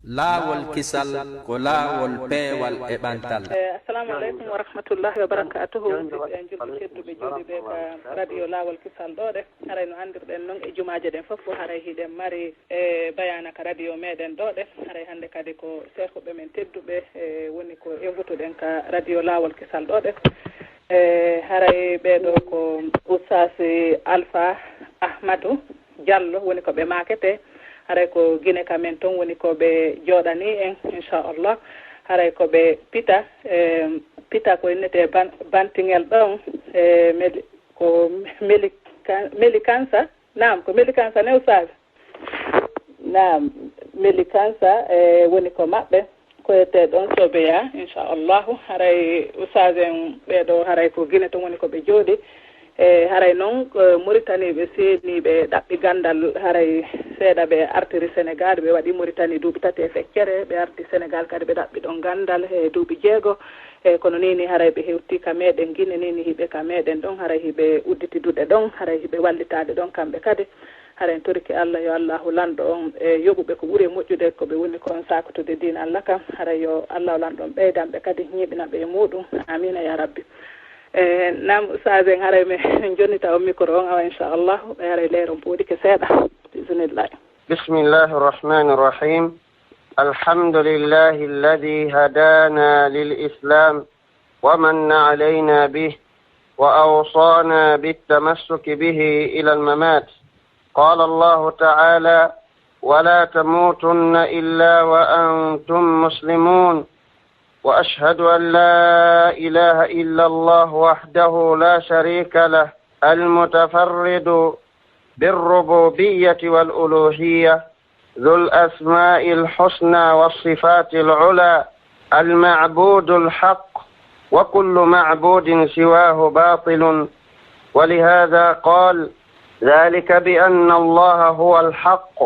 laawol kisal ko laawol peewal e ɓantal. Assalamu aleykum wa rahmatullahi wa barakatuhu. En julɓe tedduɓe jooɗiɓe ka radio laawol kisal ɗo ɗe haray no andirɗen noon e jumaje ɗen fof haray hiɗen mari e bayana ka radio meɗen ɗo ɗe haray hannde kadi ko sehuɓe men tedduɓe woni ko evvutuɗen ka radio laawol kisal ɗo ɗe haray ɓeɗo ko oustaz Alpha Ahmadou Diallo woni ko ɓe makete haray ko guine kamen toon woni ko ɓe jooɗani en inchallah haray ko ɓe pita ko innete bantingel ɗon ko melikansa nam ko melikansa ne oustaz nam melikansa woni ko maɓɓe koyete ɗon sobeya inchallahu haray oustaz en ɓeɗo haray ko guine toon woni ko ɓe jooɗi haray noon Mauritaniɓe seedniɓe ɗaɓɓi gandal haray seeɗa ɓe artiri Sénégal ɓe waɗi Mauritanie duuɓi 3 e feccere ɓe arti Sénégal kadi ɓe ɗaɓɓi ɗon gandal e duuɓi 6 kono nini haray ɓe hewti ka meɗen guine nini hiɓe ka meɗen ɗon haray hiɓe udditi duɗe ɗon haray hiɓe wallitade ɗon kamɓe kadi haray en toriki Allah yo Allahu lanɗo on e yoɓuɓe ko ɓuuri moƴƴude koɓe woni kon sakotude dina Allah kam haray yo Allah lanɗo on ɓeydanɓe kadi ñiɓinaɓe e muɗum amina ya rabbi. Nam Oustaz en haray men jonnita o micro on awa inchallah ɓe haray leeron pooɗike seeɗa bismillah. Bismillahi irrahmani irrahim. Alhamdulillahi alladi hadana lilislam wa manna alayna bih wa awsana bittamassuki bihi ila almamat. Qala Allahu ta'ala ولا تموتن إلا وأنتم مسلمون وأشهد أن لا إله إلا الله وحده لا شريك له المتفرد بالربوبية والألوهية ذو الأسماء الحسنى والصفات العلى المعبود الحق وكل معبود سواه باطل ولهذا قال ذلك بأن الله هو الحق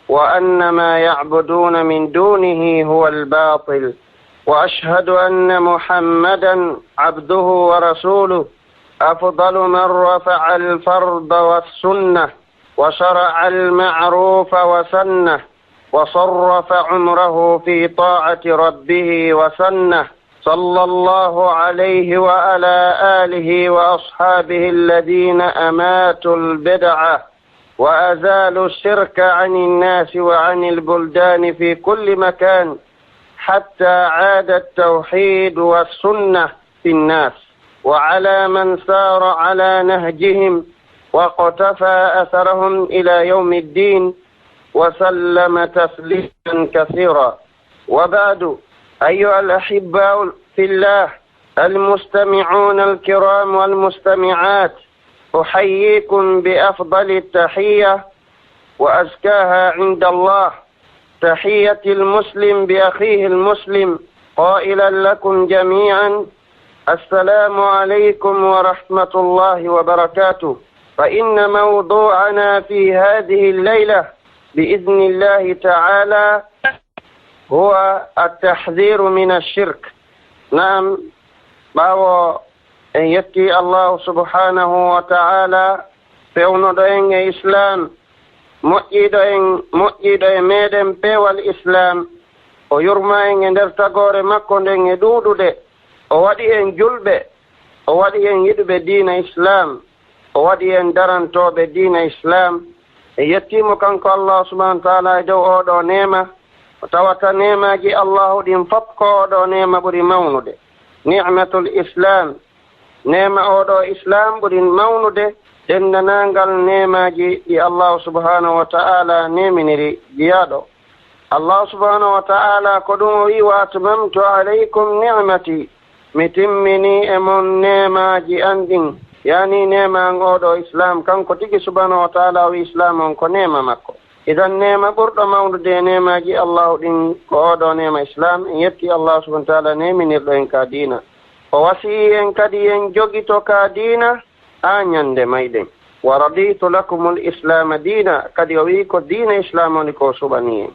وأن ما يعبدون من دونه هو الباطل وأشهد أن محمدا عبده ورسوله أفضل من رفع الفرض والسنة وشرع المعروف وسنه وصرف عمره في طاعة ربه وسنه صلى الله عليه وعلى آله وأصحابه الذين أماتوا البدعة وأزالوا الشرك عن الناس وعن البلدان في كل مكان حتى عاد التوحيد والسنة في الناس وعلى من سار على نهجهم واقتفى أثرهم إلى يوم الدين وسلم تسليما كثيرا. وبعد أيها الأحباء في الله المستمعون الكرام والمستمعات أحييكم بأفضل التحية وأزكاها عند الله تحية المسلم بأخيه المسلم قائلا لكم جميعا السلام عليكم ورحمة الله وبركاته. فإن موضوعنا في هذه الليلة بإذن الله تعالى هو التحذير من الشرك. نعم باو en yetti Allah subhanahu wa ta'ala fewnoɗo en e islam moƴƴiɗo e meɗen peewal islam o yurma en e nder tagore makko nden e ɗuuɗuɗe o waɗi en julɓe o waɗi en yiɗuɓe diina islam o waɗi en darantoɓe diina islam e yettimo kanko Allah subhanahu wa ta'ala e dow oɗo nema o tawata nemaji Allahu ɗin fof ko oɗo nema ɓuri mawnude ni'matul islam nema oɗo islam ɓuri mawnude dendanagal nemaji ɗi Allah subhanahu wa ta'ala neminiri jiyaɗo. Allah subhanahu wa ta'ala ko ɗum o wi wa atmamtu alaykum ni'mati mi timmini e mon nemaji an ɗin yani nema an oɗo islam kanko tigi subhanahu wa ta'ala o wi islam on ko nema makko. Idan nema ɓurɗo mawnude nemaji Allah ɗin ko oɗo nema islam en yetti Allah subhanahu wa ta'ala neminirɗo en ka dina o wasi en kadi en jogito ka dina ha ñande mayɗen wa raditu lakum l'islam dina kadi o wi ko dina islam woni ko suɓani en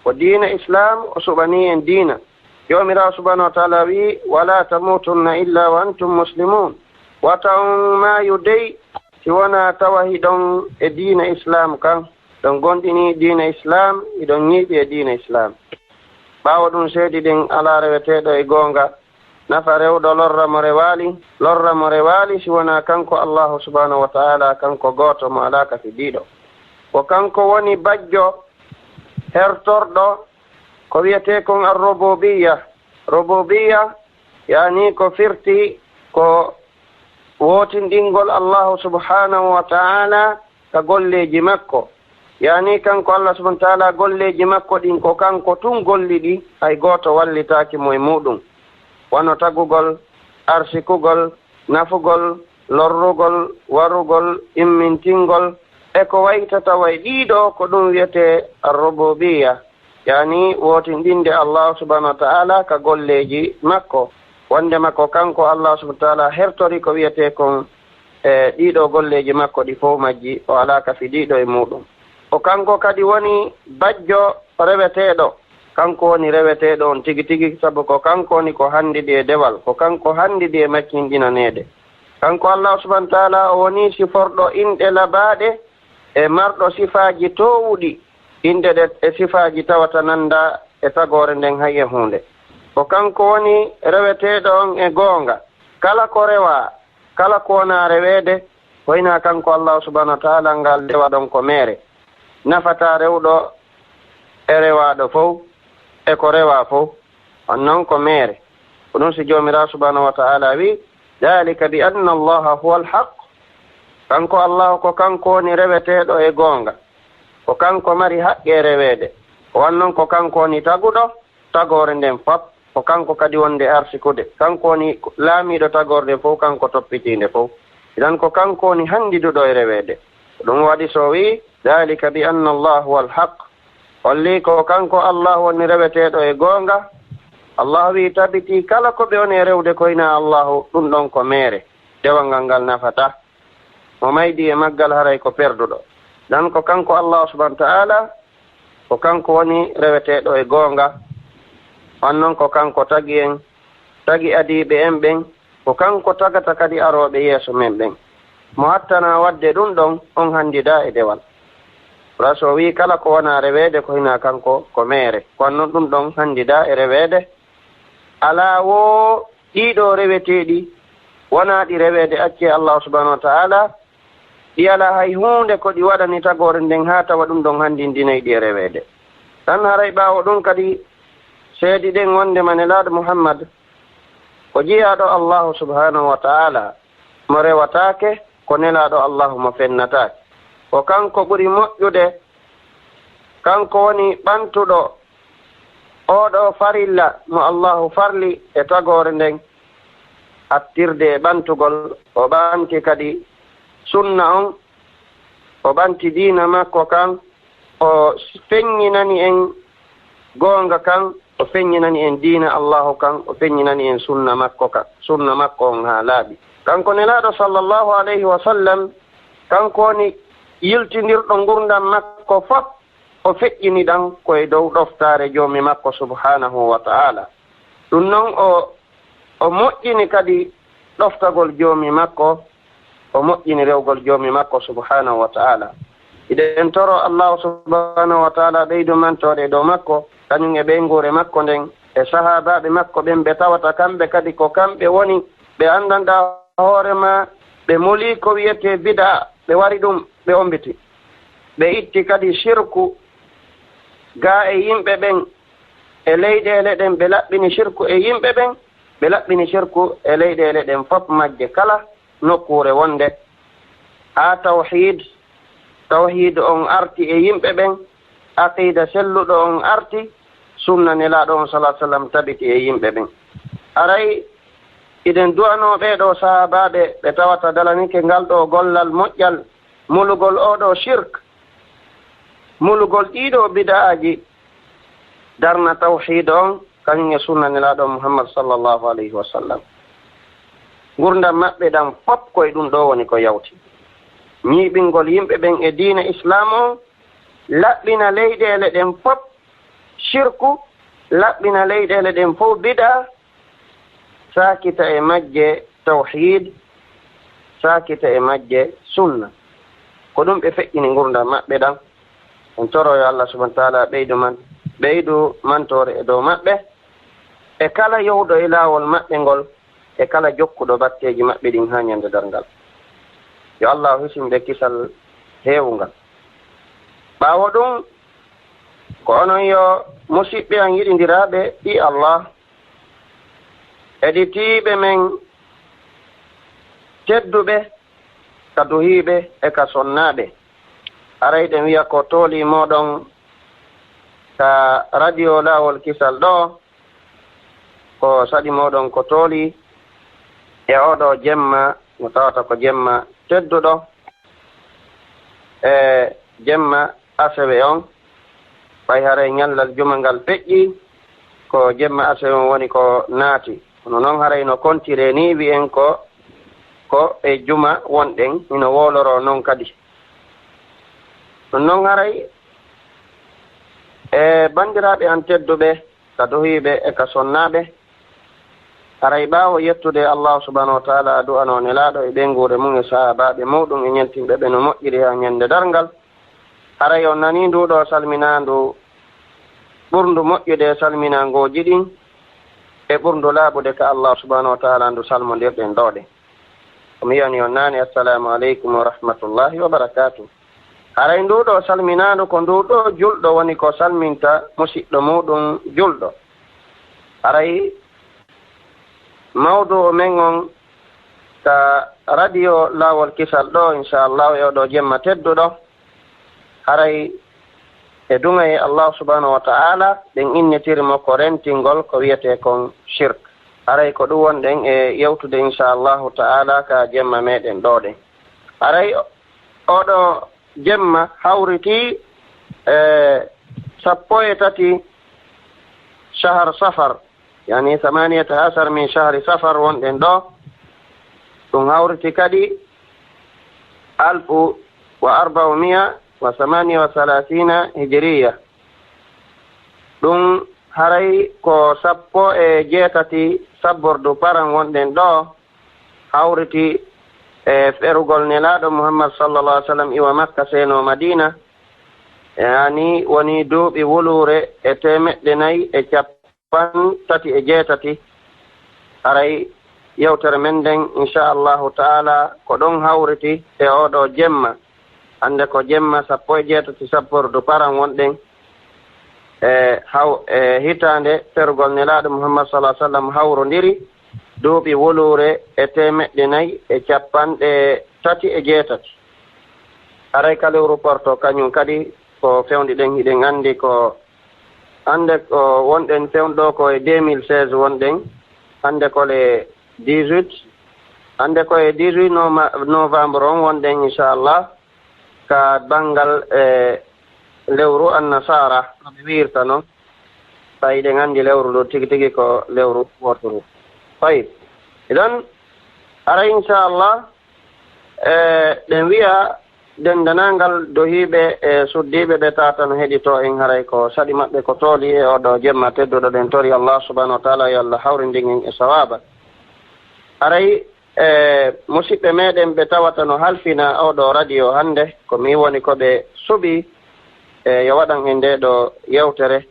ko dina islam o suɓani en dina jomirawo subhanahu wa ta'ala wi wala tamutunna illa wa antum muslimun wata on mayu dey si wona tawa hiɗon e dina islam kan ɗon gonɗini diina islam iɗon ñiiɓi e diina islam. ɓaawo ɗum seedi ɗin alaa reweteeɗo e goonga nafa rewɗo lorra mo rewaali si wonaa kanko allahu subhanahu wa taala kanko gooto mo alaa ka fidiiɗo. ko kanko woni bajjo hertorɗo ko wiyetee kon arrububiya yaani ko firti ko wootindingol allahu subhanahu wa taala ka golleeji makko. yaani kanko allah subhanahu wa taala golleeji makko ɗin ko kanko tun golli ɗi hay gooto wallitaaki mo e muɗum. wano tagugol, arsikugol, nafugol, lorrugol, warugol, immintingol e ko waytata way ɗiɗo ko ɗum wiyetee arrububiya yaani wootindinde allahu subhanahu wa taala ka golleeji makko. wondema ko kanko allah subhanahu wa taala hertori ko wiyetee kon ɗiɗo golleeji makko ɗi fof majji o alaa ka fidiiɗo e muɗum. o kanko kadi woni bajjo reweteeɗo. kanko woni reweteeɗo on tigi tigi sabu ko kanko woni ko hanndidi e dewal ko kanko hanndidi e makkinɗinaneede. kanko allah subahana taala o woni siforɗo inɗe labaaɗe e marɗo sifaaji toowuɗi. inɗe ɗe e sifaaji tawata nannda e tagoore nden hay e huunde. ko kanko woni reweteeɗo on e goonga. kala ko rewa kala ko wonaa reweede hoynaa kanko allah subahana wa taala ngal dewa ɗon ko meere. nafataa rewɗo e rewaaɗo fof e ko rewa fof on noon ko meere. ko ɗum si joomiraa subhanahu wa taala wi dalika bi anna allaha huwa alhaq. kanko allahu ko kanko woni reweteeɗo e goonga ko kanko mari haqqe e reweede. o wan noon ko kanko woni taguɗo tagoore nden fop ko kanko kadi wonde arsikude. kanko woni laamiiɗo tagorde fof kanko toppitiinde fof. idan ko kanko woni hanndiduɗo e reweede. ɗum waɗi so wi dalika bi anna allah huwa alhaq holli ko kanko allah woni reweteeɗo e goonga. allah wi tabitii kala ko ɓe woni e rewde koyna allahu ɗum ɗon ko meere dewalngal ngal nafata mo maydi e maggal haray ko perduɗo. dan ko kanko allah subahana taala ko kanko woni reweteeɗo e goonga. on noon ko kanko tagi en tagi adiiɓe en ɓen ko kanko tagata kadi arooɓe yeeso men ɓen mo hattana wadde ɗum ɗon on hanndida e dewal. raso wi kala ko wona reweede ko hina kanko ko meere kono noon ɗum ɗon hanndida e reweede. alaa wo ɗiɗo reweteeɗi wona ɗi reweede acce allahu subahanahu wa taala ɗi alaa hay huunde ko ɗi waɗani tagoore nden haa tawa ɗum ɗon hanndindinayi ɗi e reweede. tan haray ɓaawo ɗum kadi seedi ɗen wonde manelaaɗo muhammad ko jeyaaɗo allahu subhanahu wa taala mo rewataake ko nelaaɗo allahu mo fennataake. ko kanko ɓuri moƴƴude kanko woni ɓantuɗo oɗo farilla mo allahu farli e tagoore nden hattirde e ɓantugol. o ɓanti kadi sunna on o ɓanti diina makko kan o feññinani en goonga kan o feññinani en diina allahu kan o feññinani en sunna makko on haa laaɓi. kanko nelaaɗo sallllahu alayhi wa sallam kanko woni yiltindirɗo ngurdam makko fof o feƴƴini ɗan koye dow ɗoftaare joomi makko subhanahu wa ta'ala. ɗum noon o moƴƴini kadi ɗoftagol joomi makko o moƴƴini rewgol joomi makko subhanahu wa ta'ala. iɗen toro allahu subhanahu wa ta'ala ɓeydu mantoɗe dow makko kañum e ɓeyngure makko nden e sahabaɓe makko ɓen ɓe tawata kamɓe kadi ko kamɓe woni ɓe anndanɗa hoorema ɓe moli ko wiyete bida ɓe wari ɗum ɓe ombiti ɓe itti kadi shirku ga e yimɓe ɓen e leyɗele ɗen ɓe laɓɓini shirku e yimɓe ɓen ɓe laɓɓini shirku e leyɗele ɗen fof majje kala nokkure wonde ha tawhid on arti e yimɓe ɓen aqida selluɗo on arti sunna nelaɗo on salah sallam tabiti e yimɓe ɓen. aray iɗen duwano ɓeɗo sahabaɓe ɓe tawata dalanike ngal ɗo gollal moƴƴal mulugol oɗo shirk mulugol ɗiɗo bida'aji darna tawhid on kañum e sunna nelaɗo muhammad sallllahu alayhi wa sallam. gurdam maɓɓe ɗam fop koye ɗum ɗo woni ko yawti ñiiɓingol yimɓe ɓen e diina islam on laɓɓina leyɗele ɗen fof shirku laɓɓina leyɗele ɗen fof bida sakita e majje tawhid sakita e majje sunna ko ɗum ɓe feƴƴini gurdam maɓɓe ɗam en toro yo Allah subhanahu wa ta'ala ɓeydu mantore e dow maɓɓe e kala yowɗo e laawol maɓɓe ngol e kala jokkuɗo batteji maɓɓe ɗin ha ñande darngal. Yo Allah hisimɓe kisal heewungal. ɓaawo ɗum ko onon yo musidɓe an yiɗindiraɓe ɗi Allah heɗitiiɓe men tedduɓe ka duhiiɓe e ka sonnaaɓe. aray ɗen wiya ko tooli moɗon ka radio laawol kisal ɗo ko saɗi moɗon ko tooli e oɗo jemma mo tawata ko jemma tedduɗo e jemma asewe on ɓay haray ñallal juma ngal feƴƴi ko jemma asewe on woni ko naati. hono noon haray no kontire ni wi'en ko e juma wonɗen ino woloro noon kadi. ɗum noon haray e bandiraɓe an tedduɓe ka dohiɓe e ka sonnaɓe haray ɓaawo yettude Allah subhanahu wa ta'ala du'ano nelaɗo e ɓenguure mum e sahabaɓe muɗum e ñentimɓe ɓe no moƴƴiri ha ñande darngal. haray on nani nduɗo salminandu ɓurndu moƴƴude salminangoji ɗin e ɓurndu laaɓude ka Allah subhanahu wa ta'ala ndu salmodirɗen ɗoɗe. komi yiyani on nani assalamu aleykum wa rahmatullahi wa barakatuh. haray nduɗo salminandu ko nduɗo julɗo woni ko salminta musidɗo muɗum julɗo. haray mawdu o men on ka radio laawol kisal ɗo inchallahu e oɗo jemma tedduɗo haray e dunga e Allah subhanahu wa ta'ala ɗen innitirmo ko rentingol ko wiyete kon shirk. haray ko ɗum wonɗen e yewtude inchallahu ta'ala ka jemma meɗen ɗoɗen. haray oɗo jemma hawriti 13 shahar safar yani 18 min shahri safar wonɗen ɗo. ɗum hawriti kadi 1438 hijriya. ɗum haray ko 17 sabbordu paran wonɗen ɗo hawriti e ferugol nelaɗo Muhammad sallallahu alaihi wasallam iwa Makka seno Madina yani woni duuɓi wulure e 438. haray yewtere men nden inchallahu ta'ala ko ɗon hawriti e oɗo jemma hande ko jemma 17 sabbordu paran wonɗen e hitande ferugol nelaɗo Muhammad sallallahu alaihi wasallam hawrodiri duuɓi wulure e 438. haray ka lewru porto kañum kadi ko fewndi ɗen hiɗen anndi ko hande ko wonɗen fewnɗo ko e 2016 wonɗen hande ko le 18 hande ko e 18 novembre on wonɗen inchallah ka banngal lewru annasara no ɓe wirta noon tawi ɗen anndi lewru ɗo tigi tigi ko lewru wotoru fayib. idan ara inchallah ɗen wiya dendanangal dohiɓe e suddiɓe ɓe tata no heɗito en haray ko saɗi maɓɓe ko tooli e oɗo jemma tedduɗo ɗen tori Allah subhanahu wa ta'ala yo Allah hawrindin en e sawaba. haray musidɓe meɗen ɓe tawata no halfina oɗo radio hande komi woni koɓe suɓi yo waɗan e nde ɗo yewtere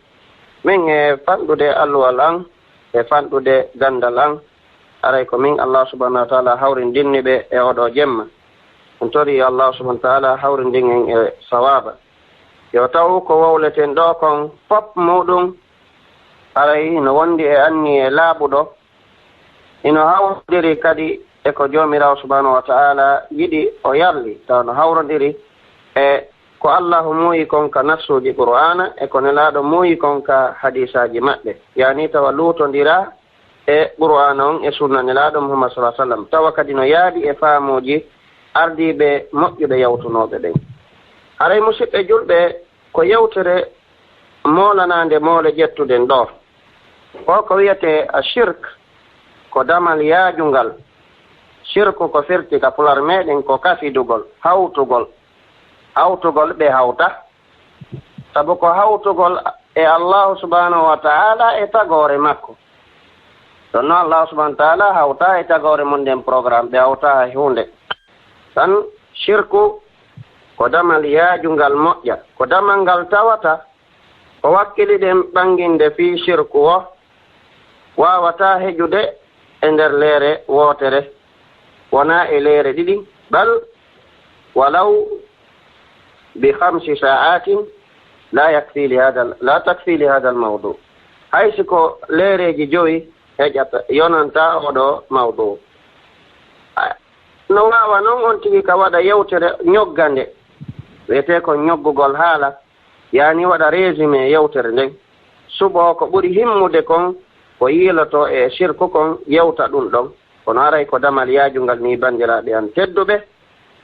min e fanɗude alluwal an e fanɗude gandal an haray ko min Allah subhanahu wa ta'ala hawrindinni ɓe e oɗo jemma on tori Allah subhanahu wa ta'ala hawrindin en e sawaba. yo taw ko wowleten ɗo kon fop muɗum haray no wondi e anni e laaɓuɗo ino hawrodiri kadi e ko jomirawo subhanahu wa ta'ala yiɗi o yalli taw no hawrodiri e ko allahu muuyi kon ka nassuji qur'ana e ko nelaɗo muuyi kon ka hadisaji maɓɓe yani tawa luutodira e qur'ana on e sunna nelaɗo Muhammad sallallahu alaihi wasallam tawa kadi no yaaɗi e faamuji ardiɓe moƴƴuɓe yawtunoɓe ɓen. haray musidɓe julɓe ko yewtere molanande moole ƴettuden ɗo ko wiyete a shirk ko damal yaajungal. shirku ko firti ka pular meɗen ko kafidugol hawtugol ɓe hawta sabu ko hawtugol e Allah subhanahu wa ta'ala e tagore makko. ɗon noon Allah subhanahu wa ta'ala hawta e tagore mum nden programme ɓe hawta e hunde tan shirku ko damal yaajungal moƴƴa ko damal ngal tawata ko wakkiliɗen ɓanginde fii shirku o wawata heƴude e nder leere wootere wona e leere ɗiɗi bal walaw bi 5 sa'atin la takfi li hada al mawdu haysi ko leereji 5 heƴata yonanta oɗo mawdu no wawa noon on tigi ka waɗa yewtere ñoggande wiyete ko ñoggugol haala yani waɗa résumé yewtere nden suɓo ko ɓuri himmude kon ko yiiloto e sirku kon yewta ɗum ɗon kono aray ko damal yaajungal ni bandiraɓe an tedduɓe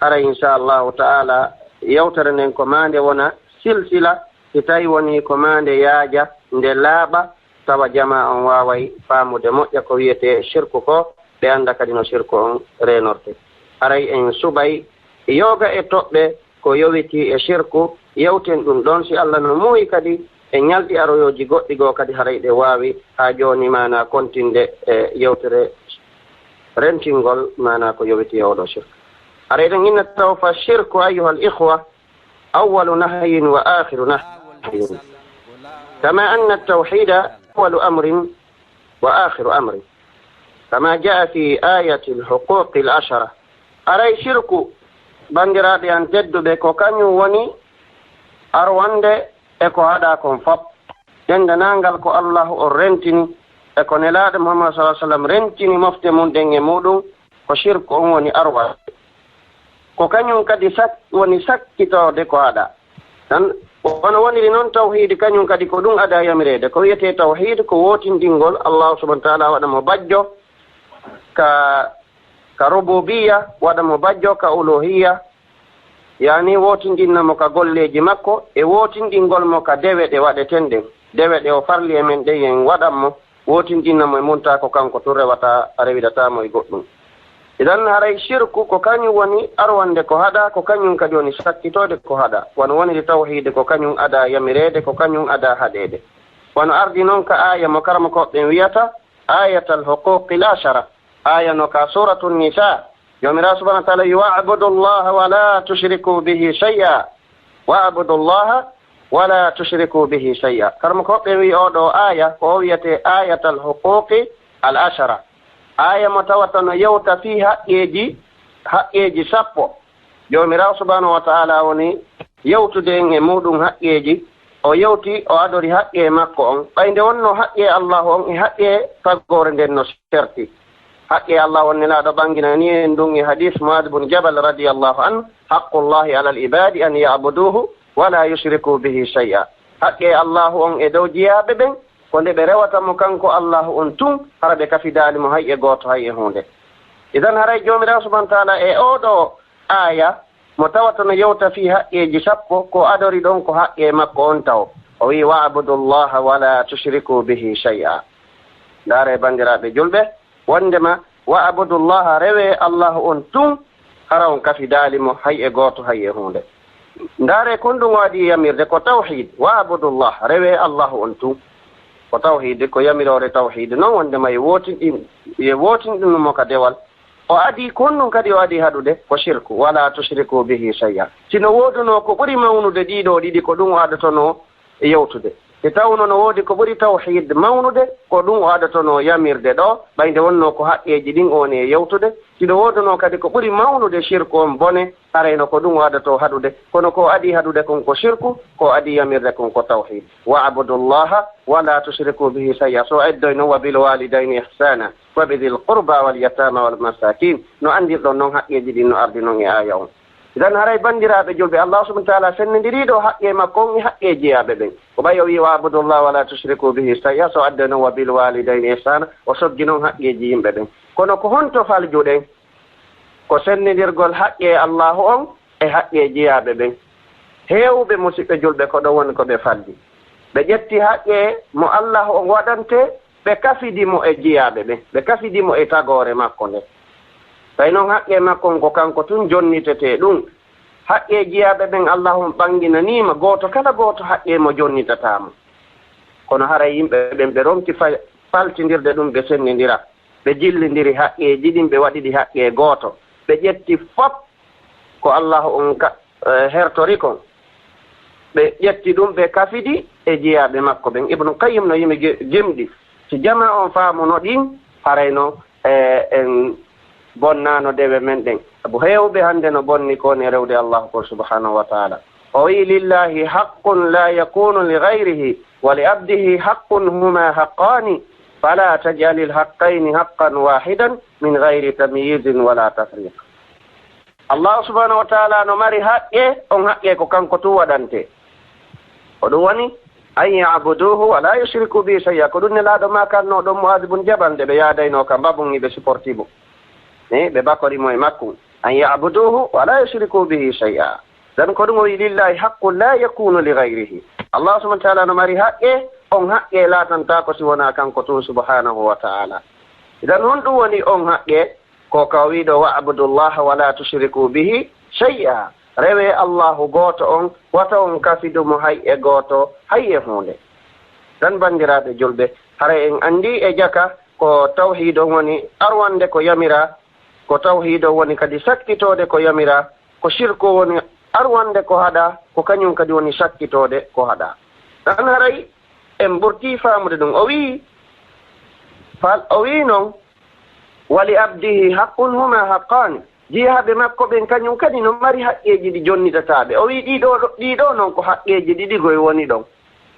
aray inchallahu taala yewtere nden ko mande wona silsila si tawi woni ko mande yaaja nde laaɓa tawa jama on waway faamude moƴƴa ko wiyete sirku ko ɓe anda kadi no sirku on renorte aray en suɓay yoga e toɓɓe ko yowiti e sirku yewten ɗum ɗon si Allah no muuyi kadi e ñalɗi aroyoji goɗɗi goo kadi haray ɗe waawi haa jooni mana kontinde e yewtere rentingol mana ko yowiti e oɗo shirku aray ɗen inna taw fa shirku ayuha al ihwa awalu nahyin wa akhiru nahyin kama anna altawhida awalu amrin wa akhiru amrin kama jaa fi ayati alhuquqi al-ashara aray shirku bandiraɓe an tedduɓe ko kañum woni arwande e ko haɗa kon fop dendanangal ko allahu on rentini e ko nelaɗo muhammad sallah sallam rentini mofte mum ɗen e muɗum ko shirku on woni arwa ko kañum kadi woni sakkitode ko haɗa tan wono woniri noon tawhide kañum kadi ko ɗum ada yamirede ko wiyete tawhide ko wotindingol allahu subahana taala waɗa mo bajjo ka rububiya waɗa mo bajjo ka uluhiya yani wotindinnamo ka golleji makko e wotindingol mo ka dewe ɗe waɗeten ɗen dewe ɗe o farli e men ɗe yen waɗanmo wotindinnamo e munta ko kanko tun rewata a rewidatamo e goɗɗum idan haray shirku ko kañum woni arwande ko haɗa ko kañum kadi woni sakkitode ko haɗa wono woniri tawhide ko kañum ada yamirede ko kañum ada haɗede wono ardi noon ka aya mo karama koɓɓen wiyata ayatal huquqi l-ashara aya no ka suratu nisa jomiraɗo subahana taala wa'budu llaha wala tushriku bihi shay'a wa'budu llaha wala tushriku bihi shay'a karama koɓɓe wi oɗo aya ko wiyete ayatal huquqi al-ashara aya mo tawata no yewta fi haqqeji 10 jomiraɗo subahanahu wa taala woni yewtude en e muɗum haqqeji o yewti o adori haqqe makko on ɓayde wonno haqqe allahu on e haqqe taggore nden no serti haqqe allah on nelaɗo ɓangina ni en ɗum e hadis muad bun jabal radiallahu anhu haqqullahi ala al-ibadi an ya'buduhu wala yushriku bihi shay'a haqqe allahu on e dow jiyaɓe ɓen ko nde ɓe rewatamo kanko allahu on tun hara ɓe kafidalimo hay e goto hay e hunde idan haray jomiraɗo subahana taala e oɗo aya mo tawata no yewta fi haqqeji 10 ko adori ɗon ko haqqe makko on taw o wi wa'budu llaha wala tushriku bihi shay'a ndaare bandiraɓe julɓe wondema wa'budu llaha rewe allahu on tun hara on kafidalimo hay e goto hay e hunde ndaare kon ɗum waɗi yamirde ko tawhid wa'budu llaha rewe allahu on tun ko tawhide ko yamirore tawhide noon wondema ye wotinɗinmo ka dewal o adi kon ɗum kadi o adi haɗude ko shirku wala tushriku bihi shay'a sino woduno ko ɓuri mawnude ɗiɗo ɗiɗi ko ɗum o adatono yewtude e tawno no woodi ko ɓuri tawhid mawnude ko ɗum o adatono yamirde ɗo ɓayde wonno ko haqqeji ɗin on e yewtude sino woduno kadi ko ɓuri mawnude shirku on bone arayno ko ɗum o adato haɗude kono ko adi haɗude kon ko shirku ko adi yamirde kon ko tawhid wa'budu llaha wala tushriku bihi shay'a so eddoy noon wa bil walidayni ihsana wa bidil qurba wal yatama wal masakin no andirɗon noon haqqeji ɗin no ardi noon e aya on idan haray bandiraɓe julɓe allah subahana taala sennidiriɗo haqqe makko on e haqqe jeyaɓe ɓen ko ɓay o wi wa'budu llah wala tushriku bihi shay'a so adde noon wa bil walidayni ihsana o soggi noon haqqeji yimɓe ɓen kono ko honto faljuɗen ko sennidirgol haqqe allahu on e haqqe jeyaɓe ɓen heewɓe musidɓe julɓe ko ɗo woni ko ɓe faldi ɓe ƴetti haqqe mo allah on waɗante ɓe kafidimo e jeyaɓe ɓen ɓe kafidimo e tagore makko nde tawi noon haqqe makko ko kanko tun jonnitete ɗum haqqe jeyaɓe ɓen allah on ɓanginanima goto kala goto haqqe mo jonnitatamo kono hara yimɓe ɓen ɓe ronki faltidirde ɗum ɓe sennidira ɓe jillidiri haqqeji ɗin ɓe waɗiɗi haqqe goto ɓe ƴetti fop ko allah on hertori kon ɓe ƴetti ɗum ɓe kafidi e jeyaɓe makko ɓen. Ibnu Qayyim no yimi gemɗi si jama on faamuno ɗin harayno en bonnano dewe men ɗen. Sabu heewɓe hannde no bonni koni rewde allahu ko subhanahu wa taala o wi lillahi haqqun la yakunu li gayrihi wa li abdihi haqqun huma haqqani fala taj'ali lhaqqayni haqqan wahidan min gayri tamyizin wala tafriq. allahu subhanahu wa taala no mari haqqe on haqqe ko kanko tu waɗante ko ɗum woni an yabuduhu wala yushriku bi shay'a ko ɗum nelaɗo ma kalno ɗon Mu'adh ibn Jabal nde ɓe yaadayno ka mbabun ɓe supportibo ɓe bakorimo e makko an yabuduhu wala yushriku bihi shay'a. dan ko ɗum o wi lillahi haqqun la yakunu li gayrihi. allah subhanahu wa taala no mari haqqe on haqqe latanta ko si wona kanko tun subhanahu wa taala. idan hon ɗum woni on haqqe ko ka wiɗo wa'budullaha wala tushriku bihi shay'a. rewe allahu gooto on wata on kafidumo hay e gooto hay e hunde. dan bandiraɓe julɓe hara en andi e jaka ko tawhido woni arwande ko yamira, ko tawhido woni kadi sakkitode ko yamira, ko shirku woni arwande ko haɗa, ko kañum kadi woni sakkitode ko haɗa. dan haray en ɓurti famude ɗum o wi noon wali abdihi haqqun huma haqqani. jeyaɓe makko ɓen kañum kadi no mari haqqeji ɗi jonnitataɓe. o wi ɗiɗo noon ko haqqeji ɗiɗi goye woni ɗon,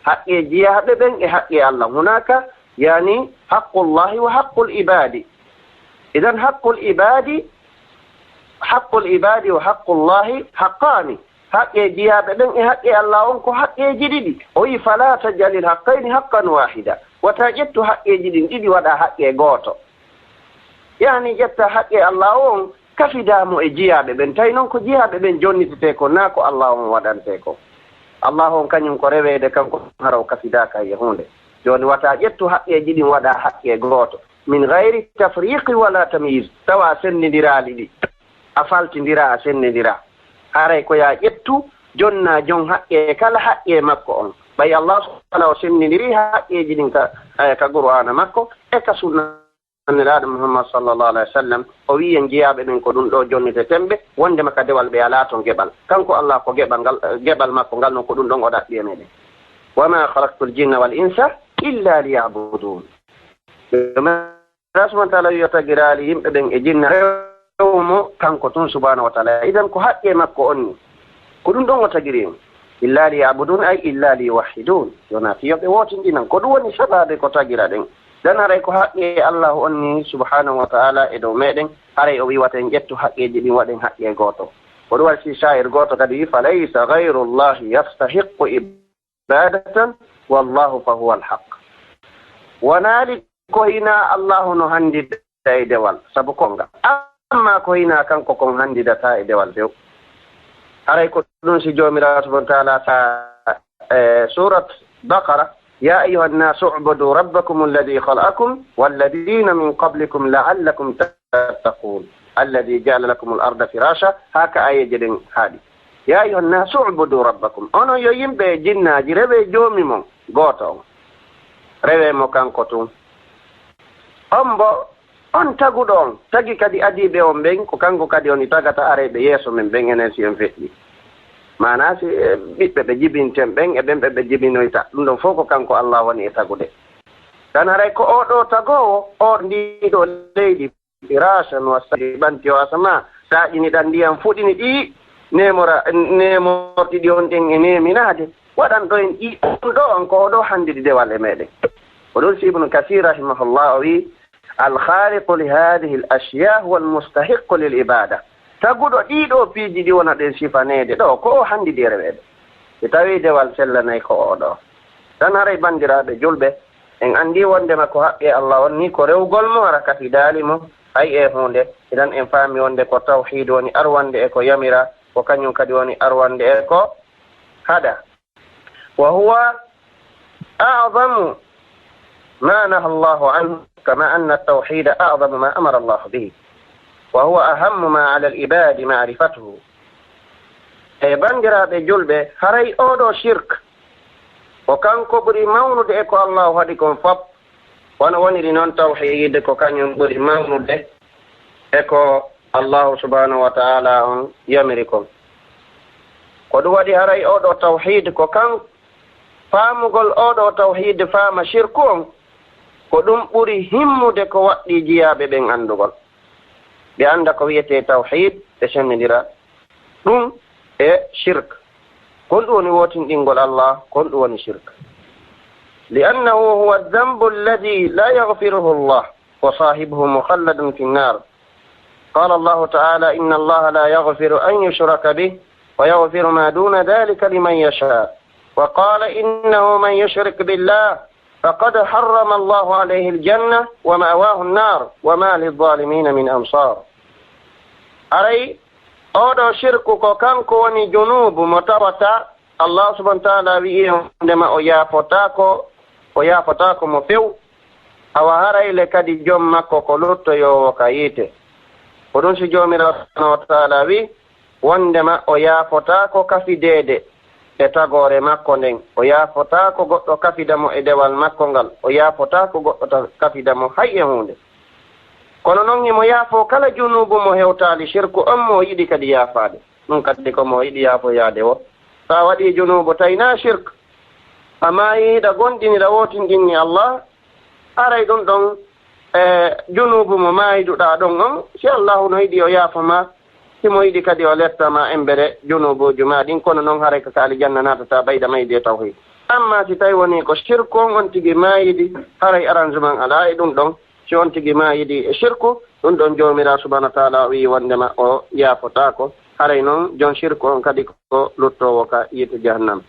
haqqe jeyaɓe ɓen e haqqe allah. hunaka yani haqqullahi wa haqqul ibadi. idan haqqul ibadi wa haqqullahi haqqani. haqqe jeyaɓe ɓen e haqqe allah on ko haqqeji ɗiɗi. o wi fala tajalil haqqayni haqqan wahida. wata ƴettu haqqeji ɗin ɗiɗi waɗa haqqe gooto. yani ƴetta haqqe allah on kafidamo e jeyaɓe ɓen tawi noon ko jeyaɓe ɓen jonnitete ko na ko allah on waɗante ko. allah on kañum ko rewede kanko haraw kafidaka e hunde. joni wata ƴettu haqqeji ɗin waɗa haqqe gooto min gayri tafriqi wala tamyiz. tawa sennidirali ɗi a faltidira a sennidira. haray ko ya ƴettu jonna jon haqqe kala haqqe makko on. ɓay allah subhanahu o sennidiri haqqeji ɗin ka qur'ana makko e ka sunna anniraɗo muhammad sallllahu alayhi wa sallam. o wi en jeyaɓe ɓen ko ɗum ɗo jonnite temɓe wondema ka dewal ɓe ala toon geɓal. kanko allah ko geɓal makko ngal noon ko ɗum ɗon o ɗaɓɓi e meɗen. wama halaktu ljinna wal insa illa liyabudun. allah subahana taala wiya tagirali yimɓe ɓen e jinna rewmo kanko tun subhanahu wa taala. idan ko haqqe makko on ni ko ɗum ɗon o tagirimo illa liyabudun ay illa liwahidun. jona fiyoɓe wotinɗinan ko ɗum woni sababe ko tagira ɗen. dan haray ko haqqe allahu on ni subhanahu wa taala e dow meɗen. haray o wiwaten ƴettu haqqeji ɗin waɗen haqqe gooto. ko ɗum waɗi si sha'ir gooto kadi wi falaysa gayru llahi yastahiqu ibadatan wallahu fa huwa alhaq. wonaali ko hina allahu no handida e dewal sabu konga, amma ko hina kanko kon handidata e dewal few. haray ko ɗum si jomirawo subhanahu wa taala ta surat baqara يا أيها الناس اعبدوا ربكم الذي خلقكم والذين من قبلكم لعلكم تتقون الذي جعل لكم الأرض فراشا. هكا آية جدًا هذه يا أيها الناس اعبدوا ربكم. أنا يمبي جناجي ربي جومي مون غوتو ربي مكان كتون أمبو on taguɗon tagi kadi adiɓe on ɓen ko kanko kadi oni tagata areɓe yeeso men ɓen enen si en feƴƴi. mana si ɓiɓɓe ɓe jibinten ɓen e ɓen ɓe jibinoyta ɗum ɗon fof ko kanko allah woni e tagude. tan haray ko oɗo tagowo o ndiɗo leydi firasan wa ɓanti o asama taƴini ɗan ndiyam fuɗini ɗi nemorɗi ɗi on ɗen e neminade waɗan ɗo en ɗi ɗum ɗo on ko oɗo handidi dewal e meɗen. ko ɗum si ibnu kasir rahimahullah o wi alkhaliqu li hadihi l ashya huwa almustahiqu lil ibada. taguɗo ɗiɗo piiji ɗi wona ɗen sifanede ɗo ko o handidi reweɓe e tawi dewal sellanayi ko oɗo. tan haray bandiraɓe julɓe en andi wondema ko haqqe allah on ni ko rewgol mo ara kati daali mo hay e hunde. idan en faami wonde ko tawhid woni arwande e ko yamira, ko kañum kadi woni arwande e ko haɗa. wa huwa a'zamu ma naha allahu anhu kama anna tawhida a'zamu ma amara allahu bihi wa huwa ahammu ma ala al-ibadi ma'rifatuhu. e bandiraɓe julɓe haray oɗo shirk ko kanko ɓuri mawnude e ko allahu haɗi kon fop wono woniri noon tawhide ko kañum ɓuri mawnude e ko allahu subhanahu wa ta'ala on yamiri kon. ko ɗum waɗi haray oɗo tawhid ko kan faamugol oɗo tawhid faama shirku on ko ɗum ɓuri himmude ko waɗɗi jiyaaɓe ɓen anndugol ɓe annda ko wiyete tawhid ɓe sennidira ɗum e shirk kon ɗum woni wotinɗingol Allah kon ɗum woni shirk li'annahu huwa aldambu alladi la yagfiruhu Allah wa sahibuhu mukhalladun fi nnar qala Allahu ta'ala inna Allah la yagfiru an yushraka bih wa yagfiru ma duna dhalika liman yasha wa qala innahu man yushrik billah faqad harrama Allahu alayhi aljanna wa ma'wahu an-nar wa ma lidh-dhalimin min ansar. Aray oɗo shirku ko kanko woni junubu mo tawata Allah subhanahu wa ta'ala wi'i ndema o yaafotako mo few awa harayle kadi joom makko ko luttoyowo ka yiite ko ɗum si jomirawo subhanahu wa ta'ala wi wondema o yaafotako kafideede e tagore makko nden o yaafotako goɗɗo kafidamo e dewal makko ngal o yaafotako goɗɗo kafidamo hay e hunde kono noon himo yaafo kala junubu mo hewtaali shirku on mo yiɗi kadi yaafaade ɗum kadi ko mo yiɗi yaafoyaade o sa waɗi junubu tawina shirk amma yiiɗa gonɗinira wotinɗinni Allah aray ɗum ɗon junubu mo maayiduɗa ɗon on si Allahu no yiɗi o yaafama simo yiɗi kadi o lettama embere junubuji ma ɗin kono noon haray kaka alijanna natata ɓayda mayde tawhid amma si tawi woni ko shirku on tigi maayidi haray arrangement ala e ɗum ɗon si on tigi maayidi e shirku ɗum ɗon jomira subhanahu wa ta'ala wi wondema o yaafotako haray noon jon shirku on kadi ko luttowo ka yiite jahannam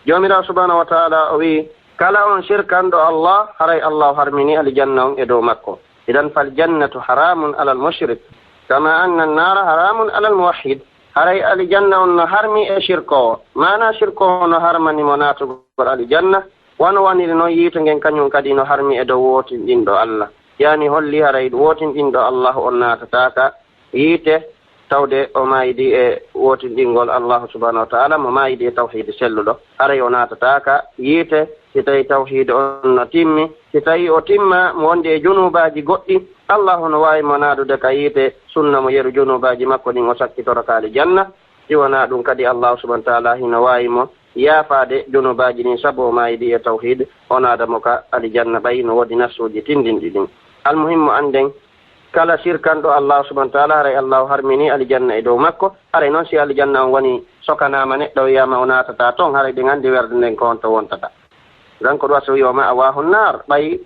jomira subhanahu wa ta'ala o wi kala on shirkanɗo Allah haray Allah harmini aljanna on e dow makko idan fal jannatu haramun ala al mushrik kama anna an-nara haramun ala al muwahhid haray aljanna on no harmi e shirkowo mana shirkowo no harmani mo natugol aljanna wano waniri noon yiito ngen kañum kadi no harmi e dow wotinɗinɗo Allah yani holli haray wotinɗinɗo Allah on natataka yiite tawde o maayidi e wotinɗingol Allah subhanahu wa ta'ala mo maayidi e tawhide selluɗo haray o natataka yiite si tawi tawhide on no timmi si tawi o timma mo wonde e junubaji goɗɗi Allah no wawi mo naadude ka yiite sunna mo yeru junubaji makko ɗin o sakkitoro kaali janna si wona ɗum kadi Allah subhanahu wa ta'ala hino wawi mo yaafade junubaji ɗin sabu o maayidi e tawhide o naadamo ka alijanna ɓayi no woodi nafsuji tindinɗi ɗin almuhimmo anden kala sirkanɗo Allah subhanahu wa ta'ala haray Allah harmini alijanna e dow makko haray noon si alijanna on woni sokanama neɗɗo wiyama o natata toon haray ɗin andi werde nden ko on to wontata dan ko ɗo so wiyoma awahu nar ɓayi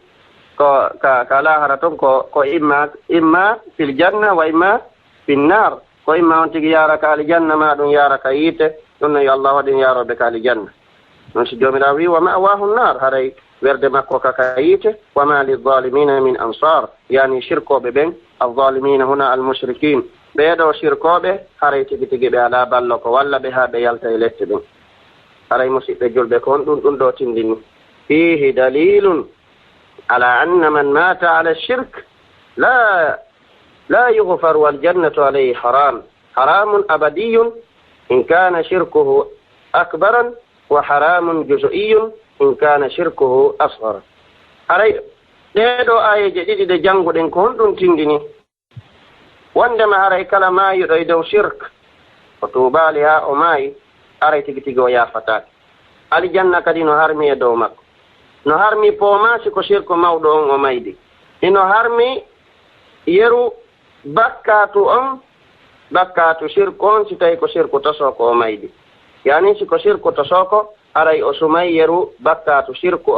ko ka lahara toon ko imma fil janna wa imma fin nar ko imma on tigi yara ka alijanna ma ɗum yara ka yiite ɗum no yo Allah waɗin yaroɓe ka alijanna noon si jomirawo wi wa ma'wahu nar haray werde makko kaka yiite wa ma lidhalimina min ansar yani shirkoɓe ɓen alzalimina huna almushrikin ɓeeɗo shirkoɓe haray tigi tigi ɓe ala ballo ko walla ɓe ha ɓe yalta e lette ɗum haray musidɓe julɓe ko on ɗum ɗo tindini fihi dalilun ala anna man mata ala shirk la yughfar waljannatu alayhi haramun abadiyun in kana shirkuhu akbaran wa haramun juz'iyun in kana shirkuhu asghar haray ɗeɗo ayeje ɗiɗi ɗe jannguɗen ko honɗum tindini wondema haray kala maayiɗo e dow shirk o tuubaali ha o maayi haray tigi tigi o yaafatake alijanna kadi no harmi e dow makko no harmi poomasi ko shirku mawɗo on o maydi ino harmi yeru bakkatu shirku on si tawi ko shirku tosoko o maydi yani si ko shirku tosoko haray o sumay yeru bakkatu shirku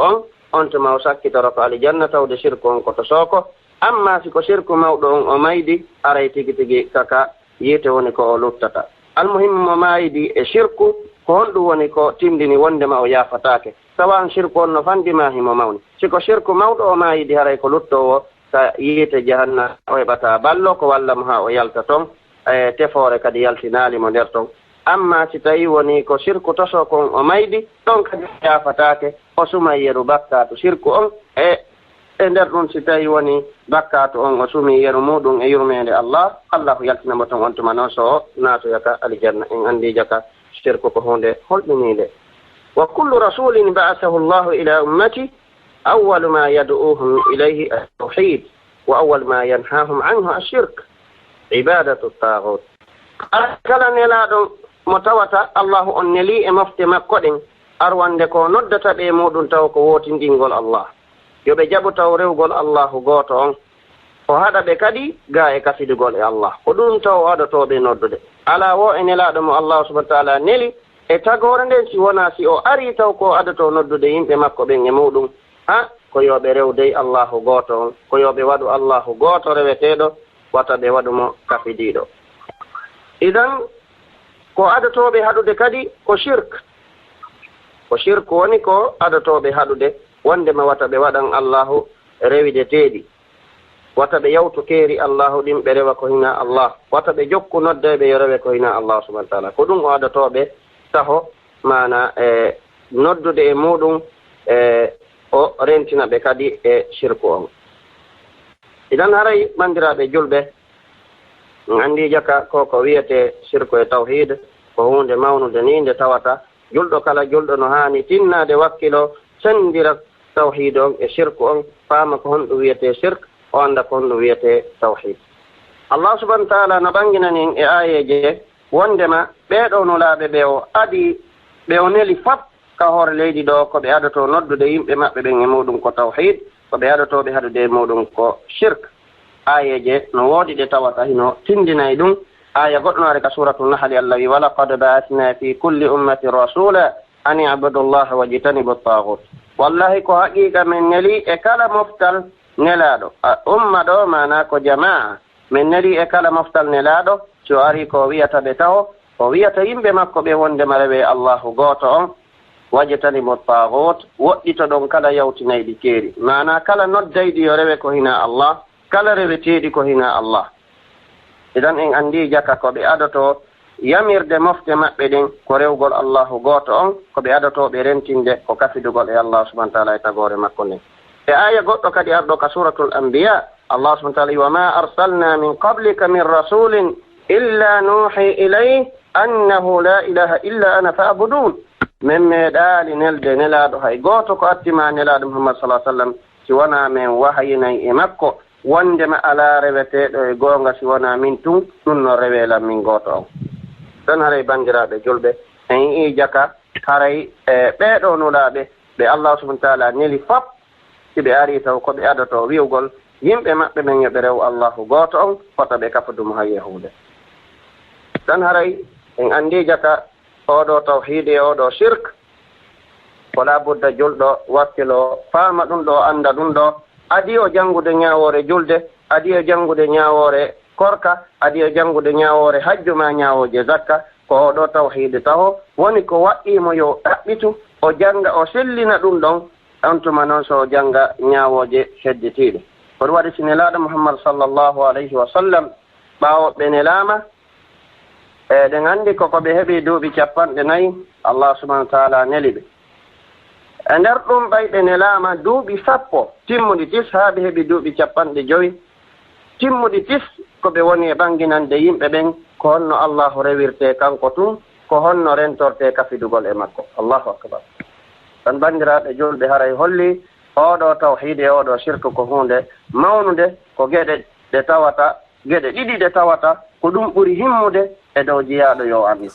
on to ma o sakkitoro ko alijanna tawde shirku on ko tosoko amma si ko shirku mawɗo on o maydi haray tigi tigi kaka yiite woni ko o luttata almuhimmu mo maydi e shirku ko honɗum woni ko tindini wondema o yaafatake tawan shirku on no fandima himo mawni siko shirku mawɗo o mayidi haray ko luttowo ka yiite jahanna o heɓata ballo ko walla mo ha o yalta toon e tefore kadi yaltinalimo nder toon amma si tawi woni ko shirku toso kon o maydi ɗon kadi yaafatake o suma yeru bakkatu shirku on e nder ɗum si tawi woni bakkatu on o sumi yeru muɗum e yurmede Allah allahu yaltinamo toon on tuma noon so o natoyaka alijanna en andi jaka shirku ko hunde holɗinide wa kullu rasulin ba'athahu Allahu ila ummati awwalu ma yad'uhum ilayhi at-tauhid wa awwal ma yanhahum anhu ash-shirk ibadatu at-taghut kala nelaɗo mo tawata allahu on neli e mofte makko ɗen arwande ko noddata ɓe muɗum taw ko wotindingol allah yoɓe jaɓu taw rewgol allahu gooto on o haɗa ɓe kadi ga e kafidugol e allah ko ɗum taw o aɗotoɓe noddude ala wo e nelaɗo mo allahu subahana taala neli e tagore nden si wona si o ari taw ko aɗoto noddude yimɓe makko ɓen e muɗum ha ko yoɓe rewdey allahu gooto on ko yoɓe waɗu allahu gooto reweteɗo wata ɓe waɗumo kafidiɗo idan ko aɗotoɓe haɗude kadi ko shirk woni ko aɗotoɓe haɗude wondema wata ɓe waɗan allahu rewideteɗi wata ɓe yawtu keeri allahu ɗin ɓe rewa ko hina allah wata ɓe jokku noddeɓe yo rewe ko hina allah subahana taala ko ɗum o aɗotoɓe taho mana e noddude e muɗum o rentina ɓe kadi e shirku on idan haray bandiraɓe julɓe andi jaka ko wiyete shirku e tawhid ko hunde mawnude ni nde tawata julɗo kala julɗo no hani tinnade wakkilo sendira tawhid on e shirku on faama ko honɗum wiyete shirk o anda ko honɗum wiyete tawhid allah subahana taala no ɓanginanin e ayeje wondema ɓeɗo nulaaɓe ɓe o adi ɓe o neli fap ka hoore leydi ɗo ko ɓe aɗoto noddude yimɓe maɓɓe ɓen e muɗum ko tawhid ko ɓe aɗotoɓe haɗude e muɗum ko shirk ayeje no woodi ɗe tawata hino tindinayi ɗum aya goɗɗonare ka suratu nahli allah wi walaqad ba'athna fi kulli ummatin rasula an ibudu llaha wajtanibu tagut wallahi ko haqiqa min neli e kala moftal nelaɗo umma ɗo mana ko jamaa min neli e kala moftal nelaɗo so ari ko wiyata ɓe taw o wiyata yimɓe makko ɓe wondema rewe allahu gooto on wajtanibu tagut woɗɗito ɗon kala yawtinayɗi keeri mana kala noddayɗi yo rewe ko hina allah kala reweteɗi ko hina allah idan en andi jaka ko ɓe adoto yamirde mofte maɓɓe ɗin ko rewgol allahu gooto on ko ɓe adotoɓe rentinde ko kafidugol e allah subahana taala e tagore makko nden e aya goɗɗo kadi arɗo ka suratul anbiya allah subahana taala wi wa ma arsalna min qablika min rasulin illa nuhi ilayh annahu la ilaha illa ana fa'budun min meeɗaali nelde nelaɗo hay gooto ko attima nelaɗo muhammad salah sallam si wona min wahayinayi e makko wondema ala reweteɗo e goonga si wona min tun ɗum no rewelan min gooto on ɗon haray bandiraɓe julɓe en yii jaka haray e ɓeɗo nulaɓe ɓe allah subahana taala neli fop si ɓe ari taw ko ɓe adoto wiwgol yimɓe maɓɓe men yoɓe rew allahu gooto on fota ɓe kafadumo ha yahude ɗon haray en andi jaka oɗo tawhid e oɗo shirk wala budda julɗo wakkilo faama ɗum ɗo anda ɗum ɗo adi o janngude ñaawore julde adi o janngude ñaawore korka adi o janngude ñaawore hajju ma ñaawoje zakka ko oɗo tawhide taho woni ko waɗɗimo yo ɗaɓɓitu o jannga o sellina ɗum ɗon on tuma noon so jannga ñaawoje hedditiiɗe koɗum waɗi si nelaaɗo muhammad sallllahu alayhi wa sallam ɓaawo ɓe nelaama e ɗen anndi koko ɓe heɓi duuɓi capanɗe nayi allah subahana wa taala neli ɓe e nder ɗum ɓayɓe nelaama duuɓi sappo timmuɗi tis haa ɓe heɓi duuɓi capanɗe joyi timmuɗi tis ko ɓe woni e ɓanginande yimɓe ɓen ko honno allahu rewirte kanko tun ko honno rentorte kafidugol e makko allahu akbar tan banndiraaɓe julɓe haray holli oɗo tawhide e oɗo shirque ko hunde mawnude ko geɗe ɗe tawata geɗe ɗiɗi ɗe tawata ko ɗum ɓuri himmude e dow jeyaaɗo yo andu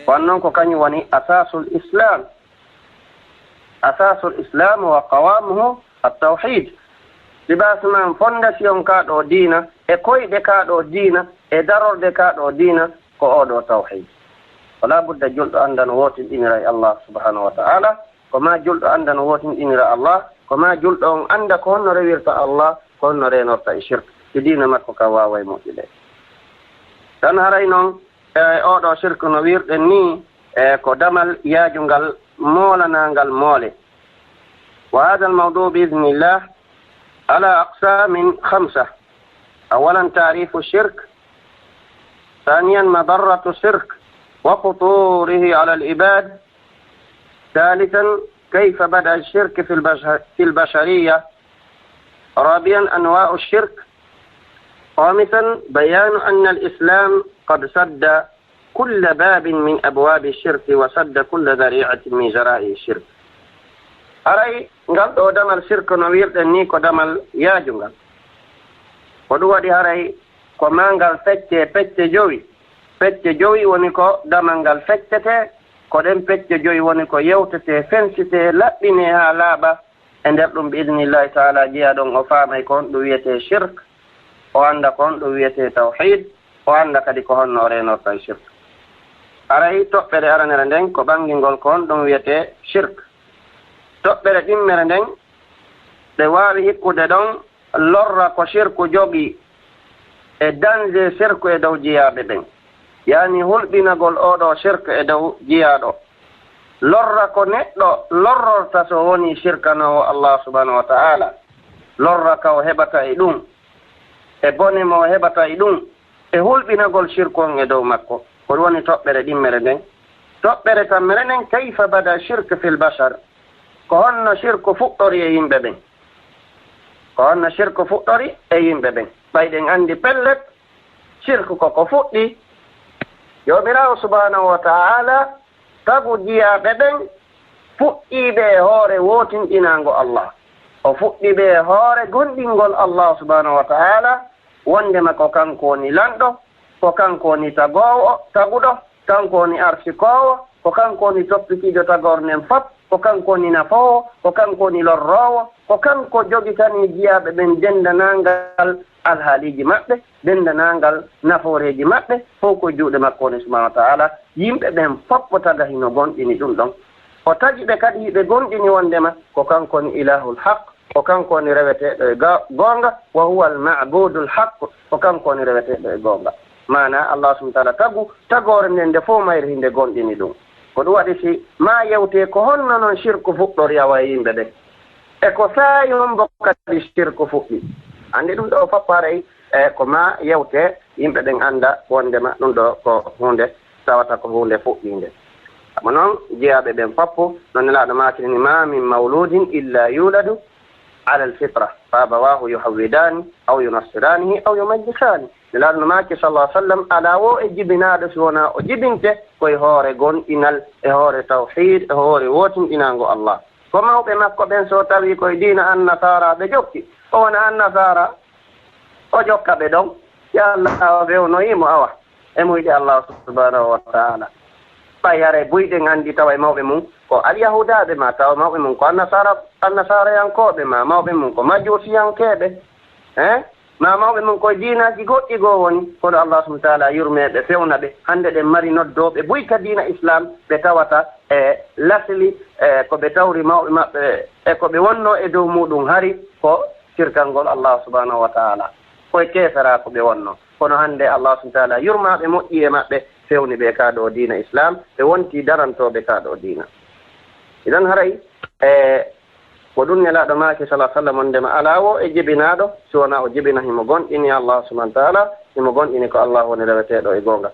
wan noon ko kañum woni asasul islam wa qawamuhu attawhid libaasu man fondation kaɗo diina e koyɗe kaɗo diina e darorde kaɗo diina ko oɗo tawhid wala budda julɗo anda no wotinɗinira e allah subhanahu wa ta'ala ko ma julɗo anda no wotinɗinira allah ko ma julɗo on anda ko honno rewirta allah ko honno renorta e shirque so diina makko ka wawa e moƴƴude tan haray noon e oɗo shirque no wirɗen ni e ko damal yaajungal moolanangal moole wa hada almawdu biidnillah على أقسام 5 أولا تعريف الشرك ثانيا مضرة الشرك وخطوره على العباد ثالثا كيف بدأ الشرك في البشرية رابعا أنواع الشرك خامسا بيان أن الإسلام قد سد كل باب من أبواب الشرك وسد كل ذريعة من ذرائع الشرك aray ngal ɗo damal shirque no wirɗen ni ko damal yaajungal ko ɗum waɗi haray ko mangal pecce 5 pecce joyi woni ko damal ngal feccete ko ɗen pecce joyi woni ko yewtete fensite laɓɓine haa laaɓa e nder ɗum bi idnillahi taala jeeya ɗon o faamay ko on ɗum wiyete shirk o annda ko on ɗum wiyete tawhid o annda kadi ko honno o renorta e shirk aray toɓɓere aranere nden ko ɓangingol ko on ɗum wiyete shirk toɓɓere ɗimmere nden ɗe waawi hikkude ɗon lorra ko shirku jogii e danger shirku e dow jeyaaɓe ɓen yani hulɓinagol oɗo shirku e dow jeyaaɗo lorra ko neɗɗo lorrorta so woni shirkanowo Allah subhanahu wa ta'ala lorra ka o heɓata e ɗum e bone mo o heɓata e ɗum e hulɓinagol shirku on e dow makko ko woni toɓɓere ɗimmere nden toɓɓere tammere nden kayfa bada shirque fil bashar ko honno shirku fuɗɗori e yimɓe ɓen ko honno shirku fuɗɗori e yimɓe ɓen ɓayɗen anndi pellet shirku koko fuɗɗi jomirawo subhanahu wa ta'ala tagu jiyaaɓe ɓen fuɗɗiiɓe e hoore wootinɗinaango Allah o fuɗɗi ɓe e hoore gonɗingol Allah subhanahu wa ta'ala wondema ko kanko woni lanɗo ko kanko woni taguɗo kanko woni arsikowo ko kanko woni toppitiiɗo tagornen fop ko kanko woni nafoowo ko kanko woni lorroowo ko kanko jogitani jiyaaɓe ɓen dendanangal alhaaliji maɓɓe dendanangal nafooreji maɓɓe fof ko juuɗe makko woni subhanahu wa ta'ala yimɓe ɓen fof o taga hino gonɗini ɗum ɗon o tagi ɓe kadi ɓe gonɗini wondema ko kanko woni ilahul haq ko kanko woni reweteɗo e goonga wa huwa al ma'budul haq ko kanko woni reweteɗo e goonga mana Allah subhanahu wa ta'ala tagu tagore nden nde fof mayri hinde gonɗini ɗum ko ɗum waɗi si ma yewte ko honno noon shirku fuɗɗori awa e yimɓe ɓen e ko saayi on bo kadi shirku fuɗɗi andi ɗum ɗo fopparay ko ma yewte yimɓe ɓen annda wondema ɗum ɗo ko hunde tawata ko hunde fuɗɗinde amma noon jeyaɓe ɓen foppo noon nelaɗo makirini ma min mawludin illa yuladu ala alfitra fa abawahu yuhawidani aw yunassiranihi aw yumajjisani nelaɗo no maki sallah sallam ala wo e jibinaɗo si wona o jibinte koye hoore gonɗinal e hoore tawhid e hoore wotinɗinago Allah ko mawɓe makko ɓen so tawi koye diina annasara ɓe jokki o wona annasara o jokka ɓe ɗon ya Allah o ɓewnoyimo awa e muyɗe Allah subhanahu wa ta'ala ɓay hare buyɗen anndi tawa e mawɓe mum ko alyahudaɓe ma tawa mawɓe mum ko annasarayankoɓe ma mawɓe mum ko majjusiyankeɓe ma mawɓe mum koye diinaji goɗɗi goo woni kono Allah subhanahu wa ta'ala yurmeɓe fewna ɓe hannde ɗen mari noddoɓe buyka diina islam ɓe tawata e lasli ko ɓe tawri mawɓe maɓɓe e ko ɓe wonno e dow muɗum hari ko sirkalngol Allah subhanahu wa ta'ala koye keesara ko ɓe wonno kono hannde Allah subhanahu wa ta'ala yurmaɓe moƴƴi e maɓɓe fewni ɓe kaɗo diina islam ɓe wonti darantoɓe kaɗo diina idan haray ko ɗum nelaɗo maki salah sallam on ndema ala wo e jibinaɗo si wona o jibina himo gonɗini Allah subhanahu wa ta'ala himo gonɗini ko Allah woni reweteɗo e gonga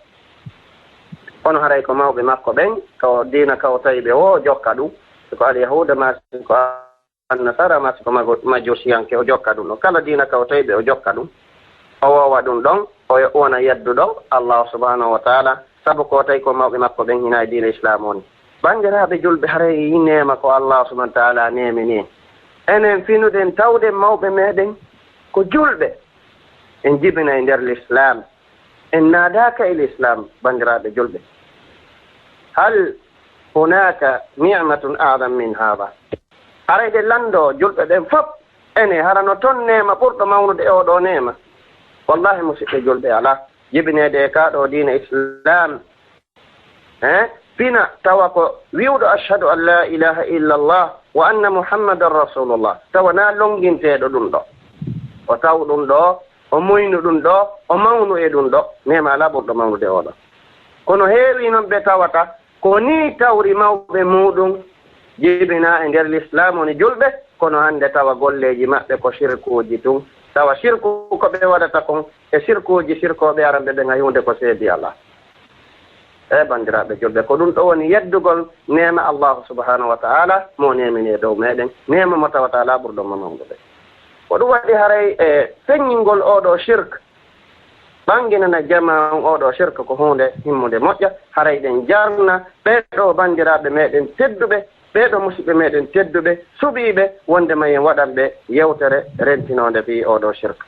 kono haray ko mawɓe makko ɓen ko diina kaw tawi ɓe wo jokka ɗum ko alyahuda masi ko annasara masi ko majjusiyanke o jokka ɗum ɗo kala diina kaw tawi ɓe o jokka ɗum o wowa ɗum ɗon o wona yedduɗo Allah subhanahu wa ta'ala sabu ko tawi ko mawɓe makko ɓen hina e diina islam woni bandiraɓe julɓe haray yi nema ko Allah subhanahu wa ta'ala nemi ni enen finuɗen tawde mawɓe meɗen ko julɓe en jibina e nder l'islam en naadaka e l'islam bandiraɓe julɓe hal hunaka ni'matun a'zam min hada harayde lando julɓe ɓen fof ene harano toon nema ɓurɗo mawnude e oɗo nema wallahi musidɓe julɓe ala jibinede e kaɗo diina islam fina tawa ko wiwɗo ashhadu an la ilaha illa allah wa anna muhammadan rasulullah tawa na longinteɗo ɗum ɗo o taw ɗum ɗo o moynu ɗum ɗo o mawnu e ɗum ɗo nema ala ɓurɗo mawnude oɗo kono heewi noon ɓe tawata ko ni tawri mawɓe muɗum jibina e nder l'islam woni julɓe kono hannde tawa golleji maɓɓe ko shirkuji tun tawa shirku ko ɓe waɗata kon e shirkuji shirkoɓe aranɓe ɓen hayunde ko seedi Allah bandiraɓe julɓe ko ɗum ɗo woni yeddugol nema allahu subhanahu wa ta'ala mo nemini e dow meɗen nema mo tawata ala ɓurɗo mo mawɗuɓe ko ɗum waɗi haray e feññingol oɗo shirk ɓanginana jama on oɗo shirk ko hunde himmude moƴƴa haray ɗen jarna ɓeɗo bandiraɓe meɗen tedduɓe ɓeɗo musidɓe meɗen tedduɓe suɓiɓe wondema en waɗanɓe yewtere rentinode fi oɗo shirk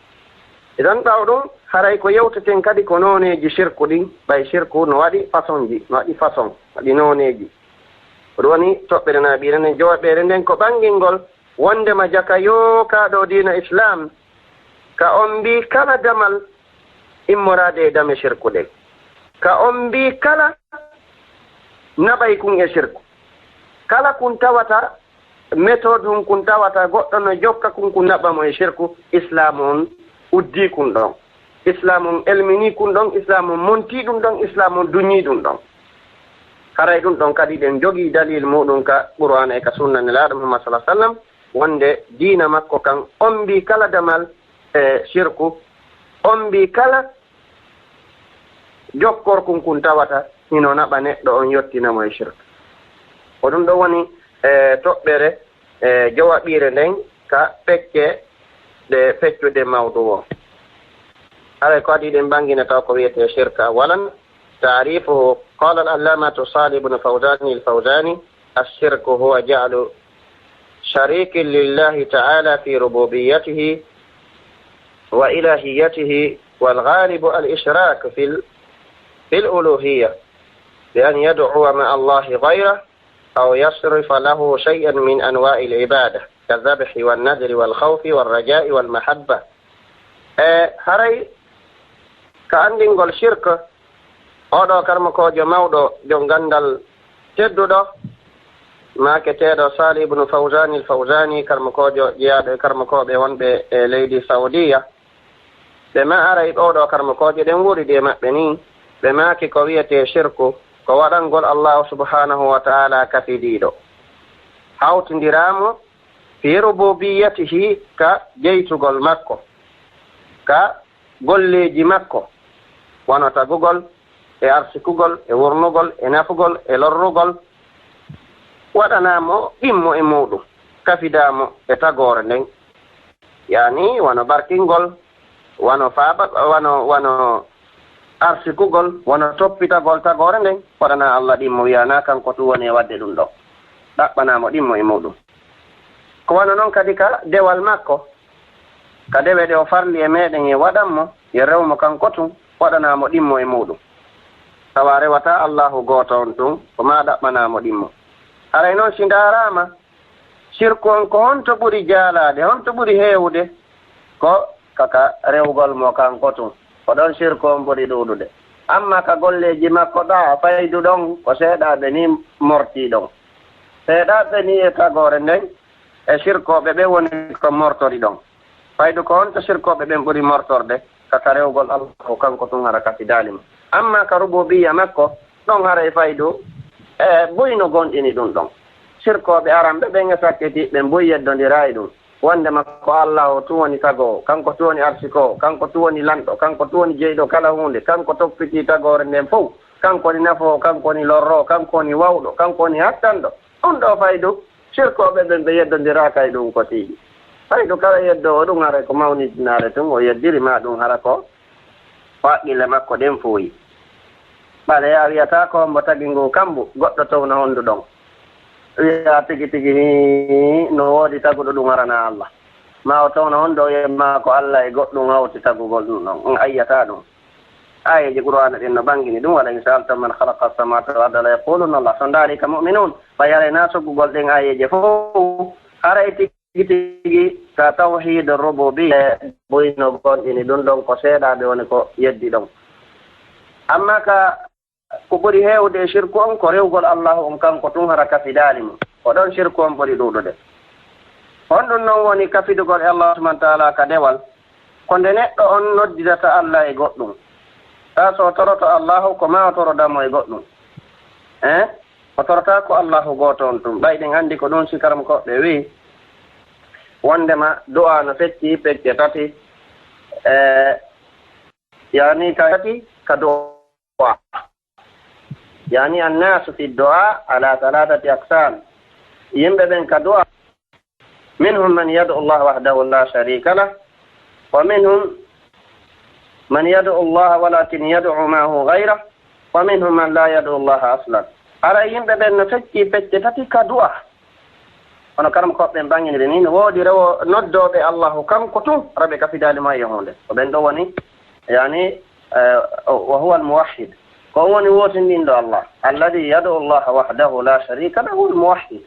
idan ɓaw ɗum haray ko yewteten kadi ko noneji shirku ɗin ɓay shirku no waɗi façon ji no waɗi façon waɗi noneji ɗum woni toɓɓere naɓire nden jowaɓere nden ko ɓangingol wondema jaka yokaɗo dina islam ka on mbi kala damal immorade e dame shirku ɗen ka on mbi kala naɓay kun e shirku kala kun tawata méthode hum kun tawata goɗɗo no jokka kun naɓamo e shirku islam on uddi kun ɗon islam on elmini kun ɗon islam on monti ɗum ɗon islam on duñi ɗum ɗon haray ɗum ɗon kadi ɗen jogii dalil muɗum ka qur'ana e ka sunna nelaaɗo muhammad sallah sallam wonde diina makko kan on mbi kala damal e shirku on mbi kala jokkorkun kun tawata hino naɓa neɗɗo on yottinamo e shirku ko ɗum ɗo woni toɓɓere jowaɓire nden ka fekke ɗe feccude mawdu o haray ko adi ɗen bangina taw ko wiyete shirka walan تعريفه قال العلامة صالح بن فوزان الفوزاني الشرك هو جعل شريك لله تعالى في ربوبيته وإلهيته والغالب الإشراك في الألوهية بأن يدعو مع الله غيره أو يصرف له شيئا من أنواع العبادة كالذبح والنذر والخوف والرجاء والمحبة هري كأندين شرك oɗo karmakojo mawɗo jo gandal tedduɗo maketeɗo Salih ibn Fawzan al-Fawzani karmakojo jeyaɗo e karmakoɓe wonɓe e leydi Saudiya ɓe ma aray ɗoɗo karmakoje ɗen wuuriɗi e maɓɓe ni ɓe maki ko wiyete shirku ko waɗangol Allah subhanahu wa ta'ala kafidiɗo hawtindiramo fi rububiyatihi ka jeytugol makko ka golleji makko wono tagugol e arsikugol e wurnugol e nafugol e lorrugol waɗanamo ɗimmo e muɗum kafidamo e tagore nden yani wono barkingol wono faaba wono arsikugol wono toppitagol tagore nden waɗana Allah ɗimmo wiyana kanko tu woni e wadde ɗum ɗo ɗaɓɓanamo ɗimmo e muɗum ko wano noon kadi ka dewal makko ka dewe ɗe o farli e meɗen e waɗanmo e rewmo kanko tun waɗanamo ɗimmo e muɗum tawa rewata Allahu goto on ɗum ko ma ɗaɓɓanamo ɗimmo haray noon si darama shirku on ko honto ɓuuri jaalade honto ɓuuri heewde ko kaka rewgol mo kanko tun ko ɗon shirku on ɓuuri ɗuɗude amma ka golleji makko ɗa faydu ɗon ko seeɗaɓe ni morti ɗon seeɗaɓe ni e tagore nden e shirkoɓe ɓe woni ko mortori ɗon faydu ko honto shirkoɓe ɓen ɓuuri mortorde kaka rewgol Allahu kanko tun hara kafidalimo amma ka rububiya makko ɗon haray faydu e buyno gonɗini ɗum ɗon sirkoɓe aranɓe ɓen e sakketi ɓe mbuy yeddodira e ɗum wonde makko Allah o tu woni tago kanko tu woni arsiko kanko tu woni lanɗo kanko tu woni jeyɗo kala hunde kanko toppiti tagore nden fof kanko woni nafo kanko woni lorro kanko woni wawɗo kanko woni hattanɗo ɗum ɗo faydu sirkoɓe ɓen ɓe yeddodiraka e ɗum ko tiiɗi faydu kala yeddo o ɗum haray ko mawnidinare tun o yeddirima ɗum hara ko waqqille makko ɗen fooyi ɓale a wiyata ko mbo tagi ngu kambu goɗɗo towno honndu ɗon wiya tigi tigi no woodi taguɗo ɗum arana Allah ma o towno honndo ma ko Allah e goɗɗum hawti tagugol ɗum ɗon on ayyata ɗum ayeji qur'ana ɗin no ɓangini ɗum waɗa insalta man halaqa samawati wal arda la yaquluna Allah so ndaari ka mu'minun fa yarayna soggugol ɗen ayeje fof haray tigi tigi ka tawhide rububiyya boyno gonɗini ɗum ɗon ko seeɗaɓe woni ko yeddi ɗon amma ka ko ɓuri heewde e shirku on ko rewgol Allahu on kanko tun hara kafidaali mum ko ɗon shirku on ɓuri ɗuɗude on ɗum noon woni kafidugol e Allah subhanahu wa ta'ala ka dewal ko nde neɗɗo on noddidata Allah e goɗɗum ta so toroto Allahu ko ma o torodamo e goɗɗum o torota ko Allahu gooto on tun ɓayɗen anndi ko ɗum sikaram koɓɓe wi wondema du'a no fecci pecce tati yani ka tati ka du'a يعني الناس في الدعاء على 3 أقسام ينبغي كدعاء منهم من يدعو الله وحده لا شريك له ومنهم من يدعو الله ولكن يدعو معه غيره ومنهم من لا يدعو الله أصلا على ينبغي أن نفكي بجتتي كدعاء hono karam koɓɓe bangguinide ni no woodi rewo noddoɓe allahu kanko tun raɓe kafidalima e hunde ko ɓen ɗo woni yani wa huwa almuwahhid ko woni wotinɗinɗo allah alladi yad'u allaha wahdahu la sharika lahu almuwahhid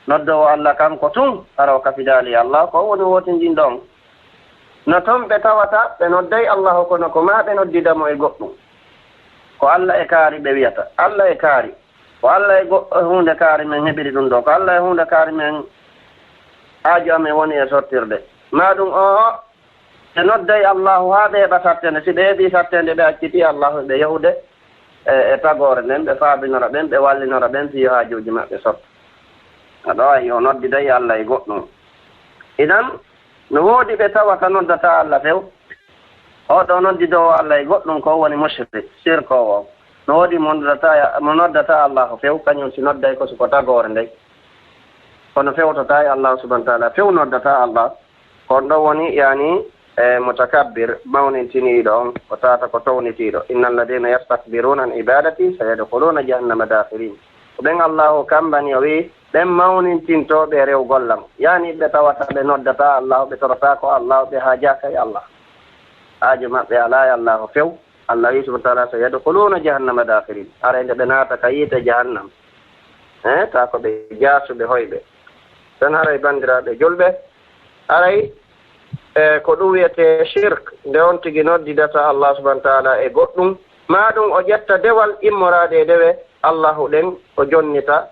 noddowo allah kanko tun haraw kafidali allah ko woni wotinɗinɗo on no toon ɓe tawata ɓe nodday allahu kono ko ma ɓe noddidamo e goɗɗum ko allah e kaari ɓe wiyata allah e kaari ko allah e hunde kaari men heɓiri ɗum ɗo ko allah e hunde kaari men aajo amen woni e sottirde ma ɗum o ɓe nodday allahu haa ɓe heɓa sattende si ɓe heeɓi sattende ɓe acciti allahu ɓe yahude e tagore nden ɓe faabinora ɓen ɓe wallinora ɓen fiyo haajuji maɓɓe sotta aɗo ayi o noddiday allah e goɗɗum idan no woodi ɓe tawata noddata allah few oɗo noddidowo allah e goɗɗum ko woni mushrik sirkowo no woodi mo noddata allahu few kañum si nodday ko siko tagore ndey kono fewtota e allahu subahana taala few noddata allah kon ɗo woni yani mutakabbir mawnintiniɗo on ko tata ko townitiɗo inna alladina yastakbiruna an ibadati sayadkhuluna jahannama dakhirin ko ɓen allahu kambani o wi ɓen mawnintintoɓe rewgollam yani ɓe tawata ɓe noddata allahu ɓe torata ko allahu ɓe haajaka e allah aajo maɓɓe ala e allahu few allah wi subahana taala sayadkhuluna jahannama dakhirin arende ɓe naata ka yiite jahannam ta ko ɓe jaasuɓe hoyɓe tan haray bandiraɓe julɓe aray ko ɗum wiyete shirk nde on tigi noddidata allah subahana taala e goɗɗum ma ɗum o ƴetta dewal immorade e dewe allahu ɗen o jonnita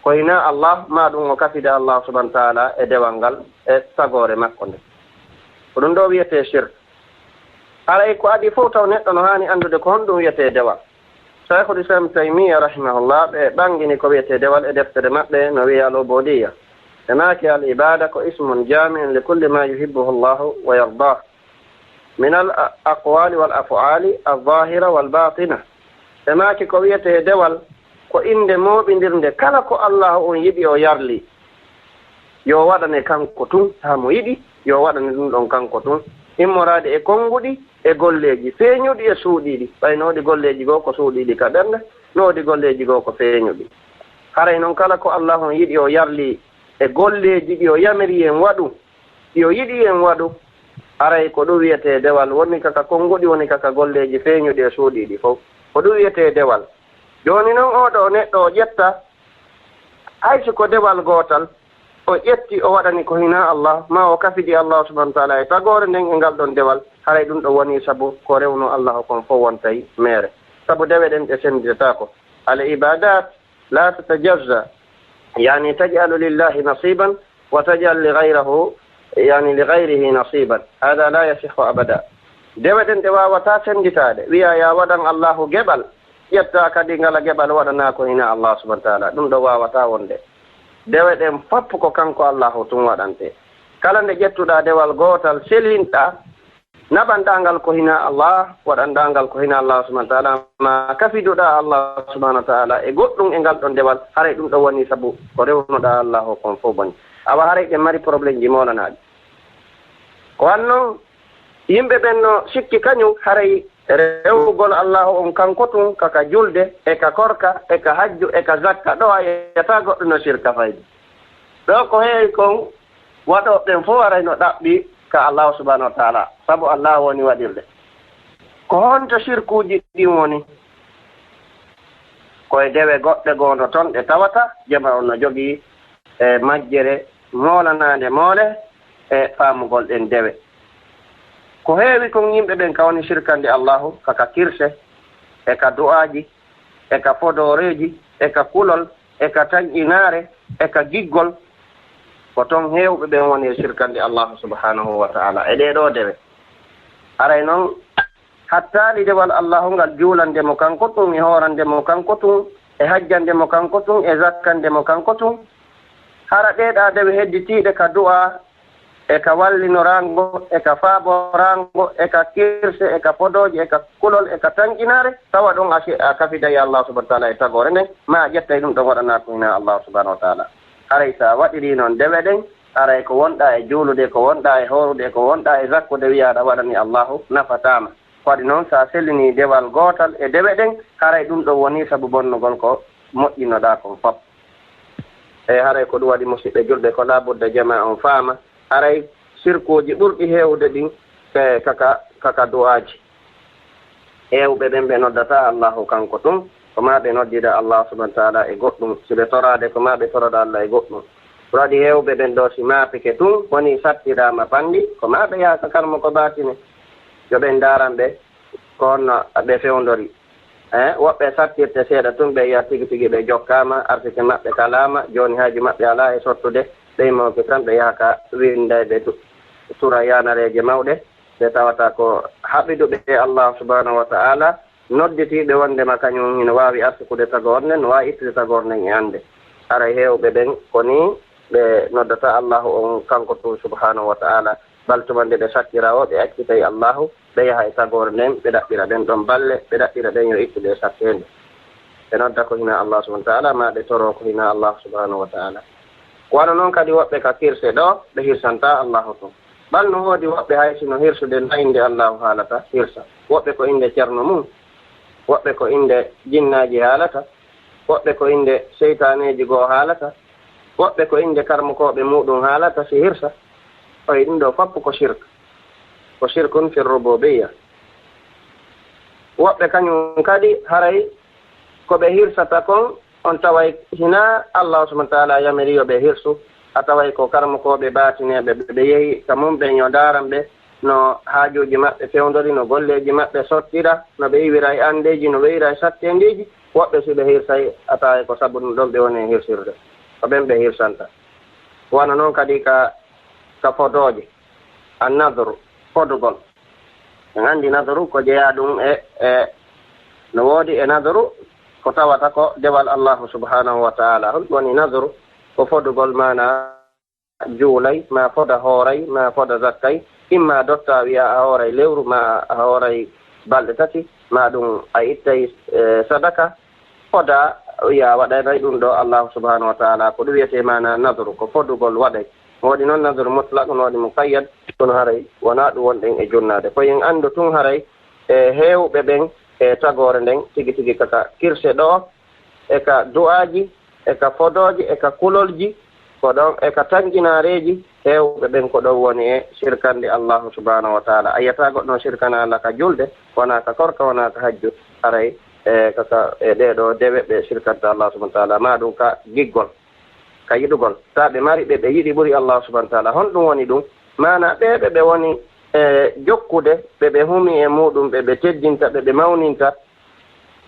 ko hina allah ma ɗum o kafida allah subahana taala e dewal ngal e tagore makko nde ko ɗum ɗo wiyete shirk aray ko adi fof taw neɗɗo no hani andude ko honɗum wiyete dewal cheikhul islam taymia rahimahullah ɓe ɓangini ko wiyete dewal e deftere maɓɓe no wiya al ubudiyya هناك العبادة كاسم جامع لكل ما يحبه الله ويرضاه من الأقوال والأفعال الظاهرة والباطنة هناك كوية دول كإن مو بندرند كلا كو الله يبي أو يرلي yo waɗane kanko tun hamo yiɗi yo waɗane ɗum ɗon kanko tun immorade e konnguɗi e golleji feeñuɗi e suuɗiɗi ɓay nowaɗi golleji goo ko suuɗiɗi ka ɓernde nowaɗi golleji goo ko feeñuɗi haray noon kala ko allah on yiɗi o yarli e golleji ɗi o yamiri en waɗu ɗi o yiɗi en waɗu aray ko ɗum wiyete dewal woni kaka konnguɗi woni kaka golleji feeñuɗi e suuɗiɗi fof ko ɗum wiyete dewal joni noon oɗo neɗɗo o ƴetta hayso ko dewal gootal o ƴetti o waɗani ko hina allah ma o kafidi allah subahana taala e tagore nden e ngal ɗon dewal haray ɗum ɗo woni sabu ko rewno allah kon fof wontay meere sabu dewe ɗen ɗe senditatako al ibadat la tatajazza يعني تجعل لله نصيبا وتجعل لغيره يعني لغيره نصيبا هذا لا يصح أبدا دeweden de wawata senditade wiya ya waɗan allahu geɓal ƴetta kadi ngala geɓal waɗana ko hina allah subahana taala ɗum ɗo wawata wonde deweɗen fof ko kanko allahu tun waɗante kala nde ƴettuɗa dewal gotal sellinɗa naɓanɗangal ko hina allah waɗanɗangal ko hina allah subahana taala ma kafiduɗa allah subahana taala e goɗɗum e ngal ɗon dewal haray ɗum ɗo woni sabu ko rewnoɗa allahu kon fof boni awa haray ɓe mari probléme ji molanaɗi ko wannoon yimɓe ɓen no sikki kañum haray rewugol allahu on kanko tun kaka julde e ka korka e ka hajju e ka zakka ɗo a yeyata goɗɗo no sirka fayde ɗo ko heewi kon waɗoɓen fof aray no ɗaɓɓi ka allahu subahanahu wa taala sabu allah woni waɗirde ko honto sirkuji ɗin woni koye dewe goɗɗe gondo toon ɗe tawata jama on no jogii e majjere moolanade moole e faamugol ɗen dewe ko heewi kon yimɓe ɓen kawni sirkande allahu kaka kirse e ka du'aji e ka fodoreji e ka kulol e ka taƴƴinaare e ka giggol ko toon heewɓe ɓen woni e sirkande allahu subhanahu wa taala e ɗeɗo dewe aray noon hattaali dewal allahu ngal juulandemo kanko tun e hoorandemo kanko tun e hajjandemo kanko tun e zakkandemo kanko tun hara ɗeɗa dewe hedditiiɗe ka du'a e ka wallinorango e ka faaborango e ka kirse e ka podoji e ka kulol e ka tanƴinaare tawa ɗon a kafidayi allah subahana taala e tagore nden ma ƴettay ɗum ɗon waɗana ko hina allah subahanahu wa taala haray sa waɗiri noon dewe ɗen aray ko wonɗa e juulude ko wonɗa e horude ko wonɗa e zakkude wiyaɗa waɗani allahu nafatama waɗi noon sa sellini dewal gootal e dewe ɗen haray ɗum ɗo woni sabu bonnugol ko moƴƴinoɗa kon fof haray ko ɗum waɗi musidɓe julɓe ko labudde jama on faama haray sirkuji ɓurɗi heewde ɗin kaka du'aji heewɓe ɓen ɓe noddata allahu kanko tun ko ma ɓe noddida allah subahana taala e goɗɗum si ɓe torade ko ma ɓe toroɗa allah e goɗɗum waɗi heewɓe ɓen ɗo si maapike tun woni sattirama pandi ko ma ɓe yaaka kalmo ko batine yo ɓen daran ɓe ko honno ɓe fewdori woɓɓe sattirte seeɗa tun ɓe yiya tigi tigi ɓe jokkama artike maɓɓe kalama joni haaju maɓɓe ala e sottude ɓeymawɓe tan ɓe yahaka windayɓe tura yanareje mawɗe ɓe tawata ko haɓiduɓe e allah subhanahu wa ta'ala nodditiɓe wondema kañum hino wawi arsukude tagore nden no wawi ittude tagore nden e ande haray heewɓe ɓen koni ɓe noddata allahu on kanko tun subhanahu wa ta'ala baltuma nde ɓe sattira o ɓe accitay allahu ɓe yaha e tagore nden ɓe ɗaɓɓira ɗen ɗon balle ɓe ɗaɓɓira ɗen yo ittude e sattede ɓe nodda ko hina allah subahana wa ta'ala ma ɓe toro ko hina allah subhanahu wa ta'ala wano noon kadi woɓɓe ka kirse ɗo ɓe hirsanta allahu tun ɓalno hoodi woɓɓe hay sino hirsude nayinde allahu haalata hirsa woɓɓe ko inde ceerno mum woɓɓe ko inde jinnaji haalata woɓɓe ko inde seytaneji goo haalata woɓɓe ko inde karmokoɓe muɗum haalata si hirsa oyi ɗum ɗo foppu ko shirkun fi rububiya woɓɓe kañum kadi haray koɓe hirsata kon on taway hina allah subahana taala yamiri yo ɓe hirsu a taway ko karmokoɓe batineɓe ɓe yehi ka mum ɓe yo daran ɓe no haajuji maɓɓe fewdori no golleji maɓɓe sottira no ɓe iwira e andeji no ɓe iwira e sattendiji woɓɓe si ɓe hirsay a taway ko sabu ɗum ɗon ɓe woni e hirsirde ko ɓen ɓe hirsanta wona noon kadi ka fodoje a nadru fodugol en andi nadru ko jeeya ɗum e no woodi e nadru ko tawata ko dewal allahu subhanahu wa ta'ala hon woni nadru ko fodugol mana juulay ma foda hooray ma foda zakkay imma dotta wiya a hooray lewru ma a hooray balɗe tati ma ɗum a ittay sadaka foda wiya waɗanay ɗum ɗo allahu subhanahu wa ta'ala ko ɗum wiyete mana nadru ko fodugol waɗay woodi noon nadru mutlaq no waɗi muqayyad ɗum haray wona ɗum wonɗen e jonnade ko yen anndu tun haray e heewɓe ɓen e tagore nden tigi tigi kaka kirse ɗo e ka du'aji e ka fodoje e ka kulolji ko ɗon e ka tanjinareji heewɓe ɓen ko ɗon woni e sirkande allahu subhanahu wa ta'ala a yiyata goɗɗon sirkana allah ka julde wona ka korka wona ka hajju haray e kaka e ɗeɗo dewe ɓe sirkanta allah subahana wa ta'ala ma ɗum ka giggol ka yiɗugol ta ɓe mari ɓe yiɗi ɓuri allah subahana wa ta'ala honɗum woni ɗum mana ɓeɓe ɓe woni e jokkude ɓe humi e muɗum ɓe teddinta ɓe mawninta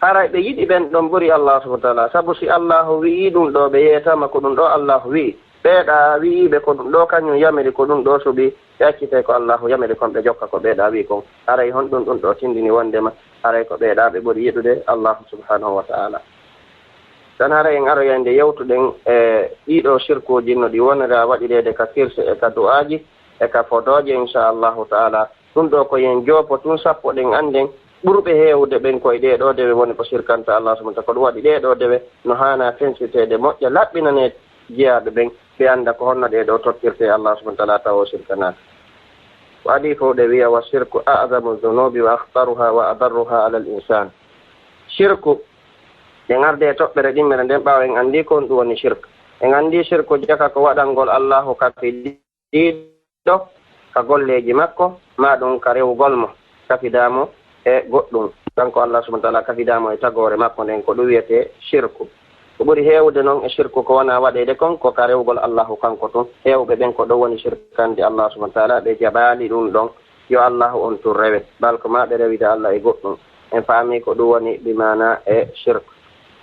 haray ɓe yiɗi ɓen ɗon ɓuri allah subahana wa ta'ala sabu si allahu wi'i ɗum ɗo ɓe yeyatama ko ɗum ɗo allahu wi'i ɓeeɗa wi'iɓe ko ɗum ɗo kañum yamiri ko ɗum ɗo suɓi ɓe accitay ko allahu yamiri kon ɓe jokka ko ɓeeɗa wi kon haray honɗum ɗum ɗo tindini wondema haray ko ɓeeɗa ɓe ɓuri yiɗude allahu subhanahu wa ta'ala tan haray en aroyande yewtuɗen e ɗiɗo sirkuji no ɗi wonira waɗirede ka kirse e ka du'aji e ka fodoje inchallahu ta'ala ɗum ɗo ko yen joopo tun sappo ɗen anden ɓurɓe heewde ɓen koye ɗeɗo dewe woni ko sirkanta allah subahana ko ɗum waɗi ɗeɗo dewe no hana fensitede moƴƴa laɓɓinane jeyaɓe ɓen ɓe anda ko honno ɗeɗo tokkirte allah subahana taala taw sirkanaka waɗi fof ɗe wiya wa shirku a'zamu dhunubi wa akhtaruha wa adarruha ala l insan shirku ɗe garde e toɓɓere ɗimmere nden ɓaawa en andi ko ɗum woni shirk en andi shirku jaka ko waɗangol allahu kafi ɗiɗo ka golleji makko ma ɗum ka rewgol mo kafidamo e goɗɗum kanko allah subahana taala kafidamo e tagore makko nden ko ɗum wiyete shirku ko ɓuri heewde noon e shirku ko wona waɗede kon ko ka rewgol allahu kanko tun heewɓe ɓen ko ɗon woni shirkande allah subahana taala ɓe jaɓali ɗum ɗon yo allahu on tun rewe bal ko ma ɓe rewide allah e goɗɗum en faami ko ɗum woni bimana e shirku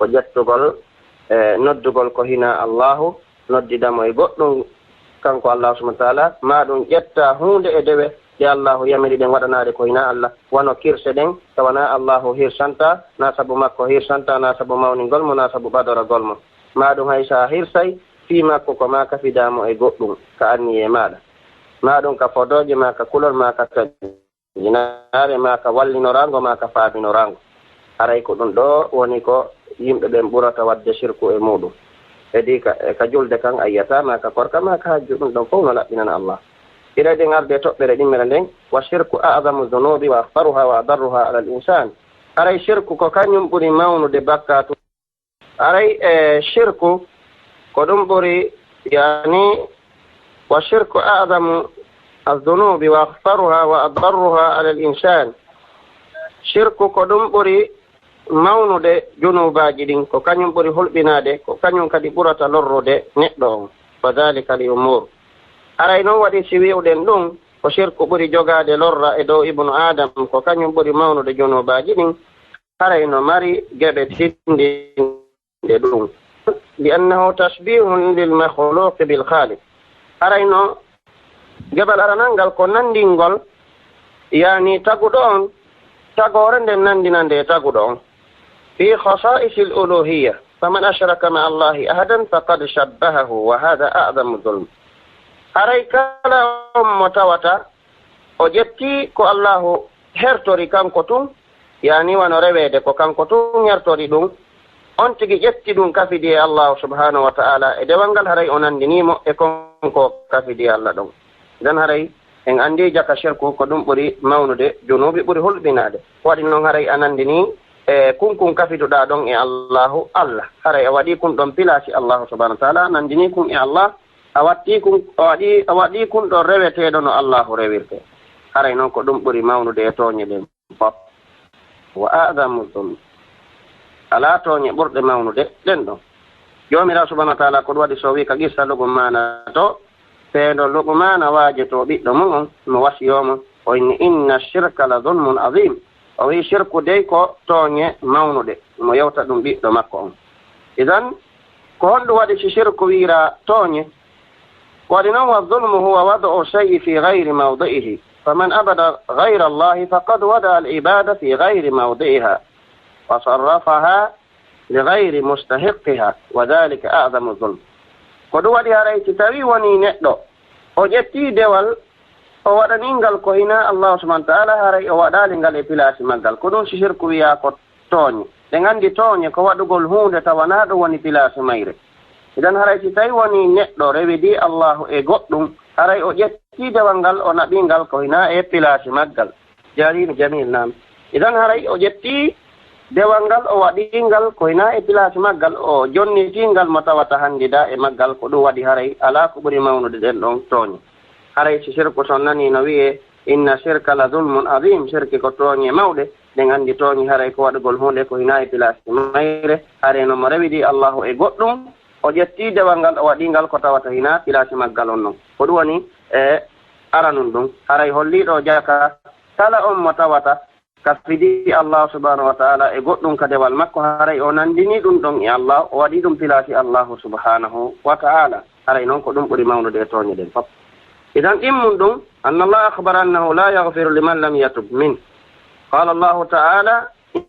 ko ƴettugol e noddugol ko hina allahu noddidamo e goɗɗum kanko allah subahana taala ma ɗum ƴetta hunde e dewe ɗe allahu yamiri ɗen waɗanade ko hina allah wono kirse ɗen tawana allahu hirsanta na sabu makko hirsanta na sabu mawningol mo na sabu ɓadoragol mo ma ɗum hay sa hirsay fi makko ko ma kafidamo e goɗɗum ka anni e maɗa ma ɗum ka fodoje ma ka kulol ma ka tajinare ma ka wallinorango ma ka faaminorango haray ko ɗum ɗo woni ko yimɓe ɓen ɓurata wadde shirku e muɗum edi ka julde kan a yiyata ma ka korka ma ka hajju ɗum ɗon fof no laɓɓinana allah ira ɗen arde toɓɓere ɗimmere nden wa shirku a'zamu dhunubi wa akhtaruha wa adarruha ala l insan haray shirku ko kañum ɓuri mawnude bakkatu haray e shirku كدوم بري يعني والشرك أعظم الذنوب وأخطرها وأضرها على الإنسان شرك كدوم بري mawnude junubaaji ɗin ko kañum ɓuri hulɓinaade ko kañum kadi ɓurata lorrude neɗɗo on wa dalika li umur aray noon waɗi si wi'uɗen ɗum ko shirku ɓuri jogaade lorra e dow ibnu adam ko kañum ɓuri mawnude junubaaji ɗin haray no mari geɓe tindinde ɗum li annahu tashbihun lil makhluqi bil khaliq haray no geɓal aranal ngal ko nandingol yani taguɗo on tagore nden nandinande e taguɗo on في خصائص الألوهية فمن أشرك مع الله أحدا فقد شبهه وهذا أعظم الظلم أريك لهم متوتا وجدتي كو الله هرتوري كان كتون يعني ونربيد كو كان كتون هرتوري دون أنت جدتي دون كفدي الله سبحانه وتعالى إذا وانقل هري أنندنيمو يكون كو كفدي الله دون إذن هري إن عندي جاك شركو كدوم بري مونود جنوبي بري هل بناد وادي نون هري أنندني kun kafiduɗa ɗon e allahu allah haray a waɗi kun ɗon pilasi allahu subahanahu wa taala nandini kun e allah a waɗi kun ɗon reweteɗo no allahu rewirte haray noon ko ɗum ɓuri mawnude e tooñe ɗen fof wa adamu ɗum ala tooñe ɓurɗe mawnude ɗen ɗon jomirawo subahanahu wa taala ko ɗum waɗi so wi ka gissa luqmana to feendo luqmana waajeto ɓiɗɗo mum on mo wasiyomo o inni inna shirka la zulmun azim o wi shirku dey ko tooñe mawnude mo yewta ɗum ɓiɗɗo makko on idan ko honɗum waɗi si shirku wiira tooñe waɗi noon wa zulmu huwa wad'u shay'i fi gayri mawdi'ihi faman abada gayra allahi faqad wada al ibada fi gayri mawdi'iha wa sarrafaha li gayri mustahiqiha wa dhalika a'zamu zulm ko ɗum waɗi haray si tawi woni neɗɗo o ƴetti dewal o waɗaningal ko hina allahu subahana taala haray o waɗali ngal e pilasi maggal ko ɗum si shirku wiya ko tooñe ɗe nganndi tooñe ko waɗugol hunde tawana ɗum woni pilasi mayre idan haray si tawi woni neɗɗo rewidi allahu e goɗɗum haray o ƴetti dewal ngal o naɓingal ko hina e pilasi maggal jarino jamil nam idan haray o ƴetti dewal ngal o waɗingal ko hina e pilasi maggal o jonnitingal mo tawata handida e maggal ko ɗum waɗi haray ala ko ɓuri mawnude ɗen ɗon tooñe haray si shirku son nani no wiye inna shirka la zulmun azim shirki ko tooñe mawɗe ɗen anndi tooñi haray ko waɗugol hunde ko hina e pilasi mayre haray no mo rewidi allahu e goɗɗum o ƴetti dewal ngal o waɗingal ko tawata hina pilasi maggal on noon ko ɗum woni e aranum ɗum haray holliɗo jaka kala on mo tawata ka fidi allahu subhanahu wa taala e goɗɗum ka dewal makko haray o nandini ɗum ɗon e allah o waɗi ɗum pilasi allahu subhanahu wa taala haray noon ko ɗum ɓuri mawnude e tooñe ɗen fof إذن إمن أن الله أخبر أنه لا يغفر لمن لم يتب منه قال الله تعالى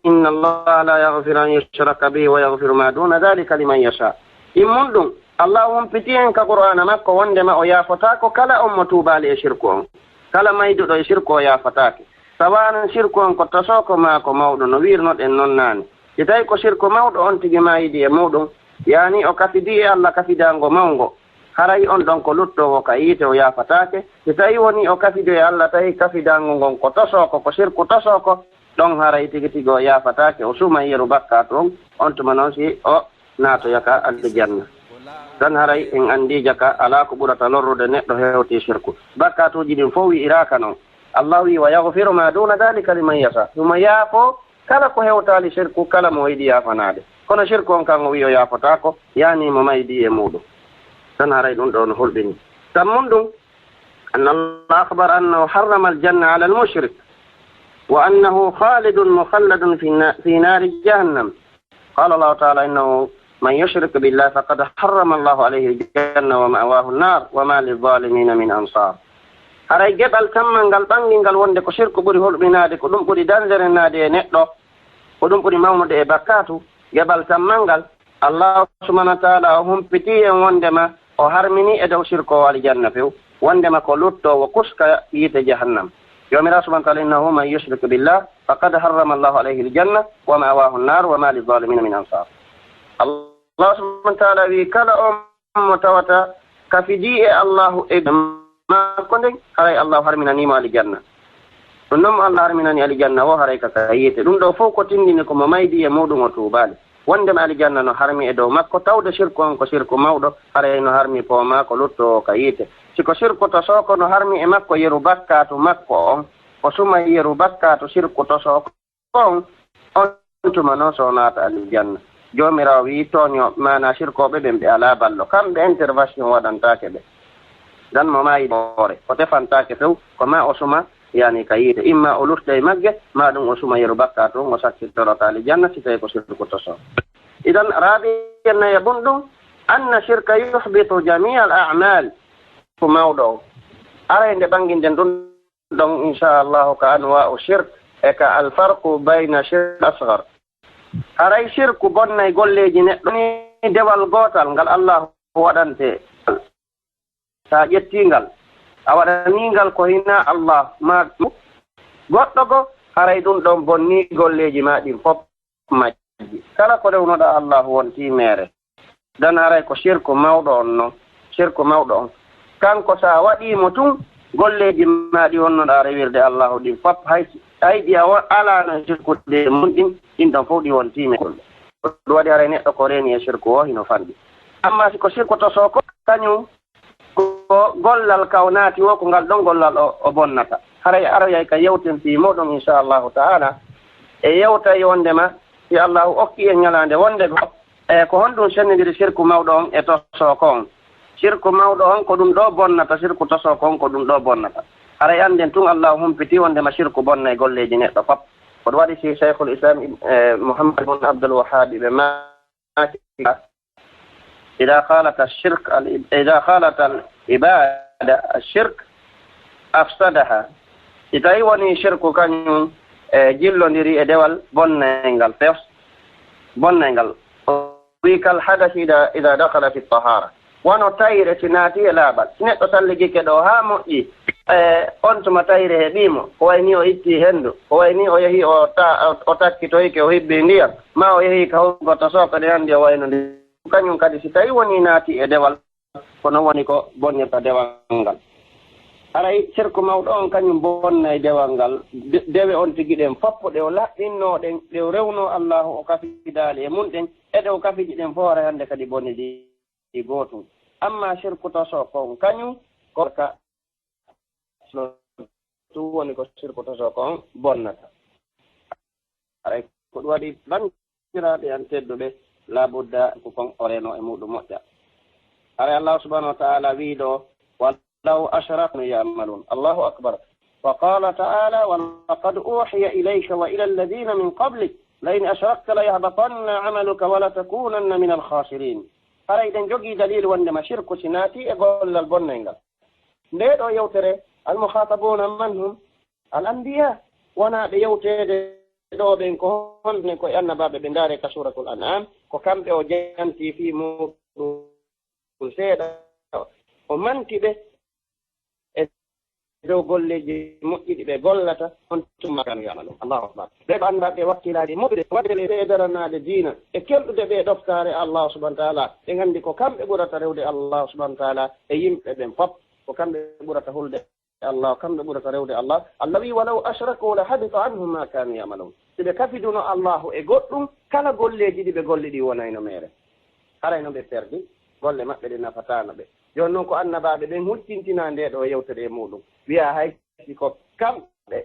إن الله لا يغفر أن يشرك به ويغفر ما دون ذلك لمن يشاء إمن اللهم فتين كقرآن مكة وندما ويافتاك كلا أمتوبا ليشركون كلا ما يدو يشركوا يافتاك سواء شركون قد تسوكوا ماكو موضو نوير نوت إنون ناني يتايكو شركو موضو أنتي ما يدي موضو يعني أو كفدي الله كفدانغو مونغو haray on ɗon ko luttowo ka yiite o yafatake si tawi woni o kafido e allah tawi kafidango ngon ko tosoko ko sirku tosoko ɗon haray tigi tigi o yafatake o suma yeru bakka toon on tuma noon si o naatoyaka aljanna tan haray en andi jaka ala ko ɓurata lorrude neɗɗo hewti sirku bakkatuji ɗin fof wi'iraka noon allah wi wa yahfiru ma duna dalika liman yasa ɗuma yaafo kala ko hewtali sirku kala mo yiɗi yafanade kono sirku on kan o wi o yafotako yani mo maydi e muɗum تنهري دون هلبني تمندو أن الله أخبر أنه حرم الجنة على المشرك وأنه خالد مخلد في نار جهنم قال الله تعالى إنه من يشرك بالله فقد حرم الله عليه الجنة ومأواه النار وما للظالمين من أنصار هري جبل تمن قال بانجين قال وندك شرك بري هلبنادي كلهم بري دانجر نادي نتلو كلهم بري مولد بكاتو جبل تمن قال الله سبحانه وتعالى هم بتيه وندما o harmini e dow shirko aljanna few wondema ko luttowo kuska yiite jahannam jomirawo subahana taala innahu man yushrik billah faqad harrama allahu alayhi aljanna wa mawahu nnar wa ma lizalimina min ansar allah subahana taala wi kala on mo tawata kafidi e allahu e makko nden haray allahu harminanimo aljanna ɗum noon mo allah harminani aljanna o haray kaka yiite ɗum ɗo fof ko tindini komo maydi e muɗum o tuubali wondema aljanna no harmi e dow makko tawde shirku on ko shirku mawɗo haray no harmi po maako lutto ka yiite siko shirku to sooko no harmi e makko yeru bakkatu makko on o suma yeru bakkatu shirku to sooko on tuma noon so naata aljanna jomirawo wi toño mana shirkoɓe ɓen ɓe ala ballo kamɓe intervention waɗantake ɓe dan mo maayi ɓoore o tefantake few ko ma o suma yani ka yiite imma o lurta e magge ma ɗum o suma yeru bakkatu on o sakkittorota aljanna si tawi ko shirku to sooko idan rabiyannaye bun ɗum anna shirka yuhbitu jamia al amal ko mawɗo o ara nde ɓanginden ɗum ɗon inchallahu ka anwa o shirk e ka alfarqu bayna shirk asgar haray shirku bonnay golleji neɗɗo ni dewal gotal ngal allah waɗante sa ƴettingal a waɗaningal ko hina allah ma goɗɗo go haray ɗum ɗon bonni golleji ma ɗin fof majji kala ko rewnoɗa allah wonti mere dan haray ko shirku mawɗo on noon shirku mawɗo on kanko sa waɗimo tun golleji maɗi wonnoɗa rewirde allahu ɗin fof hayɗi a alano shirkude mum ɗin ɗon fof ɗi wontime ɗum waɗi haray neɗɗo ko reni e shirku o hino fanɗi amma siko shirku to soko kañum ko gollal kaw naati wo ko ngal ɗon gollal o bonnata haray aroyay ka yewten fi moɗon inchallahu taala e yewtay wondema si allahu okki e ñalande wonde go e ko honɗum sennidiri shirku mawɗo on e to soko on shirku mawɗo on ko ɗum ɗo bonnata shirku to soko on ko ɗum ɗo bonnata haray anden tun allahu humpiti wondema shirku bonna e golleji neɗɗo fop koɗo waɗi si cheikhul islam mouhammad bun abdoul wahabi ɓe maki إذا خالت الشرك إذا خالت العبادة الشرك أفسدها إذا يوني شرك كان جلو نري إدوال بننغال فيس بننغال وكالحدث إذا دخل في الطهارة وانو تايرة ناتي لابد سنة تسلقي كدو هامو أنتم تايرة بيمو ويني ويتي هندو ويني ويهي أتاكي تويكي وهيبي نير ما ويهي كهو تسوق لأندي وينو kañum kadi si tawi woni naati e dewal kono woni ko bonnirta dewal ngal aray shirku mawɗo on kañum bonna e dewal ngal dewe on tigi ɗen foppo ɗe o laɓɓinnoɗen ɗe o rewno allahu o kafidaali e mum ɗen eɗe o kafiji ɗen fof hara hannde kadi bonni ɗi gootum amma shirku toso kon kañum korka ɗum woni ko shirku toso kon bonnata aray ko ɗum waɗi bandiraɓe an tedduɓe la budda ko kon oreno e muɗum moƴƴa ara allah subhanahu wa ta'ala wiiɗo wallahu ashraknu ya'malun allahu akbar wa qala ta'ala wa laqad uhiya ilayka wa ila alladhina min qablik la in ashrakta la yahbatanna 'amaluka wa la takunanna min al-khasirin ara iɗen jogii dalil wondema shirku sinati e gollal bonnelngal nde ɗo yewtere al-mukhatabuna man hum al-anbiya wona ɓe yewtede ɗo ɓen ko honne koye annabaɓe ɓe ndaare ka suratul an'am ko kamɓe o janti fi muɗum seeɗa o manti ɓe e dow golleji moƴƴiɗi ɓe gollata on tummakanu yamalum allahu akbar ɓe ɓe anndaɓe wakkilaji moƴƴude waɗde ɓe daranade diina e kelɗude ɓe ɗoftare allah subahana taala ɓe gandi ko kamɓe ɓurata rewde allah subahana taala e yimɓe ɓen fop ko kamɓe ɓurata hulde allah kamɓe ɓurata rewde allah allah wi walaw ashraku la habita anhum ma kanu yamalun si ɓe kafiduno allahu e goɗɗum kala golleji ɗi ɓe golli ɗi wonayno mere harayno ɓe perdi golle maɓɓe ɗe nafatano ɓe joni noon ko annabaɓe ɓen hultintina nde ɗo yewtere e muɗum wiya haysi ko kamɓe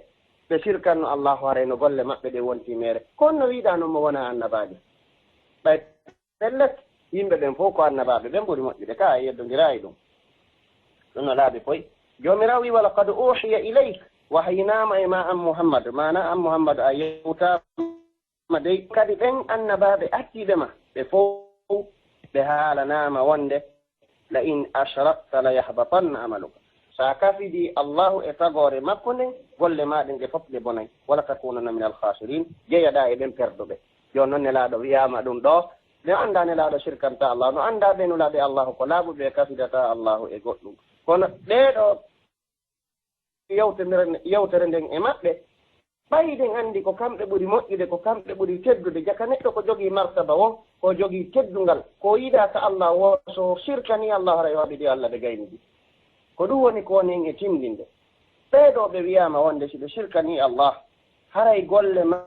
ɓe sirkanno allahu harayno golle maɓɓe ɗe wonti mere kono no wiɗano mo wona annabaɓe ɓay pellet yimɓe ɓen fof ko annabaɓe ɓen ɓuuri moƴƴude ka a yeddodirayi ɗum ɗum no laaɓi koy jomirawo wi wala qad uhiya ilayk wahaynama e ma an mouhammad mana an mouhammad a yewtama dey kadi ɓen annabaɓe attiɓe ma ɓe fof ɓe haalanama wonde la in ashrakta la yahbatanna amaluka sa kafidi allahu e tagore makko nden golle maɗen ɗe fof ɗe bonay wala takunana min alkhasirin jeeyaɗa e ɓen perduɓe joni noon nelaɗo wiyama ɗum ɗo ɓe anda nelaɗo shirkanta allah no anda ɓe nulaɓe allahu ko laaɓuɓe kafidata allahu e goɗɗum kono ɓeɗo yewtere nden e maɓɓe ɓayden andi ko kamɓe ɓuri moƴƴude ko kamɓe ɓuri teddude jaka neɗɗo ko jogii martaba o ko jogii teddungal ko yiɗa ka allah wo so sirkani allah hara waɓiɗi allah ɓe gaynidi ko ɗum woni ko woni en e timdinde ɓeɗo ɓe wiyama wonde si ɓe sirkani allah haray golle ma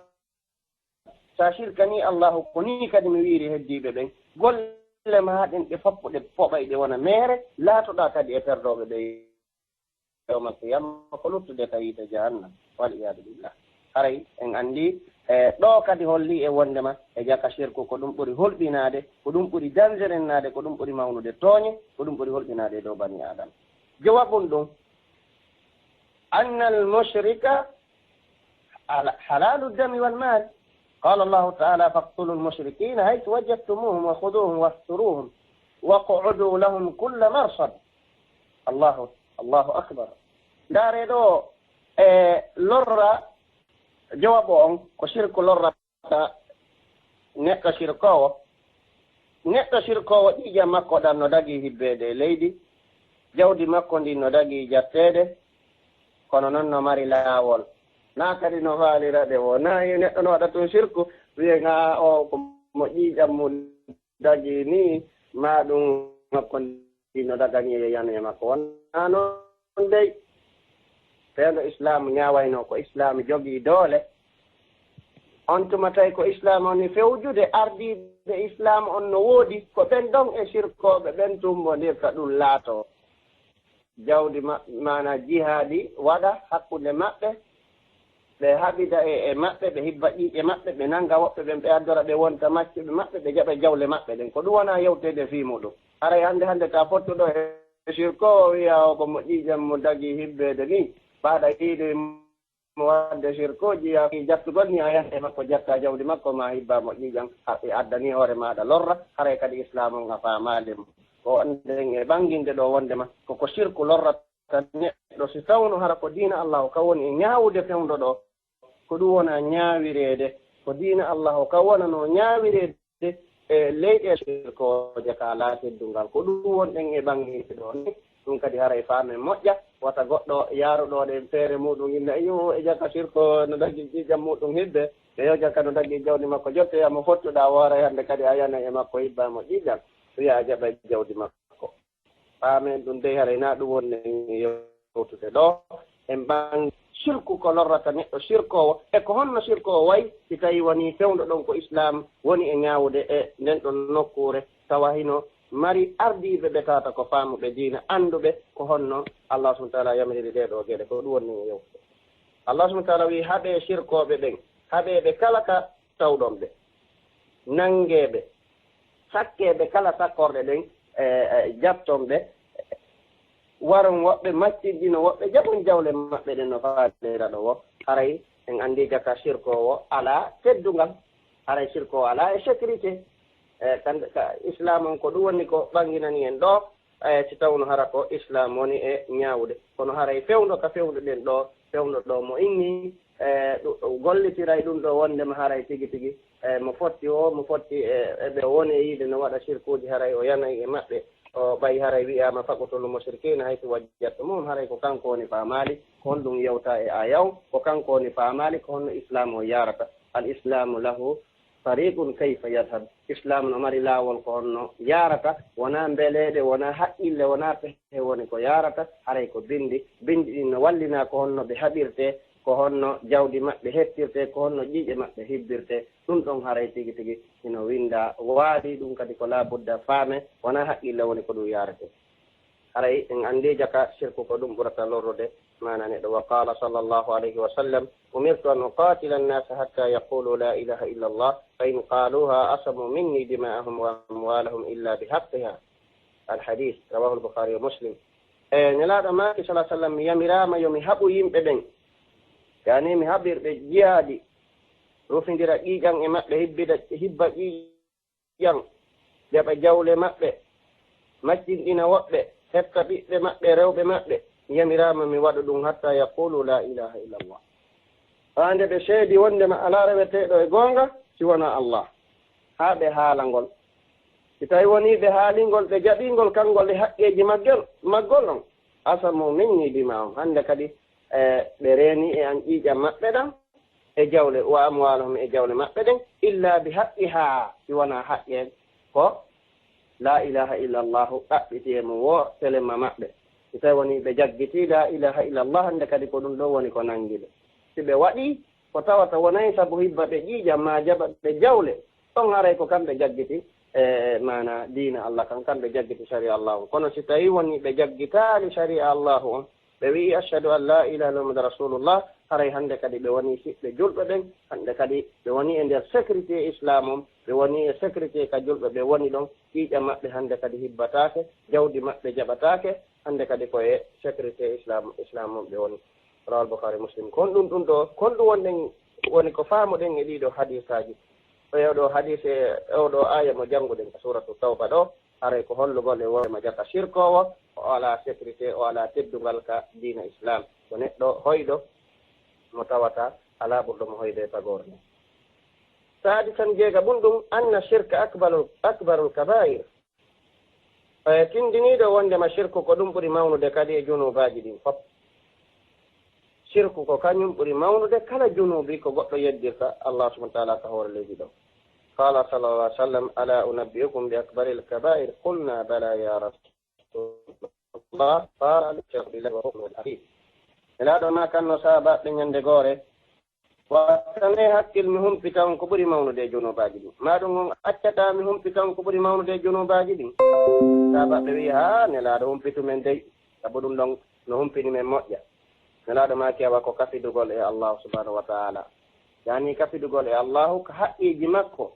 sa shirkani allahu ko ni kadi mi wiiri heddiɓe ɓen golle maɗen ɗe foppuɗe poɓay ɗe wona meere laatoɗa kadi e perdoɓe ɓe yawmal qiyamma ko luttude tawide jahannam wal iyadu billah haray en anndi ɗo kadi holli e wondema e jaka shirku ko ɗum ɓuri holɓinade ko ɗum ɓuri dangerennade ko ɗum ɓuri mawnude tooñe ko ɗum ɓuri holɓinade e dow bani adama jawabum ɗum anna almushrika halalu dami walmal qala allahu taala faqtulu lmushrikina haytu wajadtumuhum wa khuduhum wahsuruhum waq'udu lahum kulla marsad allahu akbar ndaare ɗo e lorra jawabu on ko shirku lorrata neɗɗo shirkowo ƴiƴam makko ɗan no dagi hibbede leydi jawdi makko ndi no dagi jatteede kono noon no mari laawol na kadi no faalira ɗe wo na neɗɗo no waɗa tun shirku wiyenga o mo ƴiƴam mum dagi ni ma ɗum makko ndi no dagani e yano e makko wona noon dey feendo islamu ñaawayno ko islamu jogii doole on tuma tawi ko islamu on ni fewjude ardiɓe islamu on no woodi ko ɓen ɗon e sirkoɓe ɓen tumbondirta ɗum laato jawdi mana jihaadi waɗa hakkunde maɓɓe ɓe haɓida e maɓɓe ɓe hibba ƴiiƴe maɓɓe ɓe nannga woɓɓe ɓen ɓe addora ɓe wonta maccuɓe maɓɓe ɓe jaɓa jawle maɓɓe ɗen ko ɗum wona yewtede fii muɗum haray hannde ta fottuɗo e sirkowo wiya o komo ƴiiƴam mo dagi hibbede ni ɓaɗa hiide mo wadde sirkoji yaki jattugol ni a yahde makko jatta jawdi makko ma hibbamo ƴiiƴam e addani hoore maɗa lorra haray kadi islamu on a famalemo ko anden e ɓanginde ɗo wondema koko sirku lorrata neɗɗo si tawno hara ko diina allahu ka woni e ñaawude fewdo ɗo ko ɗum wona ñaawirede ko diina allahu ka wona no ñaawirede e leyɗe sirkoje ka ala teddungal ko ɗum wonɗen e ɓanginde ɗo ni ɗum kadi haray faamen moƴƴa wata goɗɗo yaaruɗoɗe feere muɗum inna yo e jaka sirko no daggi ƴiƴam muɗum hibbe e yo jaka no daggi jawdi makko jotteyamo fottuɗa woora hannde kadi a yana e makko hibbamo ƴiƴam wiya jaɓa jawdi makko faamen ɗum dey haray na ɗum wonne yewtude ɗo en ɓan sirku ko lorrata neɗɗo sirkowo e ko honno sirkowo wayi si tawi woni fewdo ɗon ko islam woni e ñaawude e nden ɗon nokkure tawa hino mari ardiɓe ɓe tata ko faamuɓe diina annduɓe ko honno allah subahana taala yamiriri ɗeɗo gueɗe ko ɗum wonni yewtude allah subahana taala wi haɓe sirkoɓe ɓen haɓeɓe kala ka tawɗon ɓe nangeɓe sakkeɓe kala sakkorɗe ɗen jatton ɓe waron woɓɓe maccinɗino woɓɓe jaɓon jawle maɓɓe ɗen no faadira ɗo wo haray en anndi jaka sirkowo ala teddungal haray sirkowo ala e sécurité islam on ko ɗum woni ko ɓanginani en ɗo si tawno hara ko islam woni e ñaawde kono haray fewdo ka fewduɗen ɗo fewdo ɗo mo inni gollitiray ɗum ɗo wondema haray tigi tigi mo fotti eɓe woni e yiide no waɗa sirkuji haray o yanayi e maɓɓe o ɓayi haray wiyama faqutulu mushrikina haytu wajjattumum haray ko kanko woni faamali ko hon ɗum yewta e ayaw ko kanko woni faamali ko honno islamu o yarata al islamu lahu tariqun kayfa yadhab islamu no mari laawol ko honno yarata wona mbeleɗe wona haqqille wona pehe woni ko yarata haray ko bindi ɗin no wallina ko honno ɓe haɓirte ko honno jawdi maɓɓe hettirte ko honno ƴiiƴe maɓɓe hibbirte ɗum ɗon haray tigi tigi ino winda waadi ɗum kadi ko labudda faame wona haqqille woni ko ɗum yarate haray en anndi jaka sirku ko ɗum ɓurata lorrude mana neɗɗo wa qala sallllahu alayhi wa sallam umirtu an uqatila annasa hatta yaqulu la ilaha illa allah fa in qaluha asamu minni dima'ahum wa amwalahum illa bihaqqiha alhadis rawahu lbukhari wa muslim nelaɗo maki sa sallam mi yamirama yomi haɓu yimɓe ɓen yani mi haɓirɓe jihaadi rufidira ƴiiƴan e maɓɓe hibba ƴiiƴan jaɓa jawle maɓɓe maccinɗina woɓɓe hefta ɓiɓɓe maɓɓe rewɓe maɓɓe mi yamirama mi waɗa ɗum hatta yaqulu la ilaha illa allah hande ɓe seedi wondema ala reweteɗo e goonga si wona allah haa ɓe haala ngol si tawi woni ɓe haalingol ɓe jaɓingol kangol e haqqeji maggol on asamu minni dima on hande kadi ɓe reeni e an ƴiiƴam maɓɓe ɗan e jawle wa amwalahum e jawle maɓɓe ɗen illa bi haqqiha si wona haqqen ko la ilaha illa llahu ɗaɓɓiti e mo wo telemma maɓɓe si tawi woni ɓe jaggiti la ilaha illa llah hande kadi ko ɗum ɗo woni ko nangiɓe si ɓe waɗi ko tawata wonayi sabu hibba ɓe ƴiiƴam ma jaɓa ɓe jawle ɗon haray ko kamɓe jaggiti mana diina Allah kan kamɓe jaggiti sharia allahu kono si tawi woni ɓe jaggitaali sharia allahu on ɓe wii ashhadu an la ilaha illa muhammadu rasulullah haray hannde kadi ɓe woni siɓɓe julɓe ɓen hannde kadi ɓe woni e nder sécurité islam on ɓe woni e sécurité ka julɓe ɓe woni ɗon ƴiiƴa maɓɓe hannde kadi hibbataake jawdi maɓɓe jaɓataake hannde kadi koye sécurité islam on ɓe woni rawal boukhari muslim kon ɗum ɗo kon ɗum wonɗen woni ko faamuɗen e ɗiɗo hadisaji oɗo hadise oɗo aya mo jannguɗen suratu tawba ɗo haray ko hollugol e wonema jaka sirkowo o ala sécurité o ala teddungal ka diina islam ko neɗɗo hoyɗo mo tawata ala ɓurɗo mo hoyde tagore nde saadi tan jeega ɓum ɗum anna shirka akbarul kabair tindiniɗo wondema shirku ko ɗum ɓuri mawnude kadi e junubaji ɗin fof shirku ko kañum ɓuri mawnude kala junubi ko goɗɗo yeddirta allah subahana taala ka hoore leydi ɗo qala sallallah alih w sallam ala unabbiukum bi akbari l kabair qulna bala ya rasulallah qala alshirku wa hukmu l akid elaɗo ma kanno sahabaɓe ñande goore wattane hakkil mi humpita on ko ɓuri mawnude junubaji ɗin maɗum on accata mi humpita on ko ɓuri mawnude junubaji ɗin sahabaɓe wi ha nelaɗo humpitu men dey sabu ɗum ɗon no humpini men moƴƴa nelaɗo ma kewa ko kafidugol e allahu subhanahu wa taala yani kafidugol e allahu ko haqqiji makko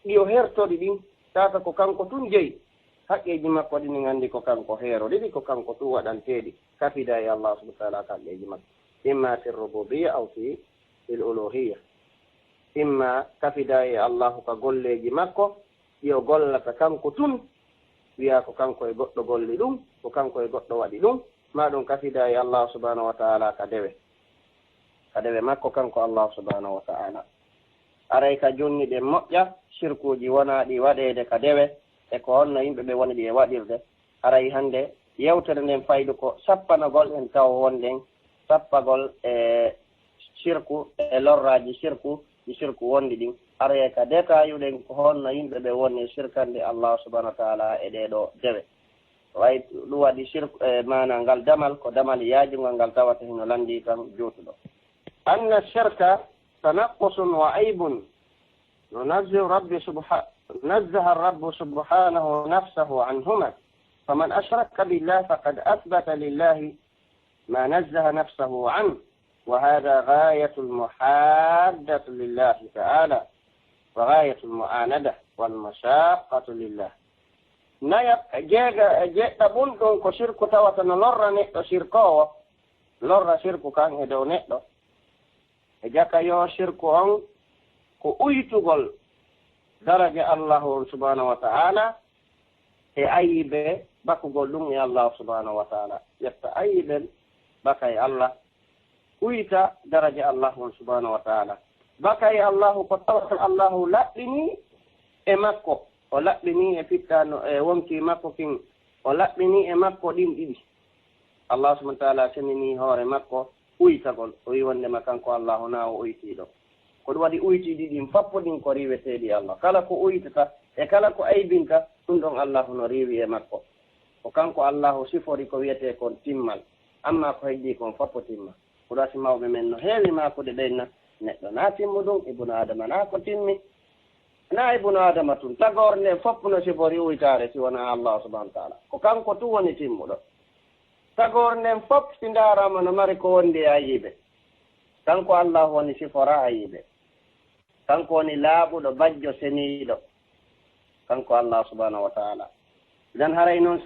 ɗiyo hertoɗi ɗin tata ko kanko tun jeyi haqqeji makko ɗini gandi ko kanko heero ɗiɗi ko kanko tun waɗanteɗi kafida e allahu subhanahu wa taala ko haqqeji makko imma fi rububiyya aw fi l uluhiyya imma kafida e allahu ka golleji makko ɗiyo gollata kanko tun wiya ko kanko e goɗɗo golli ɗum ko kanko e goɗɗo waɗi ɗum maɗum kafida e allahu subhanahu wa taala ka dewe makko kanko allahu subhanahu wa taala aray ka jonni ɗen moƴƴa sirkuji wonaɗi waɗede ka dewe e ko honno yimɓe ɓe woni ɗi e waɗirde aray hannde yewtere nden faydu ko sappanagol en taw wonɗen sappagol e sirku e lorraji sirku ɗi sirku wonɗi ɗin aray ka détayuɗen ko honno yimɓe ɓe woni sirkande allahu subhanahu wa taala e ɗeɗo dewe way ɗum waɗi sirku e mana ngal damal ko damal yaajungal ngal tawata hino landi tan juutuɗo anna shirka tanaqqusun wa aybun nunazzihu nazzaha rabbu subhanahu nafsahu anhuma faman ashraka billah faqad athbata lillahi ma nazzaha nafsahu anhu wa hada ghayatu lmuhaddatu lillahi taala wa ghayatu lmu'anada walmashaqqatu lillah naya jeɗɗa ɓum ɗum ko sirku tawata no lorra neɗɗo sirkowo lorra sirku kan e dow neɗɗo e jaka yo sirku on ko uytugol daraja allahu subhanahu wa ta'ala e ayibe bakugol ɗum e allahu subhanahu wa ta'ala ƴetta ayiɓen baka e allah uyta daraja allahu subhanahu wa ta'ala baka e allahu ko tawata allahu laɓɓini e makko o laɓɓini e pittano e wonki makko kin o laɓɓini e makko ɗin ɗiɗi allah subahana taala senini hoore makko uytagol o wi wondema kanko allahu na o uytiɗo ko ɗum waɗi uytiɗi ɗin fappo ɗin ko riweteɗi allah kala ko uytata e kala ko aybinta ɗum ɗon allahu no riwi e makko ko kanko allahu sifori ko wiyete kon timmal amma ko heddi kon fappo timma ko ɗo asi mawɓe men no heewi makude ɓenna neɗɗo na timmu ɗum ibnu adama na ko timmi na ibnu adama tun tagore nde fopp no sifori uytare si wona allah subahana taala ko kanko tun woni timmuɗo tagore nden fopp si darama no mari ko wondi e ayiɓe kanko allah woni sifora ayiɓe kanko woni laaɓuɗo bajjo seniiɗo kanko allah subahanahu wa taala nden haray noon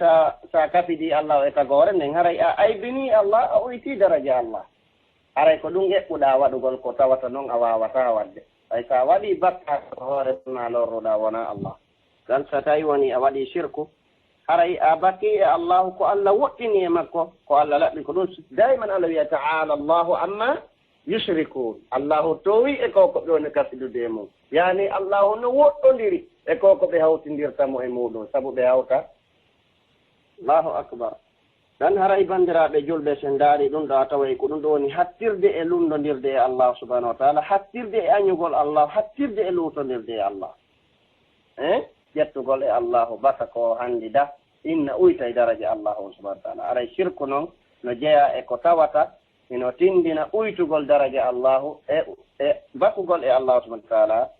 sa kafidi allah e tagore nden haray a aybini allah a uyti daraja allah haray ko ɗum eɓɓuɗa waɗugol ko tawata noon a wawata wadde ay sa waɗi bakka hoore ma lorruɗa wona allah ngan so tawi woni a waɗi shirku haray a bakki e allahu ko allah woɗɗini e makko ko allah laɓɓi ko ɗum dayman allah wiya taala allahu amma yushrikun allahu towi e koko ɓe woni kafidude e mum yani allahu no woɗɗodiri e koko ɓe hawtindirtamo e muɗum saabu ɓe hawta allahu akbar dan haray bandiraɓe julɓe sen daari ɗum ɗo a taway ko ɗum ɗo woni hattirde e lumdodirde e allah subahanahu wa taala hattirde e añugol allah hattirde e luutodirde e allah ƴettugol e allahu baka ko hanndi da inna uyta e daraja allahu subahana wa taala aray sirku noon no jeeya e ko tawata ino tindina ɓuytugol daraja allahu e bakkugol e allahu subahana wa taala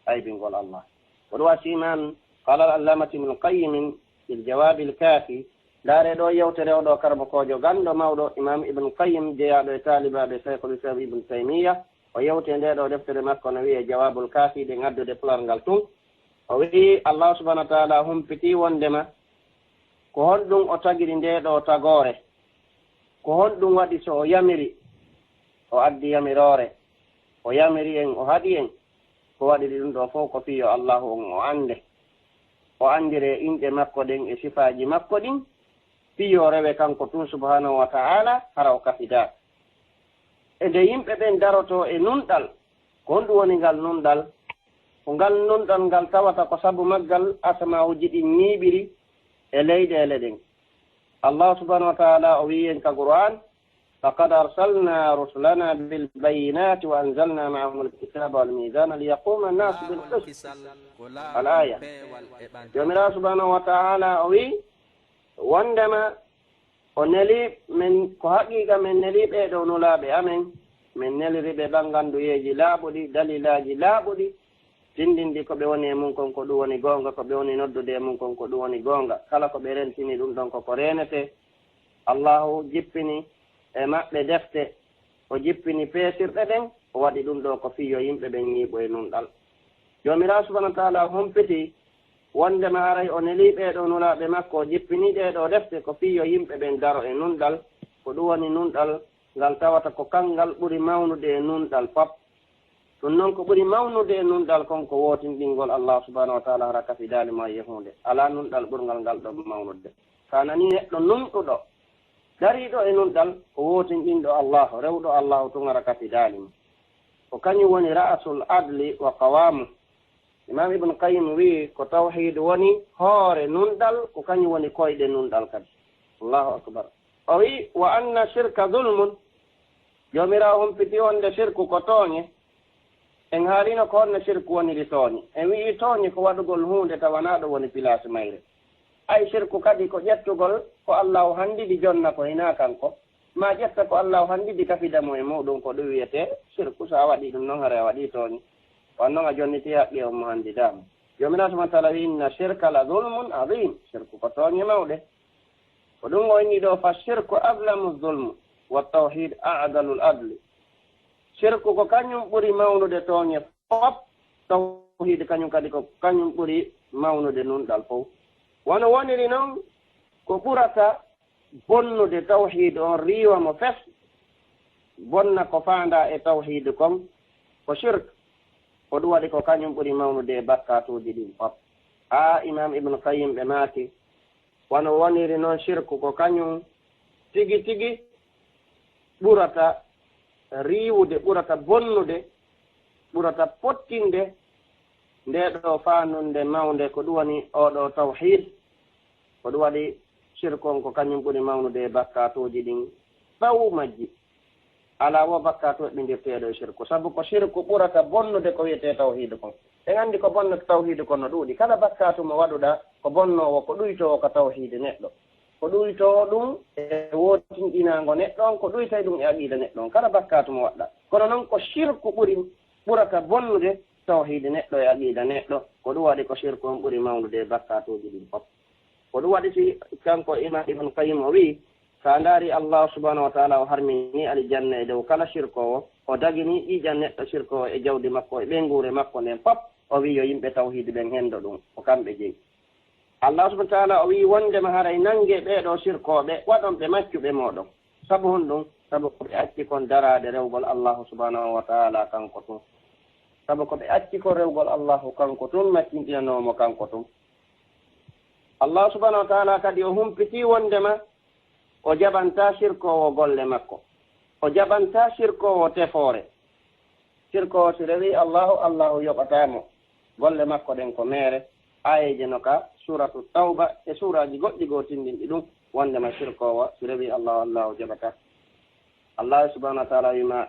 aybingol allah ko ɗum wasi imam qala al allamati ibnu qayimin bil jawabi l kaafi ndaare ɗo yewtere oɗo karmakojo ganɗo mawɗo imam ibnu qayim jeyaɗo e talibaɓe cheikhul islam ibnu taymiya o yewte nde ɗo deftere makko no wiye jawabul kaafi ɗe ngaddude pular ngal tun o wii allahu subahana wa taala humpiti wondema ko honɗum o tagiri nde ɗo tagore ko honɗum waɗi so o yamiri o addi yamirore o yamiri en o haɗi en ko waɗiri ɗum ɗo fof ko fiyo allahu on o ande o andire inɗe makko ɗen e sifaji makko ɗin fiyo rewe kanko tun subhanahu wa ta'ala hara o kafida e nde yimɓe ɓen daroto e nunɗal ko honɗum woni ngal nunɗal ko ngal nunɗal ngal tawata ko sabu maggal asamawuji ɗin ñiiɓiri e leyɗele ɗen allah subhanahu wa ta'ala o wi en ka qur'an faqad arsalna rusulana bilbayinati wa anzalna maahum alkitaba walmisana liyaquma annasu bilqist al aya jomirawo subhanahu wa ta'ala o wi wondema o neli min ko haqiqa min neli ɓeɗo nulaɓe amen min neliri ɓe ɓanganduyeji laaɓuɗi dalilaji laaɓuɗi tindindi ko ɓe woni e mum kon ko ɗum woni goonga ko ɓe woni noddude e mum kon ko ɗum woni goonga kala ko ɓe rentini ɗum ɗon koko renete allahu jippini e maɓɓe defte o jippini peesirɗe ɗen o waɗi ɗum ɗo ko fiyo yimɓe ɓen ñiiɓo e nunɗal joomirawo subahana wa taala humpiti wondema aray o neli ɓeeɗo nulaaɓe makko o jippini ɗeɗo defte ko fiyo yimɓe ɓen daro e nunɗal ko ɗum woni nunɗal ngal tawata ko kangal ɓuri mawnude e nunɗal fop ɗum noon ko ɓuri mawnude e nunɗal konko wootinɗingol allah subahanahu wa taala hara kafidaali ma yehunde ala nunɗal ɓurgal ngal ɗo mawnude sa nani neɗɗo numɗuɗo dariɗo e nunɗal ko wootinɗinɗo allah rewɗo allahu tun hara kafidaali ma ko kañum woni ra'asul adli wa qawamu imam ibnu qayim wi ko tawhid woni hoore nunɗal ko kañum woni koyɗe nunɗal kadi allahu akbar o wi wa anna shirka zulmun joomirawo humpiti wonde shirku ko tooñe en haalino ko honno shirku woniri tooñe en wii tooñe ko waɗugol hunde tawanaɗo woni place mayre ay shirku kadi ko ƴettugol ko allahu handidi jonna ko hina kanko ma ƴetta ko allahu handidi kafidamo e muɗum ko ɗum wiyete shirku so a waɗi ɗum noon hara a waɗi tooñe wan noon a jonniti haqqi on mo handidama jomina subahana taala wi inna shirka la zulmun adim shirku ko tooñe mawɗe ko ɗum o inni ɗo fa shirku ablamu zulmu wa tawhid adalu l adli shirku ko kañum ɓuri mawnude tooñe fof tawhid kañum kadi ko kañum ɓuri mawnude nunɗal fof wono woniri noon ko ɓurata bonnude tawhid on riiwa mo fes bonna ko faanda e tawhid kon ko shirk ko ɗum waɗi ko kañum ɓuri mawnude e bakkatuji ɗin fof ha imam ibnu qayim ɓe maaki wono woniri noon shirku ko kañum tigi tigi ɓurata riiwude ɓurata bonnude ɓurata pottinde nde ɗo faanunde mawnde ko ɗum woni oɗo tawhid ko ɗum waɗi shirku on ko kañum ɓuri mawnude e bakkatuji ɗin ɓaw majji ala wo bakkatuɓe ɓindirteɗo e shirku sabu ko shirku ɓurata bonnude ko wiyete tawhid kon en anndi ko bonnude tawhid kon no ɗuuɗi kala bakkatu mo waɗuɗa ko bonnowo ko ɗuytowo ko tawhid neɗɗo ko ɗuytowo ɗum e wotinɗinago neɗɗo on ko ɗuytay ɗum e aqida neɗɗo on kala bakkatu mo waɗɗa kono noon ko shirku ɓurata bonnude tawhid neɗɗo e aqida neɗɗo ko ɗum waɗi ko shirku on ɓuri mawnude e bakkatuji ɗin fof ko ɗum waɗi si kanko imam ibnu qayim o wi sa ndaari allahu subahanahu wa taala o harmini alijanna e dow kala shirkowo o dagini ƴiƴan neɗɗo shirkowo e jawdi makko e ɓenguure makko nden fof o wi yo yimɓe tawhid ɓen hendo ɗum ko kamɓe jeyi allah subahana taala o wi wondema haray nangue ɓeeɗo shirkoɓe waɗon ɓe maccuɓe moɗon sabu hon ɗum sabu ko ɓe acci kon darade rewgol allahu subahanahu wa taala kanko tun sabu ko ɓe acci ko rewgol allahu kanko tun maccinɗinanomo kanko tun allah subahanahu wa taala kadi o humpiti wondema o jaɓanta shirkowo golle makko o jaɓanta shirkowo tefoore shirkowo si rewi allahu yoɓatamo golle makko ɗen ko meere ayeje no ka suratu tawba e suraji goɗɗi goo tindinɗi ɗum wondema shirkowo si rewi allahu jaɓata allah subahanahu wa taala wima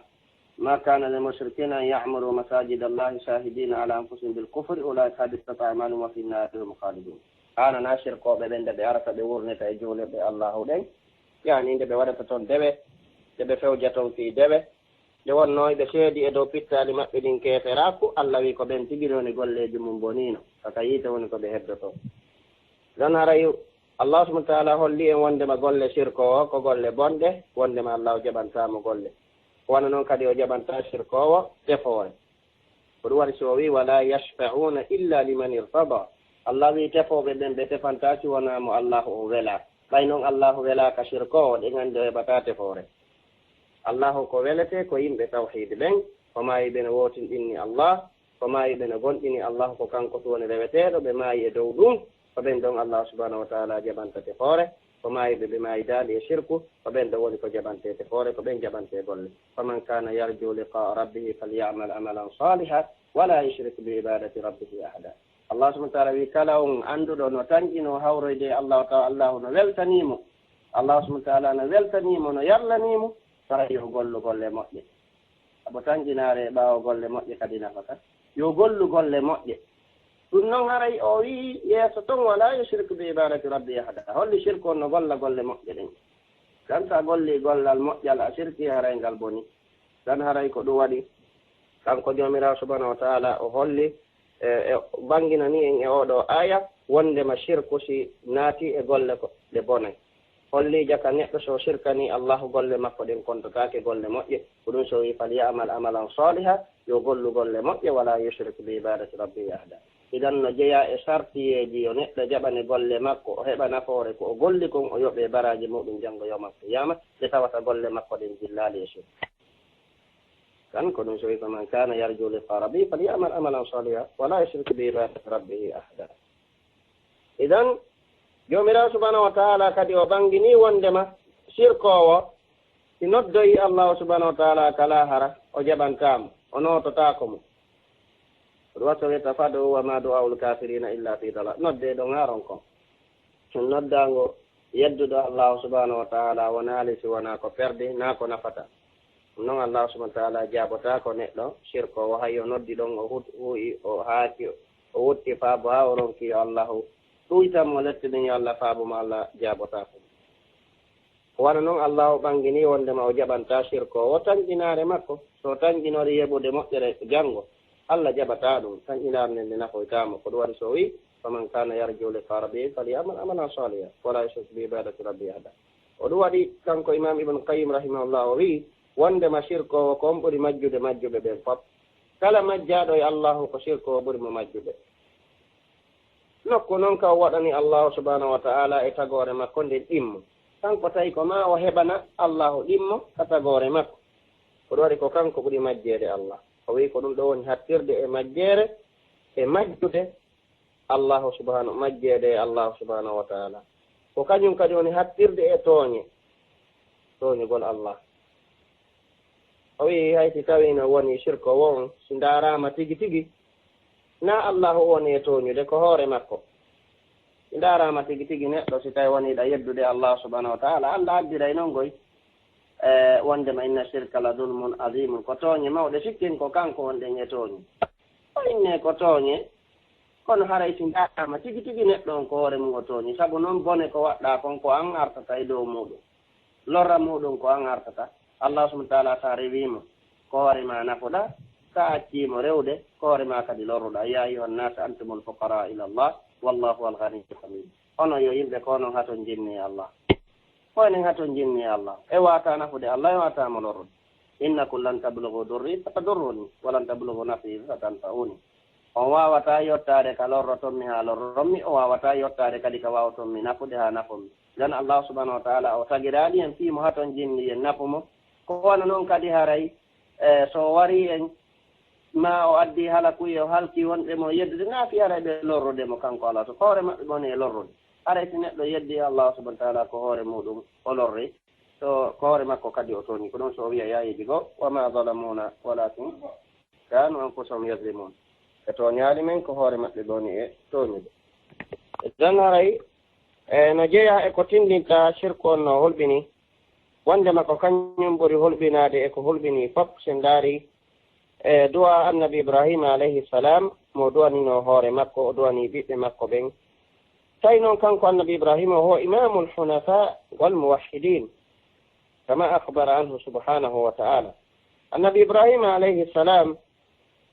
ma kana lil mushrikina an ya'muru masajid allahi shahidina ala anfusihim bil kufri ulaika habitat a'maluhum wa fi nnari hum khalidun anana shirkoɓe ɓen nde ɓe arata ɓe wurnita e juulirɗe allahu ɗen yani nde ɓe waɗata toon dewe nde ɓe fewjaton fii dewe nde wonno ɓe seedi e dow pittali maɓɓe ɗin keeteraku Allah wi ko ɓen tigironi golleji mum bonino kaka yiite woni ko ɓe heddoto dan haray Allah subhanahu wa ta'ala holli en wondema golle sirkowo ko golle bonɗe wondema Allah o jaɓantamo golle wona noon kadi o jaɓanta sirkowo tefoore ko ɗum waɗi so wi wala yashfa'una illa liman irtada Allah wi tefoɓe ɓen ɓe tefantaki wonamo Allahu o wela ɓay noon Allahu welaka sirkowo ɗe gandi o heɓata tefoore Allahu ko welete ko yimɓe tawhid ɓen ko maayi ɓene wotinɗinni Allah ko maayi ɓene gonɗini Allah ko kanko to woni reweteɗo ɓe maayi e dow ɗum ko ɓen ɗon Allah subhanahu wa ta'ala jaɓanta tefoore ko maayi ɓe maayi daali e shirku ko ɓen ɗo woni ko jaɓante tefoore ko ɓen jaɓante golle faman kana yarju liqa rabbihi falyamal amalan salihan wala yushrik bi ibadati rabbihi ahada Allah subhanahu wa ta'ala wi kala on annduɗo no tanƴino hawroyde Allah taala Allahu no weltanimo Allah subhanahu wa ta'ala no weltanimo no yallanimo tara yo gollu golle moƴƴe abo tanƴinaare ɓaawo golle moƴƴe kadi nafata yo gollu golle moƴƴe ɗum noon haray o wi yeeso toon wala yushrik bi ibadati rabbi ahada holli shirku on no golla golle moƴƴe ɗen tan sa golli gollal moƴƴal a shirki haray ngal boni tan haray ko ɗum waɗi kanko joomirawo subhanahu wa ta'ala o holli e banginani en e oɗo aya wondema shirku si naati e golle ko ɗe bonay holli jaka neɗɗo so shirkani Allahu golle makko ɗen kontotake golle moƴƴe ko ɗum so wi falyamal amalan saliha yo gollu golle moƴƴe wala yushrik bi ibadati rabbi ahada idan no jeeya e sartiyeji yo neɗɗo jaɓane golle makko o heɓa nafoore ko o golli kon o yoɓe baraji muɗum janngo yawmal qiyama ɓe tawata golle makko ɗen jillali e shirk kan ko ɗum so wi faman kana yarju liqa rabbi falyamal amalan saliha wala yushrik bi ibadati rabbihi ahada idan joomirawo subhanahu wa ta'ala kadi o ɓangini wondema sirkowo si noddoyi allahu subhanahu wa ta'ala kala hara o jaɓantamo o nototako mo ɗum watta wiyata fado wa ma du'aul kafirina illa fi dalal nodde ɗo garon kon noddago yedduɗo allahu subhanahu wa ta'ala wonali si wona ko perde na ko nafata ɗum noon allahu subhanahu wa ta'ala jaɓota ko neɗɗo sirkowo hay o noddi ɗon o huuyi o haaki o wutti faabo ha o ronki allahu ɗuytanmo lettuɗen yo Allah faabumo Allah jaɓotako wona noon Allah o ɓangini wondema o jaɓanta sirko o tanƴinaare makko so tanƴinori yeɓude moƴƴere janngo Allah jaɓata ɗum tanƴinaare nde nde nafoytamo ko ɗum waɗi so wi faman kana yarju liqa rabbihi falyamal amalan salihan wala yushrik bi ibadati rabbihi ahada o ɗum waɗi kanko imam ibnu qayyim rahimahullah o wi wondema sirko o ko on ɓuri majjude majjuɓe ɓen fof kala majjaɗo e Allahu ko sirko o ɓuri mo majjuɓe nokku noon ka waɗani allahu subhanahu wa ta'ala e tagore makko nden ɗimmo kanko tawi ko ma o heɓana allahu ɗimmo ka tagore makko ko ɗum waɗi ko kanko ɓuri majjeede Allah o wi ko ɗum ɗo woni hattirde e majjeere e majjude allahu subhanahu majjeede e allahu subhanahu wa ta'ala ko kañum kadi woni hattirde e tooñugol Allah o wi hayti tawi no woni shirko won si ndaarama tigi tigi na allahu woni e tooñude ko hoore makko si ndaarama tigi tigi neɗɗo si tawi woniɗa yeddude allah subhanahu wa ta'ala Allah addiray noon goy wondema inna shirka la dulmun azimun ko tooñe mawɗe sikkin ko kanko wonɗen e tooñe o inne ko tooñe kono haray si ndaarama tigi tigi neɗɗo on ko hoore mum o tooñi sabu noon bone ko waɗɗa kon ko an artata e dow muɗum lorra muɗum ko an artata allah subhanahu wa ta'ala sa rewimo ko hoore ma nafoɗa sa accimo rewde ko hoore ma kadi lorruɗa ya ayuha nnas antumul fuqara ila allah wallahu alganiyyu hamid hono yo yimɓe ko noon haton jinni Allah hoynen haton jinni Allah e wata nafude Allah e watamo lorrude innakum lan tablughu durri fatadurruni walan tablughu nafi fatanfa'uni on wawata yottade ka lorrotonmi ha lorrommi o wawata yottade kadi ka wawtonmi nafude ha nafomi dan Allah subhanahu wa ta'ala o tagiraɗi en fiimo haton jinni en nafumo ko wona noon kadi haray so wari en ma o addi hala kuye o halki wonɓe mo yeddude naafi haray ɓe lorrude mo kanko Allah to hoore maɓɓe boni e lorrude haray si neɗɗo yeddi Allah subhanahu wa ta'ala ko hoore muɗum o lorri to ko hoore makko kadi o tooñi ko ɗon so o wiya yayiji go wama zalamuna walakin kanu anfusahum yazlimun e tooñaali men ko hoore maɓɓe boni e tooñude dan haray no jeeya e ko tindinta shirku on no holɓini wondema ko kañum ɓuri holɓinade e ko holɓini fof sen ndaari e duwa annabi ibrahima alayhi salam mo duwanino hoore makko o duwani ɓiɓɓe makko ɓen tawi noon kanko annabi ibrahima ho imamul hunafa wal muwahhidin كما أخبر عنه سبحانه وتعالى. النبي إبراهيم عليه السلام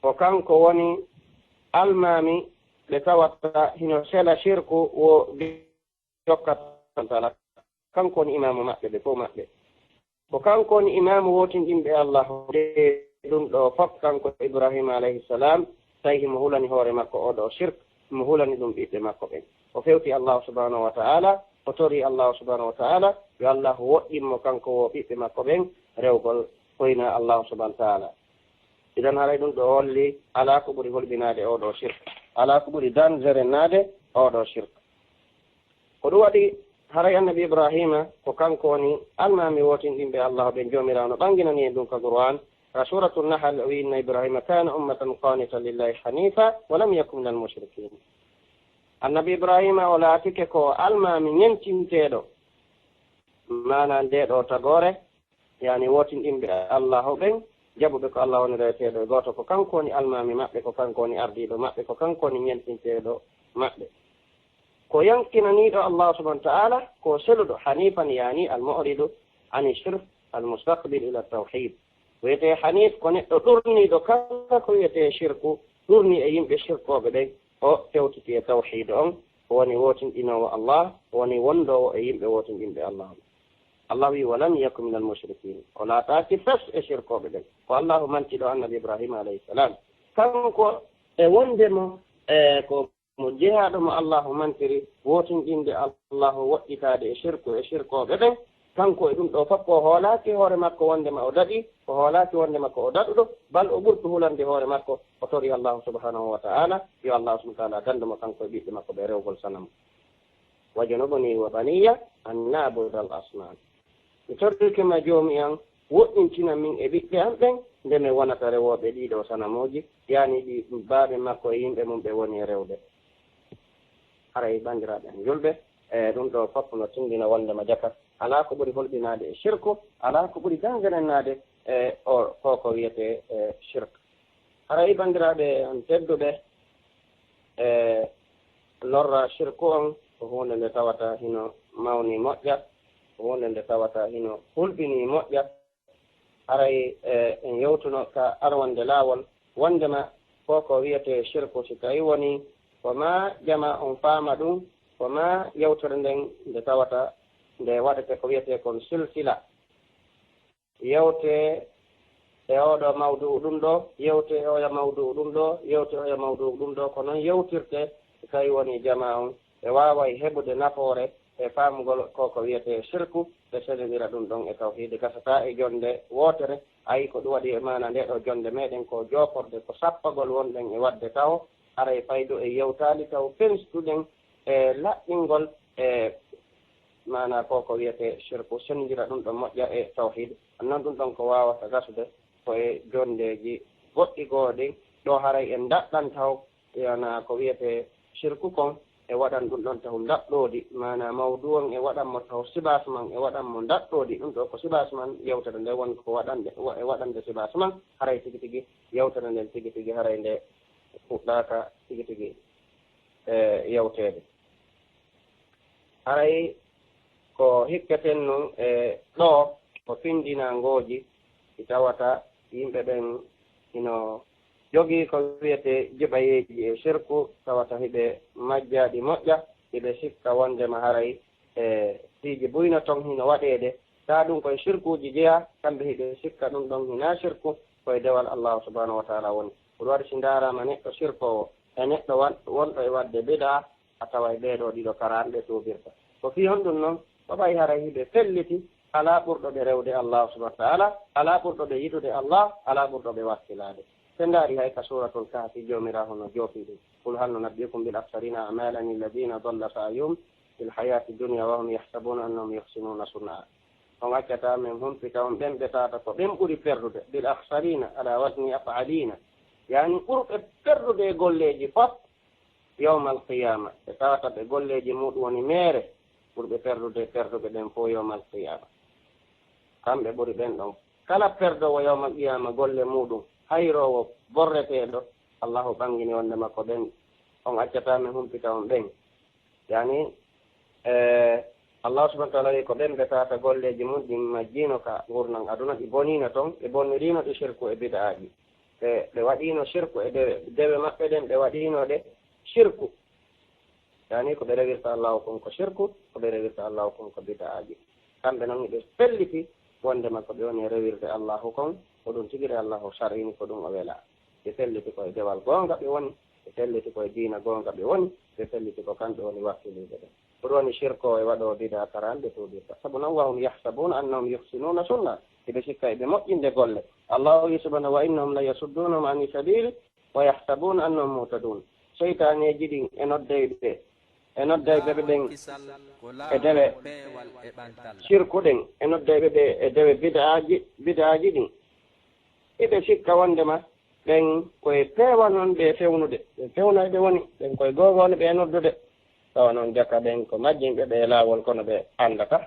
وكان كوني المامي لتوتا هنا سلا شركو وجوكا كان كوني إمام مكة بفو مكة وكان كوني إمام ووتين إن الله دون دو فق كان كوني إبراهيم عليه السلام سيه مهولني هوري مكة أو شرك مهولني دون بيت مكة وفيوتي الله سبحانه وتعالى وطوري الله سبحانه وتعالى يا الله وإم كان كو بيت مكة ريوغل koyna Allah subhanahu wa ta'ala idan haray ɗum ɗo holli ala ko ɓuri holɓinade oɗo shirk ala ko ɓuri danger nade oɗo shirk ko ɗum waɗi haray annabi ibrahima ko kanko woni almami wotinɗimɓe Allah ɓe jomirawo ɓanginani en ɗum ka Qur'an ka suratu nahl wi inna ibrahima kana ummatan qanitan lillahi hanifa wa lam yakun minal mushrikin annabi ibrahima o laatike ko almami ñentinteɗo mana ndeɗo tagore yani wotinɗimɓe allahu ɓen jaɓuɓe ko allah woni reweteɗo goto ko kanko woni almami maɓɓe ko kanko woni ardiɗo maɓɓe ko kanko woni ñentinteɗo maɓɓe ko yankinaniɗo allah subahana taala ko seluɗo hanifan yani almuridu ani shirk almustaqbil ila tawhid wiyete hanif ko neɗɗo ɗurniɗo kala ko wiyete shirku ɗurni e yimɓe shirkoɓe ɓen o tewtiti e tawhid on woni wotinɗinowo allah woni wondowo e yimɓe wotinɗimɓe allah الله ولم يكن من المشركين ولا تأتي فس الشركوا بدل والله من تدعو النبي إبراهيم عليه السلام كم كو وندم كو مجهد ما الله من تري ووتن عند الله وإتاد الشركوا بدل كم كو إدم توفقوا هولاكي هورمك وندم أودادي وهولاكي وندمك أودادو بل أبرته لندي هورمك وطري الله سبحانه وتعالى يا الله سبحانه وتعالى دندم كم كو بيتمك بيرو كل سنم وجنبني وبني أن نعبد الأصنام tortuke ma joomi an woɗɗintina min e ɓiɓɓe am ɓen nde mi wonata rewoɓe ɗiɗo sanamoji yani ɗi baaɓe makko e yimɓe mum ɓe woni rewɓe haray bandiraɓe en julɓe e ɗum ɗo fof no tindina wondema jakat ala ko ɓuri holɓinade e shirku ala ko ɓuri danganannade e o koko wiyete shirk haray bandiraɓe on tedduɓe e lorra shirku on ko hunde nde tawata hino mawni moƴƴa wonde nde tawata hino hulɓini moƴƴa haray en yewtuno ka arwande laawol wondema koko wiyete shirku si tawi woni koma jama on faama ɗum koma yewtere nden nde tawata nde waɗete ko wiyete kon silsila yewte e oɗo mawdu ɗum ɗo yewte e oya mawdu ɗum ɗo yewte oya mawdu ɗum ɗo ko noon yewtirte si tawi woni jama on e wawa heɓude nafoore e faamugol koko wiyete shirku ɓe selidira ɗum ɗon e tawhide gasata e jonde wootere ayi ko ɗum waɗi e mana nde ɗo jonde meɗen ko joporde ko sappagol wonɗen e wadde taw ara e faydu e yewtali taw fenstuɗen e laɓɓingol e mana koko wiyete shirku sendira ɗum ɗon moƴƴa e tawhide noon ɗum ɗon ko wawata gasude ko e jondeji goɗɗi gooɗi ɗo haray en daɗɗan taw yana ko wiyete shirku kon e waɗan ɗum ɗon taw daɗɗoodi mana mawdu on e waɗanmo taw sibas man e waɗanmo daɗɗoodi ɗum ɗo ko sibas man yewtere nde woni ko waɗande e waɗande sibas man haray tigi tigi yewtere nden tigi tigi haray nde fuɗɗaka tigi tigi e yewteede haray ko hikketen noon e ɗo ko findinangooji ɗi tawata yimɓe ɓen ino jogii ko wiyete jiɓayeeji e shirku tawata hiɓe majjaaɗi moƴƴa hiɓe sikka wondema haray e siiji buyno ton hino waɗeede taa ɗum koye shirkuuji jeya kamɓe hiɓe sikka ɗum ɗon hina shirku koye dewal allahu subahanahu wa taala woni ɗum waɗi si ndaarama neɗɗo shirkowo e neɗɗo wonɗo e waɗde bida a tawa e ɓeeɗo ɗiɗo karaanɓe tuubirta ko fii hon ɗum noon ko ɓay haray hiɓe felliti alaa ɓurɗo ɓe rewde allahu subahana taala alaa ɓurɗo ɓe yiɗude allah alaa ɓurɗo ɓe wakkilaade سنداري هيك سورة الكهف جومرا هنا جوفي قل هل ننبئكم بالأخسرين أعمالا الذين ضل سعيهم في الحياة الدنيا وهم يحسبون أنهم يحسنون صنعا ومكتا منهم في كون بين بتاتا بين قولي فرد بالأخسرين على وزن أفعالين يعني قرب فرد يقول لي فط يوم القيامة بتاتا بيقول لي جمود ونميره قرب فرد بين فو يوم القيامة كم بيقول بين لهم كلا فرد ويوم القيامة قول لي مودو hayrowo borreteeɗo allahu ɓangini wonde makko ɓen on accatami humpita on ɓen yani Allah subhanahu wa ta'ala ko ɓen ɓe tata golleji mum ɗin majjino ka gurnan aduna ɗi bonino toon ɓe bonnirino ɗi shirku e bid'aji ɓe waɗino shirku e dewe maɓɓe ɗen ɓe waɗino ɗe shirku yani ko ɓe rewirta allahu kon ko shirku ko ɓe rewirta allahu kon ko bid'aji kamɓe noon ɓe felliti wondema ko ɓe woni rewirde allahu kon ko ɗum tigiri allahu sarini ko ɗum o wela ɓe felliti koye dewal goonga ɓe woni ɓe felliti koye diina goonga ɓe woni ɓe felliti ko kamɓe woni wakkiliɓe ɗen ko ɗum woni shirko e waɗo bida karanɓe tuudirta sabu noon wahum yahsabuna annahum yuhsinuna sunna eɓe sikka eɓe moƴƴinde golle allahu wi subhanahu wa innahum la yasuddunahum ani sabili wa yahsabuna annahum muhtadun seytaneji ɗin e noddayɓe ɓen e dewe shirku ɗen e noddayɓe ɓe e dewe bid'aji ɗin eɓe sikka wondema ɓen koye peewa noon ɓe fewnude ɓe fewnoy ɓe woni ɓen koye gogone ɓe noddude tawa noon jaka ɓen ko majjinɓe ɓe laawol kono ɓe andata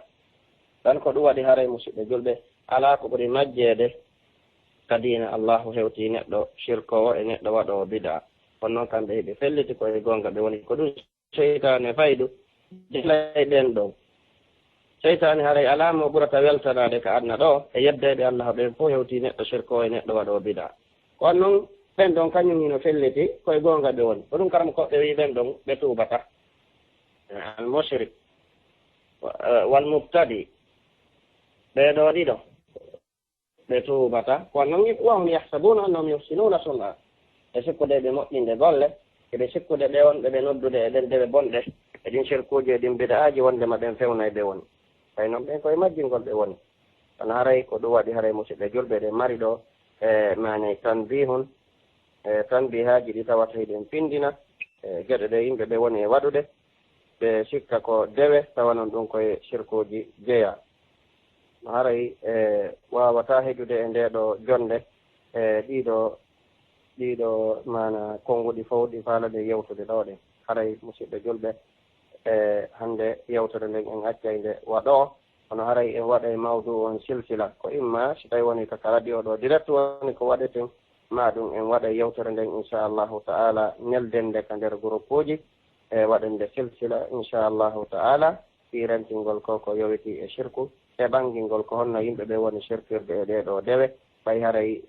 tan ko ɗum waɗi haray musidɓe julɓe ala ko ɓuri majjeede kadina allahu hewti neɗɗo shirkowo e neɗɗo waɗowo bida kono noon kamɓe heɓe felliti koye gonga ɓe woni ko ɗum seytane faydu dilay ɗen ɗo seytane haray alama o ɓurata weltanade ko adna ɗo e yeddede allah ɓen fof hewti neɗɗo shirkowo e neɗɗo waɗowo bida kono noon ɓen ɗon kañum hino felliti koye gonga ɓe woni ko ɗum karam koɓe wi ɓen ɗon ɓe tuubata al mushrik wal mubtadi ɓeɗo ɗiɗo ɓe tuubata kono noon wahum yahsabuna annahum yuhsinuna sun'a e sikkude ɓe moƴƴinde golle eɓe sikkude ɓe wonɓe ɓe noddude e ɗen deɓe bonɗe e ɗin shirkuji e ɗin bid'aji wondema ɓen fewnay ɓe woni tawi noon ɓen koye majjingol ɓe woni kono haray ko ɗum waɗi haray musidɓe julɓe ɗe mari ɗo e mani tanbihun e tanbihaji ɗi tawata hiɗen pindina e geɗe ɗe yimɓe ɓe woni e waɗude ɓe sikka ko dewe tawa noon ɗum koye shirkuji jeeya no haray wawata heƴude e ndeɗo jonde e ɗiɗo mana konnguɗi fof ɗi faalade yewtude ɗo ɗe haray musidɓe julɓe e hannde yewtere nden en accay nde waɗo kono haray en waɗa e mawdu on silsila ko imma so tawi woni kaka radio ɗo direct woni ko waɗeten ma ɗum en waɗa yewtere nden inchallahu taala neldende ka nder groupe uji e waɗande silsila inchallahu taala firantingol ko yowiti e shirku e ɓangingol ko honno yimɓe ɓe woni shirkirde e ɗeɗo dewe ɓay haray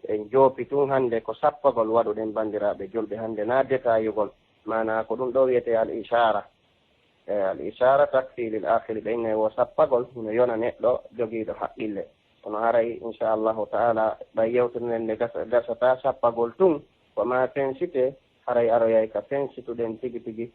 en joopi tun hannde ko sappagol waɗuɗen bandiraɓe julɓe hannde na détaillugol mana ko ɗum ɗo wiyete al ishara takfi lil akhiri ɓeyne wo sappagol no yona neɗɗo jogiiɗo haqqille kono haray inchallahu taala ɓay yewtude nde gasata sappagol tun koma pensite haray aroyay ka pensituɗen tigi tigi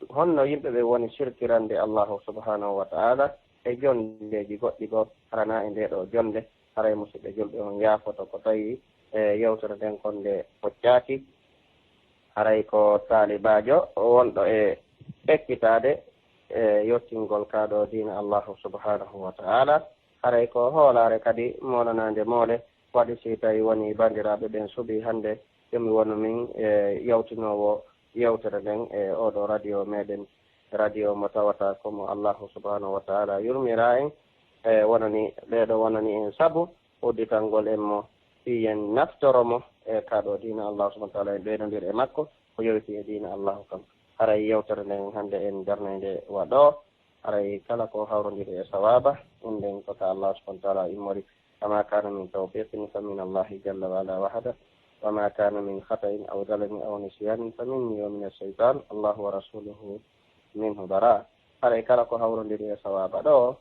honno yimɓe ɓe woni sirkirande allahu subhanahu wa taala e jondeji goɗɗi goo harana e ndeɗo jonde haray musidɓe julɓe on yaafoto ko tawi e yewtere nden konde hoccaaki haray ko taalibajo wonɗo e ekkitade e yettingol kaɗo diina allahu subhanahu wa taala haray ko hoolare kadi molanande moole waɗi si tawi woni bandiraɓe ɓen suuɓi hannde yomi wonu min e yawtinowo yewtere nden e oɗo radio meɗen radio mo tawata komo allahu subhanahu wa taala yurmira en e wonani ɓeɗo wonani en saabu udditangol en mo fiyen naftoromo e kaɗo diina allahu subhanahu wa taala en ɓeydodir e makko ko yowiti e diina allahu kam haray yewtere nden hannde en darnede waɗo haray kala ko hawrodiri e sawaba ɗum nden kota allahu subhanahu wa taala immori kama kana min tawfiqin fa min allahi jalla wa ala wahada وما كان من خطأ أو ظلم أو نسيان فمني ومن الشيطان الله ورسوله منه براء haray kala ko hawrodiri e sawaba ɗo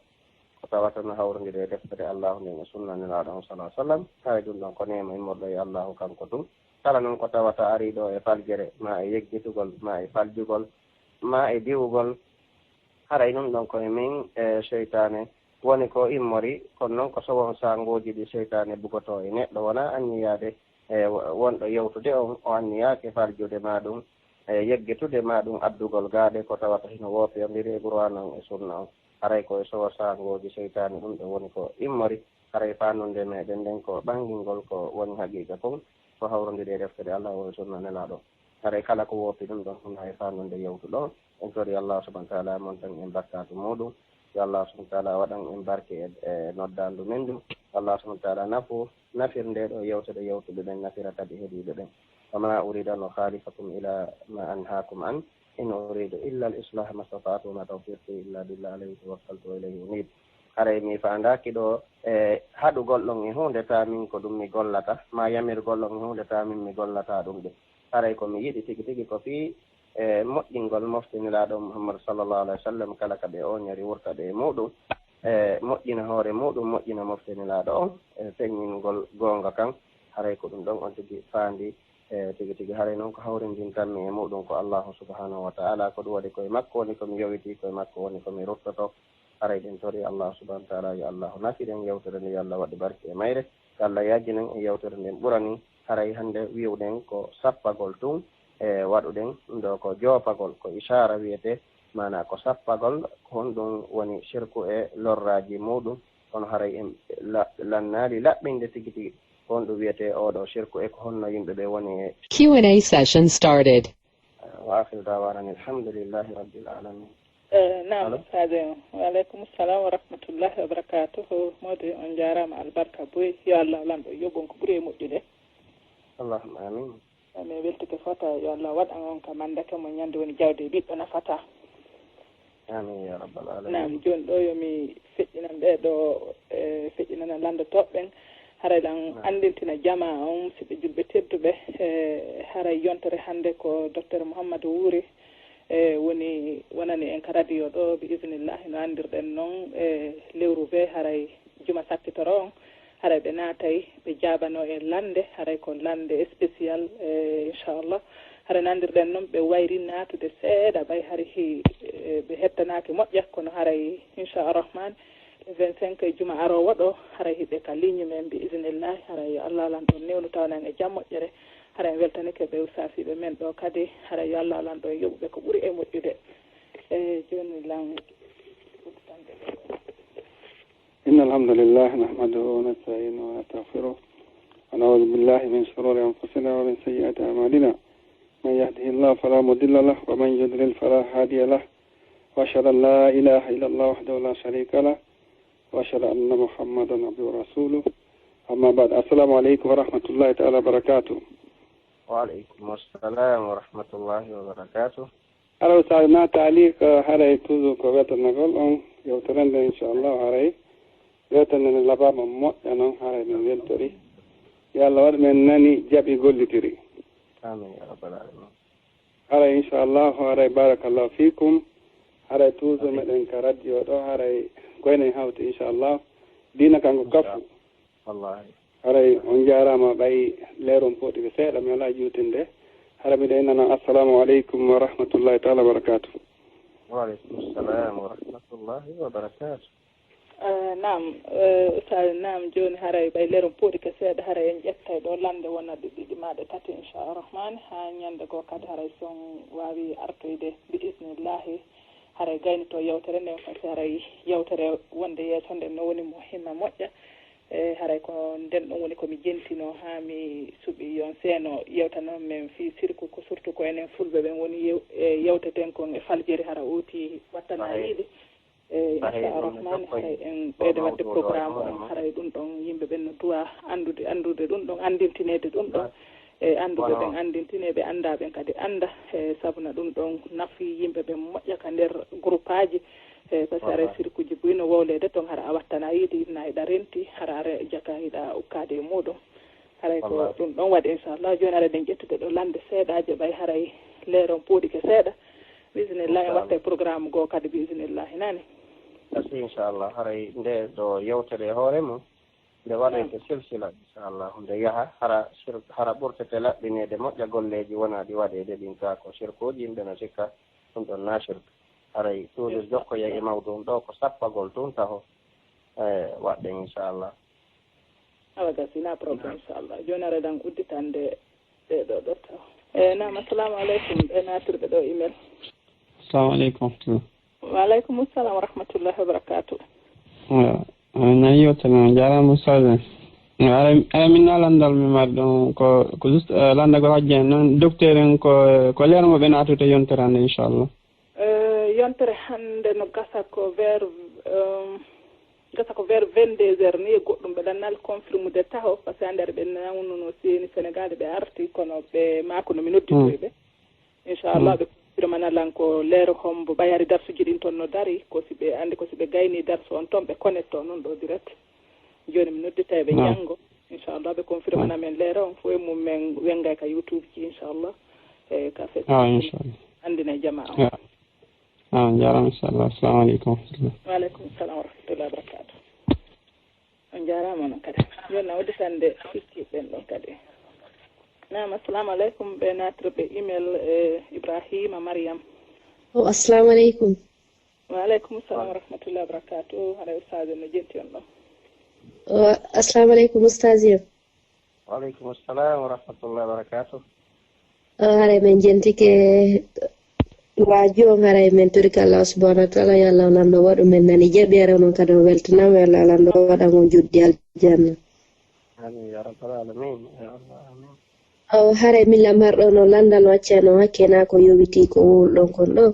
ko tawatano hawrodiri e deftere allahu nden e sunna nelaɗo sallah sallam haray ɗum ɗon ko nema immorɗo e allahu kanko ɗum kala noon ko tawata ari ɗo e faljere ma e yeggitugol ma e faljugol ma e diwugol haray ɗum ɗon koye min e cheytane woni ko immori kono noon ko sowon sangoji ɗi cheytane bugoto e neɗɗo wona anniyade e wonɗo yewtude o anniyake faljude ma ɗum e yeggitude ma ɗum addugol gaade ko tawata hino woopiyondiri e qur'anan e sunna o haray koye sowo sangoji cheytane ɗum ɗo woni ko immori haray fannude meɗen nden ko ɓangingol ko woni haqiqa kon ko hawrodiri e deftere allah o sunna nelaɗo haray kala ko woopi ɗum ɗon ɗum hay fannude yewtuɗo en tori allah subahana taala montan en bakkatu muɗum yo allah subahana taala waɗan en barke e noddandu men ɗum allah subahana taala nafir nde ɗo yewtude yewtuɓe ɓen nafira kadi heeɗiɓe ɓen wama urida no khalifakum ila ma anhaakum an in uridu illa al islaha ma stata'tu ma tawfiqi illa billah alayhi tawakkaltu wa ilayhi unib. Haray mi faandaki ɗo haɗugol ɗon e hunde ta min ko ɗum mi gollata ma yamirgol ɗon e hunde ta min mi gollata ɗum ɗum. Haray ko mi yiɗi tigi tigi ko fii moƴƴingol moftiniraaɗo Muhammad sallallahu alayhi wa sallam kala ka ɓe oñori wurta ɗe e muɗum moƴƴina hoore muɗum moƴƴina moftiniraaɗo on feññingol goonga kan. Haray ko ɗum ɗon on tigi faandi tigi tigi. Haray noon ko hawrindintanmi e muɗum ko allahu subhanahu wa ta'ala ko ɗum waɗi koye makko woni komi yowiti koye makko woni komi ruttoto. Haray ɗin tori allah subhanahu wa ta'ala yo allah nafiɗen yewtere nde yo allah waɗi barke e mayre yo allah yajjinen e yewtere nden ɓurani. Haray hannde wiwɗen ko sappagol tun waɗuɗen ɗo ko joopagol ko isara wiyete mana ko sappagol honɗum woni sirku e lorraji muɗum kono haray en lannaali laɓɓinde tigi tigi honɗum wiyete oɗo sirku e ko honno yimɓe ɓe woni e Q&A session started. wa akhiru dawana alhamdulillahi rabbil alamin. Naam Sadio, waaleykum salam wa rahmatullahi wa barakatuhu. Modi on jarama albarka boy yo allah lamɗo yoɓon ko ɓuuri e moƴƴude. Allahumma amin. Mi weltike fota yo allah waɗan on ka mandake mo ñande woni jawde ɓiɗɗo nafata. Amin ya rabbal alamin. Naam joni ɗo yomi feƴƴinan ɓeɗo feƴƴinana landotoɓɓen haray ɗan andintina jama on siɓe julɓe tedduɓe haray yontere hannde ko docteur Mouhammadou Wuri wonani en ka radio ɗo bi isnillahi no andirɗen noon lewru be haray juma sakkitoro on haray ɓe naatay ɓe jaabano e lande haray ko lande spécial inchallah haray nandirɗen noon ɓe wayri naatude seeɗa ɓay hari ɓe hettanaki moƴƴa kono haray inchallah 25 juma arowo ɗo haray hiɓe ka ligne men bi isnillahi haray yo allah lan ɗon newnu tawnan e jam moƴƴere haray weltanike ɓe usafiɓe men ɗo kadi haray yo allah lan ɗon yoɓuɓe ko ɓuuri e moƴƴude joni lan إن الحمد لله نحمده ونستعينه ونستغفره ونعوذ بالله من شرور أنفسنا ومن سيئات أعمالنا من يهده الله فلا مضل له ومن يضلل فلا هادي له وأشهد أن لا إله إلا الله وحده لا شريك له وأشهد أن محمدا عبده ورسوله أما بعد السلام عليكم ورحمة الله تعالى وبركاته. وعليكم السلام ورحمة الله وبركاته. ألو سعدنا تعليق هراي توزو كوبيت النقل يوترند إن شاء الله هراي يوترند اللباب مؤمن هراي من يلتري يلا ود من ناني جابي قولي تري. آمين يا رب العالمين. هراي إن شاء الله هراي بارك الله فيكم هراي توزو مدن كراديو هراي كوين هاوت إن شاء الله دينا كانوا كفو. والله. هراي أنجارا ما باي ليرون فوتي بسير لم يلا يوتين ده. إننا السلام عليكم ورحمة الله تعالى وبركاته. وعليكم السلام ورحمة الله وبركاته. نعم نعم جون هراي بايلرم بودي كسيد هراي نجتاي دو لاند ونا دي ماده تاتي ان شاء الله الرحمن ها ñande go kat haray son wawi artoyde bi isnillahi haray gaynito yewtere nden fati haray yewtere wonde yeesonde no woni muhimma moƴƴa haray ko nden ɗon woni komi jentino ha mi suɓi yon seeno yewtanon men fi sirku ko surtout ko enen fulɓe ɓen woni yewteten kon e faljeri hara uuti wattana yiiɗi inchallah haray en ɓeyde wadde programme on haray ɗum ɗon yimɓe ɓen no duwa andude ɗum ɗon andintinede ɗum ɗon e anduɓe ɓen andintineɓe andaɓen kadi anda sabuna ɗum ɗon nafi yimɓe ɓen moƴƴa ka nder groupe aji par ce que ara sirkuji buyno wowlede toon hara a wattana yiidi inna hiɗa renti hara ara jaka hiɗa ukkade e muɗum haray ko ɗum ɗon waɗi inchallah joni ara ɗen ƴettude ɗo lande seeɗaji ɓay haray leeron puuɗike seeɗa bisimillahi en watta e programme goo kadi bisimillahi nani asi inchallah haray nde ɗo yewtere hoore mum nde waɗete silsila inchallah nde yaaha hara ɓurtete laɓɓinede moƴƴa golleji wona ɗi waɗede ɗin ka ko sirkuji yimɓe no sikka ɗum ɗon na sirku haray toujours jokkoye e mawɗum ɗo ko sappagol tun taho waɗɗe inchallah awa gasina probléme inchallah joni ara ɗan udditande ɗeɗo ɗo taw nam assalamu aleykum ɓe natirɓe ɗo email. Assalamu aleykum. Waaleykum salam wa rahmatullahi wa barakatuh. Nani yottana jarama ustade ara min nalandal mi mari ɗon ko juste landagol hajji en noon docteur en ko leermo ɓe natude yontere hannde inchallah. Yontere hannde no gasa ko vers 22 heures ni e goɗɗum ɓe ɗannal confirmude taho par ce que hannde ɓe nawnuno seeni Sénégal ɓe arti kono ɓe maako no mi nodditoy ɓe inchallah ɓe confirme manalan ko leero hombo ɓayari darsuji ɗin toon no dari ko si ɓe andi ko si ɓe gayni darsu on toon ɓe connecto noon ɗo direct joni mi noddita e ɓe janngo inchallah ɓe confirme mana men leero on fof e mum men wengay ka youtube ji inchallah e ka fe inchallah andina jama on jarama inchallah assalamu aleykum waaleykum salam wa rahmatullahi wa barakatuh on jarama noon kadi joni wodditande sikkiɓen ɗon kadi nam assalamu aleykum ɓe natirɓe email Ibrahima Mariam assalamu aleykum waaleykum salam wa rahmatullahi wa barakatuh haɗa ustade no jetti on ɗon assalamu aleykum ustaji en waaleykum assalam wa rahmatullahi wa barakatuh haɗa men jentike wajo on haɗa men torika Allah subhanahu wa taala yo Allah lando waɗu men nani jaɓere noon kadi o weltanama yo Allah lando waɗa mo juddi aljanna amin ya rabbal alamin ya Allah amin haray min lamarɗo no landal waccano hakkena ko yowiti ko wulɗon kon ɗo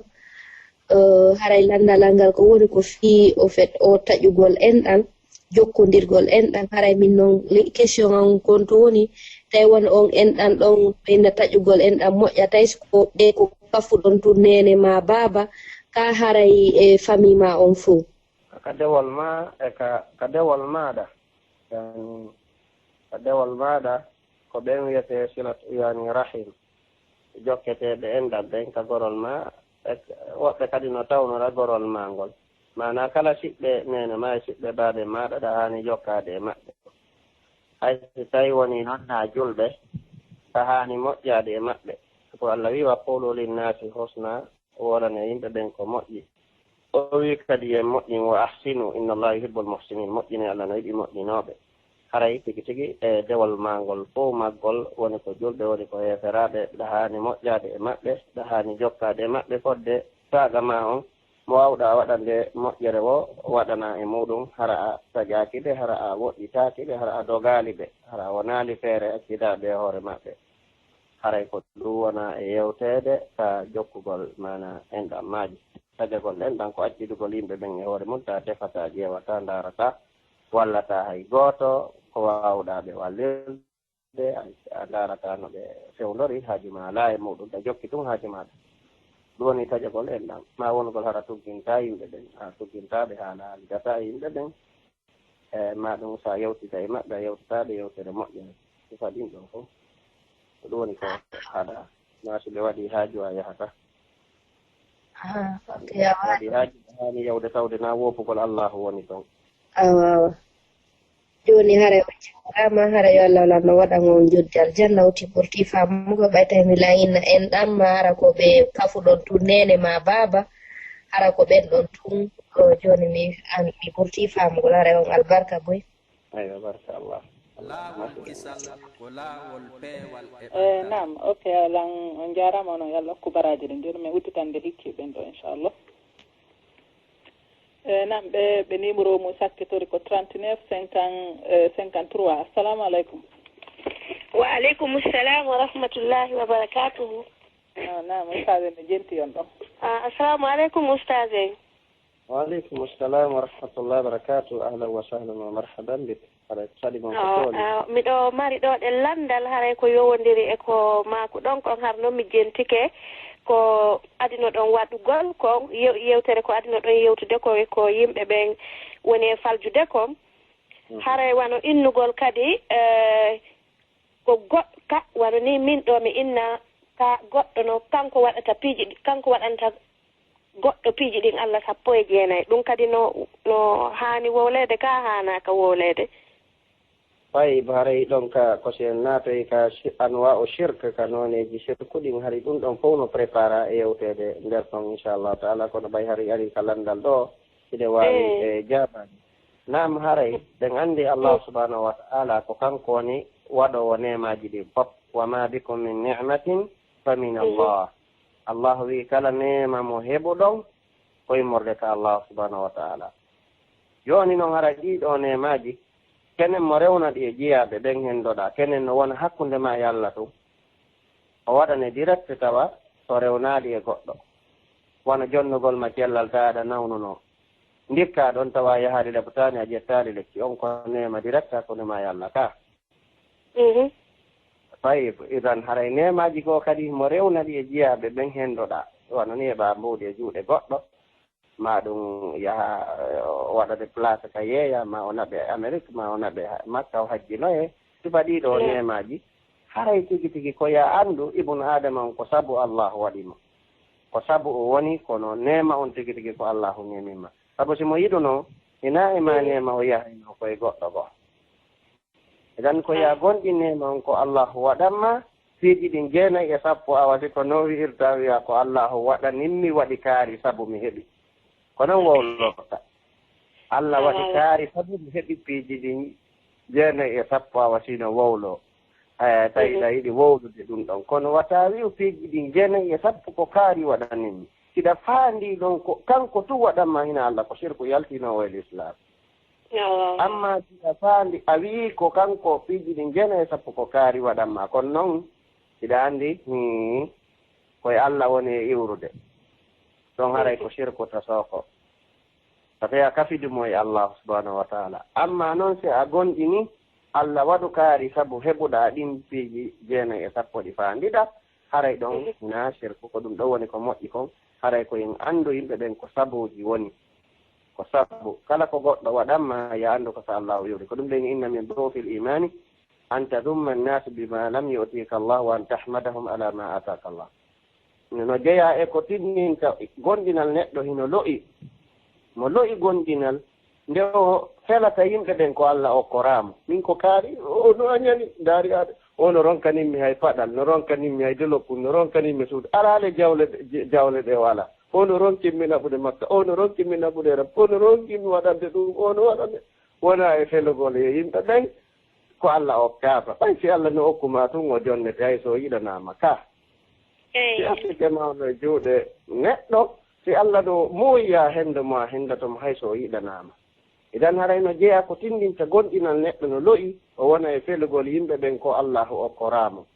haray landalal ngal ko woni ko fii o fet o taƴugol enɗan jokkodirgol enɗan haray min noon question an kon to woni tawi woni on enɗan ɗon ɓeyna taƴugol enɗan moƴƴa tawi ko ɓe ko kafuɗon to nene ma baaba ka haray e famille ma on fo ka dewol ma e ka dewol maɗa yani ka dewol maɗa ko ɓen wiyete silat yani rahim jokketeɓe enɗam ɓen ka gorol ma woɓɓe kadi no tawnora gorol ma ngol mana kala siɓɓe nene ma e siɓɓe baaɓe maɗa ɗa hani jokkade e maɓɓe hay so tawi woni noon ha julɓe ka hani moƴƴade e maɓɓe ko Allah wi wa qulu linnasi husna wolane yimɓe ɓen ko moƴƴi o wi kadi yen moƴƴin wa ahsinu inna allaha yuhibbul muhsinin moƴƴine Allah no yiɗi moƴƴinoɓe haray tigi tigi e dewol mangol fof maggol woni ko julɓe woni ko heferaɓe ɗa hani moƴƴade e maɓɓe ɗa hani jokkade e maɓɓe fodde saaga ma on mo wawɗa waɗande moƴƴere o waɗana e muɗum hara a taƴakiɓe hara a woɗɗitakiɓe hara a dogaaliɓe hara a wonali feere accidaɓe e hoore maɓɓe haray ko ɗum wona e yewtede ka jokkugol mana enɗam maji taƴagol enɗam ko accidugol yimɓe ɓen e hoore mum ta tefata ƴewata darata wallata hay gooto ko wawɗa ɓe wallirde a darata no ɓe fewdori haaji ma ala e muɗum ta jokki tun haaji maɗa ɗum woni taƴagol enɗam ma wongol hara tugginta yimɓe ɓen ha tuggintaɓe haala haaldata yimɓe ɓen e ma ɗum sa yewtita e maɓɓe a yewtataɓe yewtere moƴƴere sifa ɗin ɗon fof ɗum woni ko haɗa ma so ɓe waɗi haaju a yahata waɗi haaju hani yewde tawde na woppugol allahu woni toon awawa joni haara o jarama haara yo Allah lano waɗan on joddi aljanna o tiɓɓorti fammugo ɓayta mi layinna en ɗam ma hara ko ɓe kafuɗon tun nene ma baaba hara ko ɓen ɗon tun joni mi ɓurti famugol haara on albarka boy aywa barka Allah nam ok alan on jarama ono yo Allah hokku baraji ɗin joni min udditande hikkiɓen ɗo inchallah nam ɓe numéro mum sakkitori ko 39 53 assalamu aleykum wa aleykum salam wa rahmatullahi wa barakatuhu nam ustade no jenti on ɗon assalamu aleykum ustade wa aleykum assalam wa rahmatullahi wa barakatuhu ahlan wa sahlan wa marhaban bik haɗa saɗimon ko tooli miɗo mari ɗo ɗe landal haray ko yowodiri e ko mako ɗon kon har noon mi jentike ko adino ɗon waɗugol ko yewtere ko adino ɗon yewtude ko yimɓe ɓen woni e faljude ko haray wano innugol kadi ko goɗka wano ni min ɗo mi inna ka goɗɗo no kanko waɗata piiji kanko waɗanta goɗɗo piiji ɗin Allah 19 ɗum kadi no haani wowlede ka hanaka wowlede fayi haray ɗon ka ko sen naatoy ka anwa o shirque ka nooneji shirque ɗin hari ɗum ɗon fof no prépara e yewtede nder ton inchallahu taala kono ɓay hari ari ka landal ɗo hiɗe wawi e jaabade nam haray ɗen anndi Allah subhanahu wa taala ko kanko woni waɗowo nemaji ɗin fof wa ma bikum min ni'matin fa min Allah Allah wi kala nema mo heɓuɗon koye morde ka Allah subhanahu wa taala joni noon hara ɗiɗo nemaji kenen mo rewna ɗi e jiyaɓe ɓen hendoɗa kenen no wona hakkunde ma e Allah tun o waɗane direct tawa so rewnaɗi e goɗɗo wona jonnugol ma cellal taɗa nawnuno ndikka ɗon tawa yahaade ɗaɓotani a ƴettali lekki on ko nema direct hakkunde ma e Allah ka fayi idan haray nemaji ko kadi mo rewna ɗi e jiyaɓe ɓen hendoɗa wano ni heɓa mbowdi e juuɗe goɗɗo ma ɗum yaha waɗa déplace ka yeeya ma o naɓe Amérique ma o naɓe Makka o hajjinoye tuba ɗiɗo nemaji haray tigi tigi ko ya anndu ibnu adama on ko sabu allahu waɗimo ko sabu o woni kono nema on tigi tigi ko allahu nemima sabu simo yiɗuno ina ema nema o yahayno koye goɗɗo goo eɗen ko ya gonɗi nema on ko allahu waɗanma piiji ɗin 9 a wasi ko no wi'irta wiya ko allahu waɗa nimmi waɗi kaari sabu mi heɓi ko noon wowlota allah waɗi kaari sabu mi heɓi piiji ɗin 9 a wasino wowlo tawiɗa yiɗi wowlude ɗum ɗon kono wata wi'u piiji ɗin 9 ko kaari waɗaninmi siɗa faandi ɗon ko kanko tu waɗanma hina allah ko sirku yaltinowo e l'islam amma siɗa faandi a wii ko kanko piiji ɗin 9 ko kaari waɗanma kono noon siɗa anndi koye allah woni e iwrude ɗon haray ko sirku tasoko tawi a kafidumo e allah subhanahu wa taala amma noon si a gonɗini allah waɗu kaari sabu heɓuɗa ɗin piiji 9 ɗi faandiɗa haray ɗon na sirku ko ɗum ɗo woni ko moƴƴi kon haray ko en anndu yimɓe ɓen ko sabuji woni ko sabu kala ko goɗɗo waɗanma ya anndu ko so allahu iwri ko ɗum ɗen inna min duufil imani an tadumma annasu bima lam yu'tika allah wa an tahmadahum ala ma ataka allah no jeeya e ko tinninta gonɗinal neɗɗo hino lo'i mo lo'i gonɗinal nde o felata yimɓe ɓen ko allah okkoramo min ko kaari o no añani daari aɗa o no ronkaninmi hay paɗal no ronkaninmi hay delopul no ronkaninmi suudu alaale jawle ɗe wala o no ronkinmi naɓude makka o no ronkinmi naɓude rab o no ronkinmi waɗande ɗum o no waɗande wona e felugol e yimɓe ɓen ko allah okkafa ɓay si allah no okkuma tun o jonnete hay so yiɗanama ka si afrique mawno e juuɗe neɗɗo si allah ɗo muuya hende mo a hendatomo hay so yiɗanama idan haray no jeeya ko tindinta gonɗinal neɗɗo no lo'i o wona e felugol yimɓe ɓen ko allahu okkoramo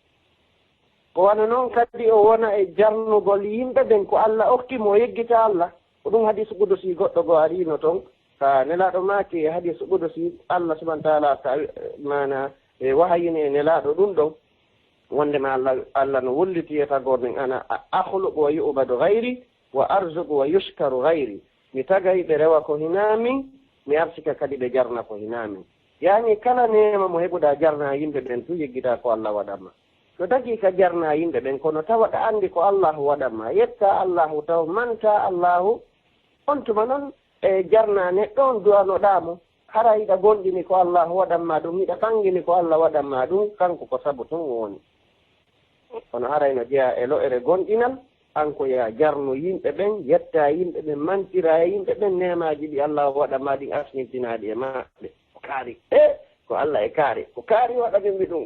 ko wana noon kadi o wona e jarnugol yimɓe ɓen ko allah okkimo o yeggita allah ko ɗum hadis qudusi goɗɗo goo arino toon ka nelaɗo maaki e hadis qudusi allah subahana taala ka mana e wahayine e nelaɗo ɗum ɗon wondema allah no wulliti e tagorɗen ana ahluqu wa yu'badu gayri wa arzuqu wa yushkaru gayri mi tagay ɓe rewa ko hinamin mi arsika kadi ɓe jarna ko hinamin yani kala nema mo heɓuɗa jarna yimɓe ɓen tu yeggita ko allah waɗanma so tagi ka jarna yimɓe ɓen kono tawaɗa andi ko allahu waɗanma yetta allahu taw manta allahu on tuma noon e jarna neɗɗo on duwanoɗamo hara yiɗa gonɗini ko allahu waɗanma ɗum yiɗa ɓangini ko allah waɗanma ɗum kanko ko sabu tun woni kono harayno jeeya e lo'ere gonɗinal kanko ya jarno yimɓe ɓen yetta yimɓe ɓen mantira e yimɓe ɓen nemaji ɗi allah waɗanma ɗin asnintinaɗi e maɓɓe ko kaari ko allah e kaari ko kaari waɗanimi ɗum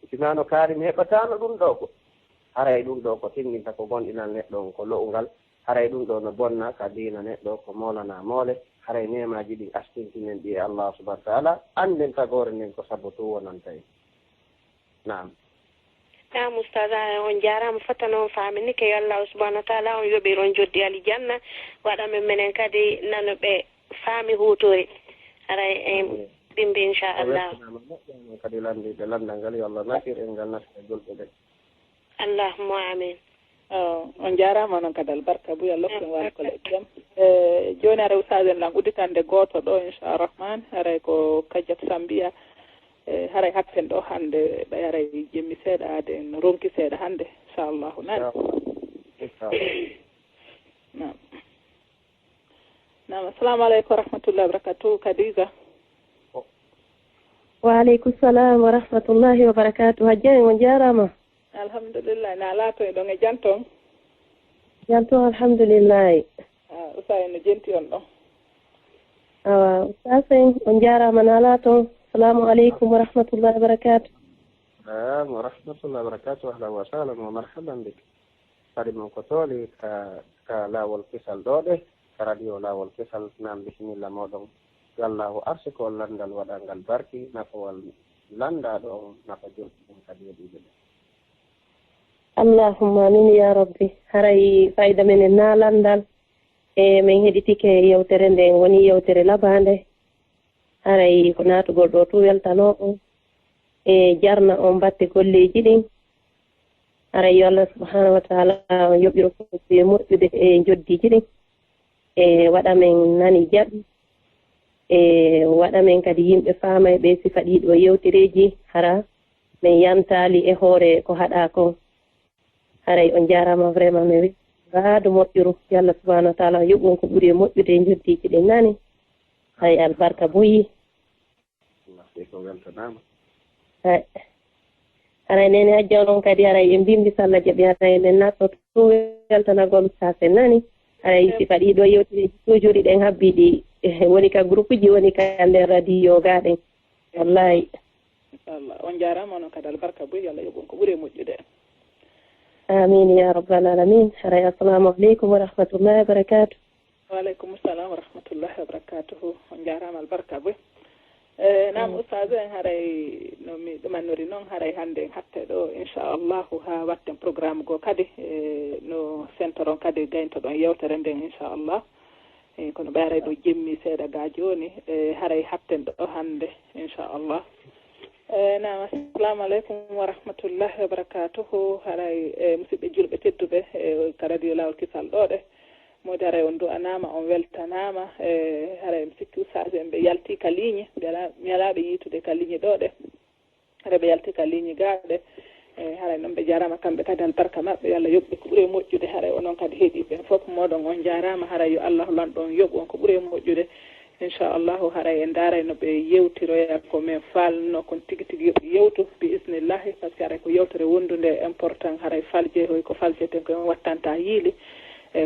sinano kaari mi heɓatano ɗum ɗo ko haray ɗum ɗo ko tinginta ko gonɗinal neɗɗo ko lo'ungal haray ɗum ɗo no bonna ka dina neɗɗo ko molana moole haray nemaji ɗin astintinen ɗi e allah subahana taala anden tagore nden ko sabu tu wonanta en nam nam oustada on jarama fatta noon famini ke allah subahana wa taala on yoɓir on joddi alijanna waɗa men menen kadi nanoɓe faami hutori haray en ɗimɓe inchallah kadi landiɓe landal ngal yo allah nafir en ngal nafira julɓe ɓe allahumma amin on jarama noon kadi albarka buya lokken wani ko leƴƴam joni ara usaji en lan udditande goto ɗo inchalrahman haray ko kadiat sambiya haray hatten ɗo hande ɓay haray jemmi seeɗa ade en ronki seeɗa hande inchallahu nani nam assalamu aleykum wa rahmatullahi wa barakatuh Khadija waaleykum salam wa rahmatullahi wa barakatuh hajjani on jarama alhamdulillah na laato e ɗon e janton janton alhamdulillahi usa no jenti on ɗon awa usasen on jarama na laato assalamu aleykum wa rahmatullahi wa barakatuh salam wa rahmatullahi wa barakatuh ahlan wa sahlan wa marhaban bik kadi mon ko tooli ka laawol kisal ɗo ɗe ka radio laawol kisal nam bisimilla moɗon yallahu arsiko landal waɗangal barki nafowal landaɗo on nafa julɗum kadi yeɗiɓe ɓe allahumma amin ya rabbi haray fayida men na landal e min heɗitike yewtere nde woni yewtere labande haray ko natugol ɗo tu weltanoɗo e jarna on batte golleji ɗin haray yo Allah subhanahu wa ta'ala yoɓiro ko be moƴƴude e joddiji ɗin e waɗa men nani jaɓi e waɗa men kadi yimɓe faama ɓe sifa ɗiɗo yewtereji hara min yamtali e hoore ko haɗa ko haray on jarama vraiment mi wi baado moƴƴuru yo Allah subhanahu wa ta'ala yoɓon ko ɓuuri e moƴƴude e joddiji ɗin nani hay albarka boyi haray nene hajja onon kadi haray e mbimbi sallah jaɓi haray nen natto to weltanagol sase nani haray sifa ɗiɗo yewtereji toujours ɗen habbiɗi woni ka groupe ji woni ka nder radio gaɗen wallahi inchallah on jarama onon kadi albarka boyi Allah yoɓon ko ɓuuri e moƴƴude amin ya rabbal alamin haray assalamu aleykum wa rahmatullahi wa barakatuh waaleykum salam wa rahmatullahi wa barakatuhu on jarama albarka boy nam oustage en haray no mi ɗumannori noon haray hannde en hatte ɗo inchallahu ha watten programme goo kadi no centre on kadi gayntoɗon yewtere nden inchallah kono ɓe aray ɗo jemmi seeɗa ga joni haray hatten ɗo hannde inchallah nam assalamu aleykum wa rahmatullahi wa barakatuhu haray musidɓe julɓe tedduɓe ka radio lawol kisal ɗo ɗe modi haray on du'anama on weltanama haray mi sikki usage en ɓe yalti ka ligne mi alaɓe yitude ka ligne ɗo ɗe haray ɓe yalti ka ligne gaɗe haray noon ɓe jarama kamɓe kadi albarka maɓɓe yo Allah yoɓɓe ko ɓuuri e moƴƴude haray onon kadi heeɗiɓe fof moɗon on jarama haray yo Allah lanɗon yoɓ on ko ɓuuri e moƴƴude inchallahu haray en daaray no ɓe yewtiroya ko min falno kon tigui tigui yoɓe yewtu bi isnillahi par ce que haray ko yewtere wondude important haray falje hoy ko faljeten ko en wattanta yiili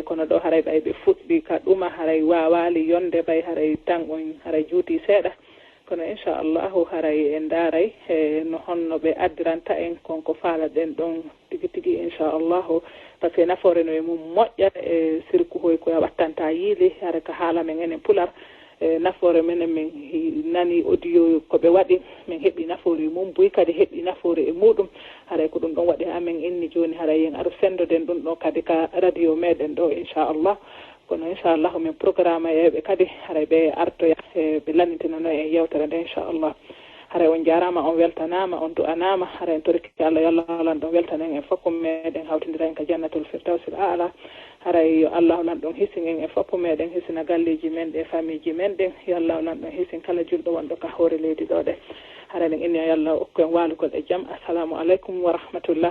kono ɗo haray ɓay ɓe fuɗɗi ka ɗuma haray wawali yonde ɓay haray tan on haray juuti seeɗa kono inchallahu haray en daaray no honno ɓe addiranta en konko faala ɗen ɗon tigui tigui inchallahu par ce que nafoore no e mum moƴƴa e sirku hoy koye wattanta yiili haray ko haala men enen pular nafoore menen min nani audio ko ɓe waɗi min heɓi nafoore mum boyi kadi heɓi nafoore e muɗum haray ko ɗum ɗon waɗi amen inni joni haray en aru sendoden ɗum ɗo kadi ka radio meɗen ɗo inchallah kono inchallahu min programme eɓe kadi haray ɓe artoya ɓe lannitinano en yewtere nde inchallah haray on jarama on weltanama on du'anama haray en toriki Allah yo Allah lan ɗon weltanen en foppo meɗen hawtidira en ka jannatul firdawsil a'la haray yo Allah lan ɗon hisin en e foppo meɗen hisina galleji men ɗe famille ji men ɗen yo Allah lan ɗon hisin kala julɗo wonɗo ka hoore leydi ɗo ɗe haray en inni yo Allah okku en walugol e jaam assalamu aleykum wa rahmatullah